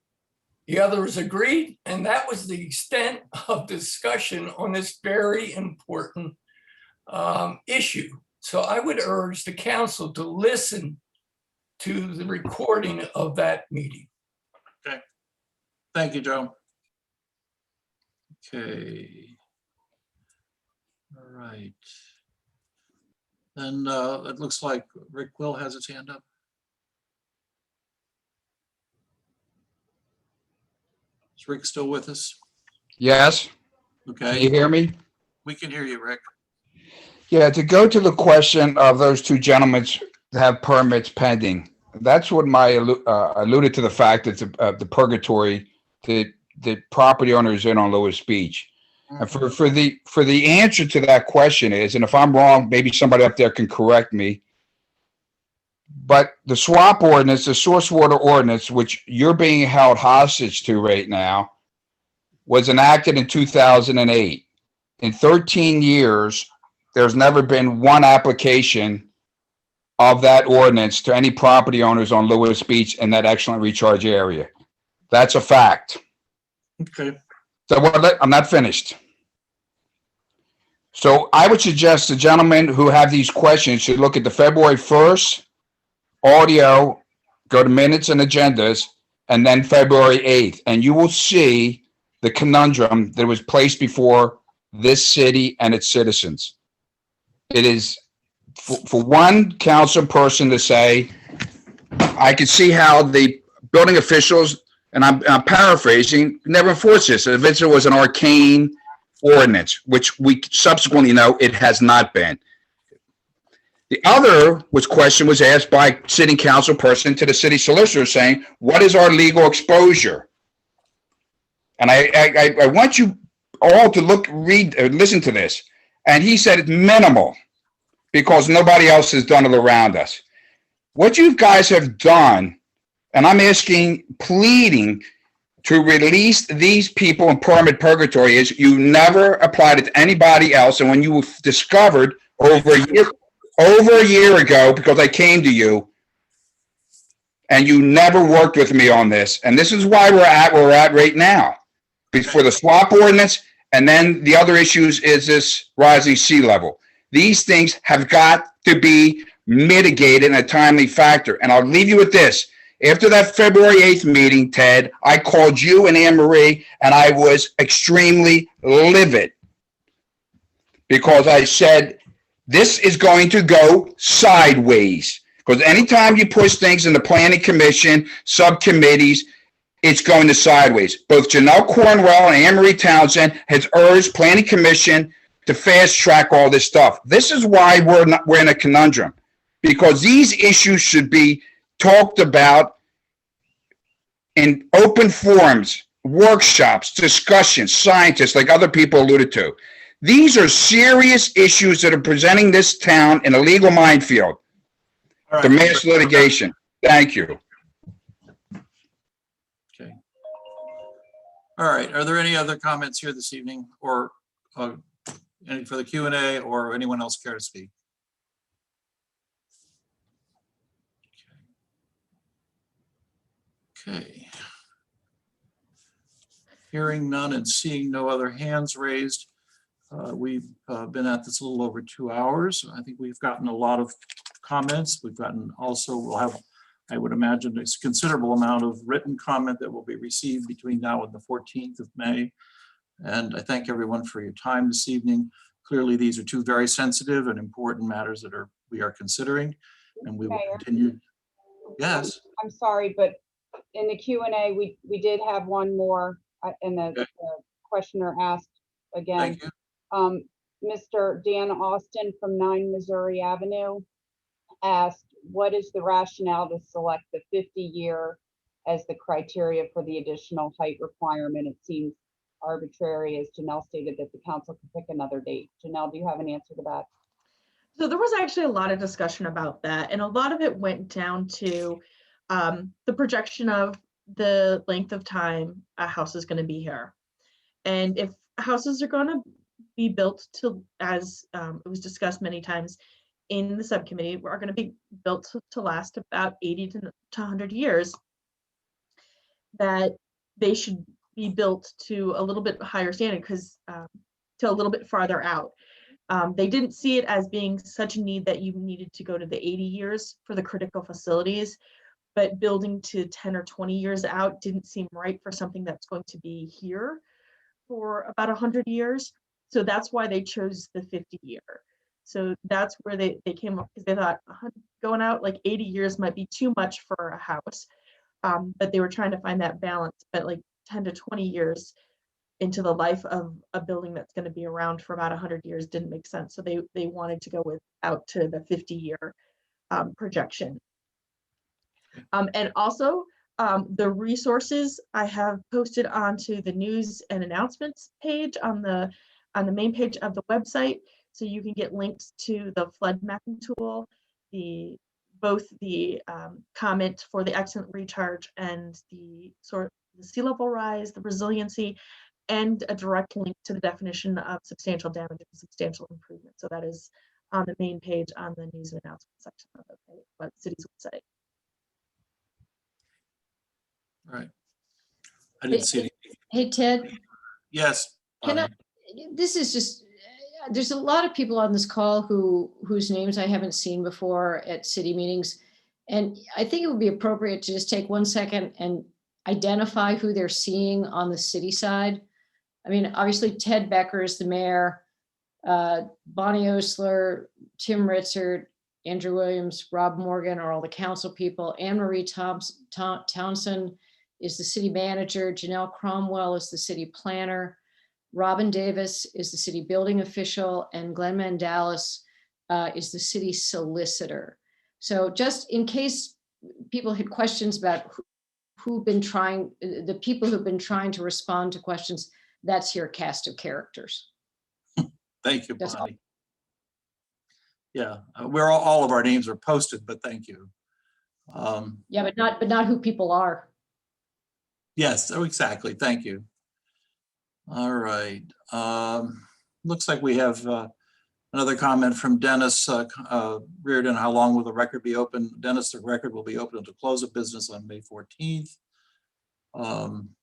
The others agreed, and that was the extent of discussion on this very important issue. So I would urge the council to listen to the recording of that meeting. Okay. Thank you, Joe. Okay. All right. Then it looks like Rick Will has his hand up. Is Rick still with us? Yes. Okay. Can you hear me? We can hear you, Rick. Yeah, to go to the question of those two gentlemen that have permits pending, that's what my alluded to the fact that the purgatory that the property owner is in on Lewes Beach. And for the answer to that question is, and if I'm wrong, maybe somebody up there can correct me, but the swap ordinance, the source water ordinance, which you're being held hostage to right now, was enacted in 2008. In 13 years, there's never been one application of that ordinance to any property owners on Lewes Beach in that excellent recharge area. That's a fact. Okay. So I'm not finished. So I would suggest the gentlemen who have these questions should look at the February 1st audio, go to minutes and agendas, and then February 8th, and you will see the conundrum that was placed before this city and its citizens. It is for one council person to say, I can see how the building officials, and I'm paraphrasing, never enforced this. If it was an arcane ordinance, which we subsequently know it has not been. The other question was asked by sitting council person to the city solicitor saying, what is our legal exposure? And I want you all to listen to this. And he said it's minimal because nobody else has done it around us. What you guys have done, and I'm pleading to release these people in permit purgatory, is you never applied it to anybody else. And when you discovered over a year ago, because I came to you, and you never worked with me on this. And this is why we're at right now. For the swap ordinance, and then the other issues is this rising sea level. These things have got to be mitigated in a timely factor. And I'll leave you with this. After that February 8th meeting, Ted, I called you and Anne Marie, and I was extremely livid because I said, this is going to go sideways. Because anytime you push things in the planning commission, subcommittees, it's going to sideways. Both Janelle Cornwell and Anne Marie Townsend has urged planning commission to fast track all this stuff. This is why we're in a conundrum, because these issues should be talked about in open forums, workshops, discussions, scientists, like other people alluded to. These are serious issues that are presenting this town in a legal minefield. The mass litigation. Thank you. All right, are there any other comments here this evening, or any for the Q&A, or anyone else care to speak? Okay. Hearing none and seeing no other hands raised, we've been at this a little over 2 hours. I think we've gotten a lot of comments. We've gotten also, we'll have, I would imagine, a considerable amount of written comment that will be received between now and the 14th of May. And I thank everyone for your time this evening. Clearly, these are two very sensitive and important matters that we are considering, and we will Mayor. continue. Yes. I'm sorry, but in the Q&A, we did have one more, and the questioner asked again. Thank you. Mr. Dan Austin from 9 Missouri Avenue asked, what is the rationale to select the 50-year as the criteria for the additional height requirement? It seems arbitrary, as Janelle stated, that the council could pick another date. Janelle, do you have an answer to that? So there was actually a lot of discussion about that, and a lot of it went down to the projection of the length of time a house is going to be here. And if houses are going to be built to, as it was discussed many times in the subcommittee, are going to be built to last about 80 to 100 years, that they should be built to a little bit higher standard, because to a little bit farther out. They didn't see it as being such a need that you needed to go to the 80 years for the critical facilities, but building to 10 or 20 years out didn't seem right for something that's going to be here for about 100 years. So that's why they chose the 50-year. So that's where they came up, because they thought going out like 80 years might be too much for a house. But they were trying to find that balance, but like 10 to 20 years into the life of a building that's going to be around for about 100 years didn't make sense. So they wanted to go out to the 50-year projection. And also the resources I have posted onto the news and announcements page on the main page of the website. So you can get links to the flood mapping tool, both the comment for the excellent recharge and the sea level rise, the resiliency, and a direct link to the definition of substantial damage and substantial improvement. So that is on the main page on the news and announcement section of the city's website. Right. I didn't see anything. Hey, Ted. Yes. This is just, there's a lot of people on this call whose names I haven't seen before at city meetings. And I think it would be appropriate to just take 1 second and identify who they're seeing on the city side. I mean, obviously Ted Becker is the mayor, Bonnie Osler, Tim Ritzert, Andrew Williams, Rob Morgan are all the council people. Anne Marie Townsend is the city manager. Janelle Cromwell is the city planner. Robin Davis is the city building official, and Glenn Mandalis is the city solicitor. So just in case people had questions about the people who've been trying to respond to questions, that's your cast of characters. Thank you, Bonnie. Yeah, all of our names are posted, but thank you. Yeah, but not who people are. Yes, oh, exactly. Thank you. All right. Looks like we have another comment from Dennis Reardon. How long will the record be open? Dennis, the record will be open until close of business on May 14th.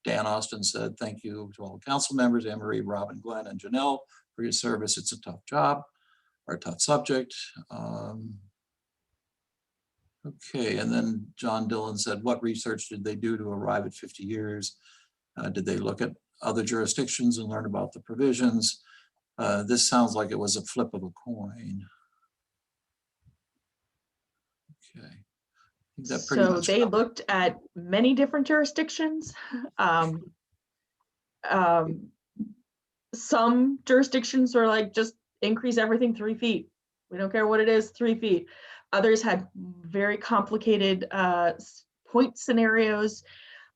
Dan Austin said, thank you to all the council members, Anne Marie, Robin, Glenn, and Janelle for your service. It's a tough job or a tough subject. Okay, and then John Dillon said, what research did they do to arrive at 50 years? Did they look at other jurisdictions and learn about the provisions? This sounds like it was a flip of a coin. Okay. I think that pretty So much they looked at many different jurisdictions. Some jurisdictions are like, just increase everything 3 feet. We don't care what it is, 3 feet. Others had very complicated point scenarios,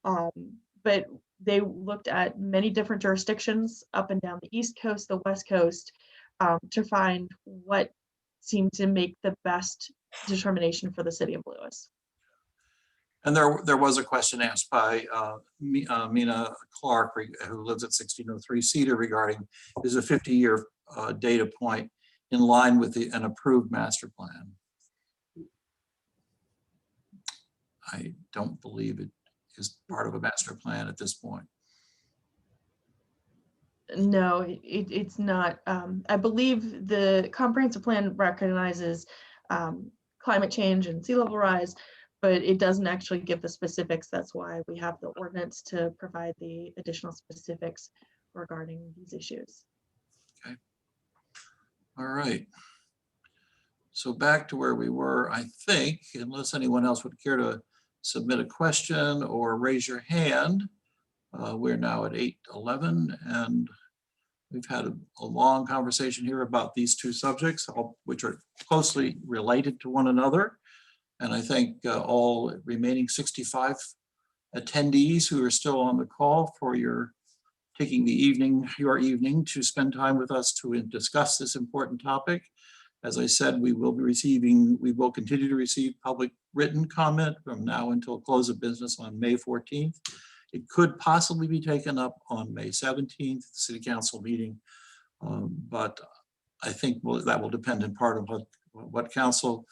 but they looked at many different jurisdictions up and down the East Coast, the West Coast, to find what seemed to make the best determination for the city of Lewes. And there was a question asked by Mina Clark, who lives at 1603 Cedar, regarding is a 50-year data point in line with an approved master plan. I don't believe it is part of a master plan at this point. No, it's not. I believe the comprehensive plan recognizes climate change and sea level rise, but it doesn't actually give the specifics. That's why we have the ordinance to provide the additional specifics regarding these issues. Okay. All right. So back to where we were, I think, unless anyone else would care to submit a question or raise your hand. We're now at 8:11, and we've had a long conversation here about these two subjects, which are closely related to one another. And I thank all remaining 65 attendees who are still on the call for taking your evening to spend time with us to discuss this important topic. As I said, we will continue to receive public written comment from now until close of business on May 14th. It could possibly be taken up on May 17th, the City Council meeting. But I think that will depend in part on what Council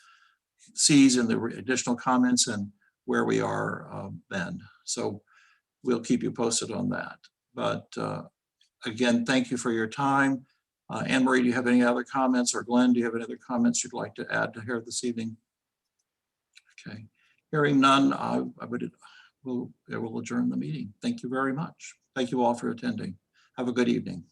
sees in the additional comments and where we are then. So we'll keep you posted on that. But again, thank you for your time. Anne Marie, do you have any other comments, or Glenn, do you have any other comments you'd like to add to here this evening? Okay, hearing none, I will adjourn the meeting. Thank you very much. Thank you all for attending. Have a good evening.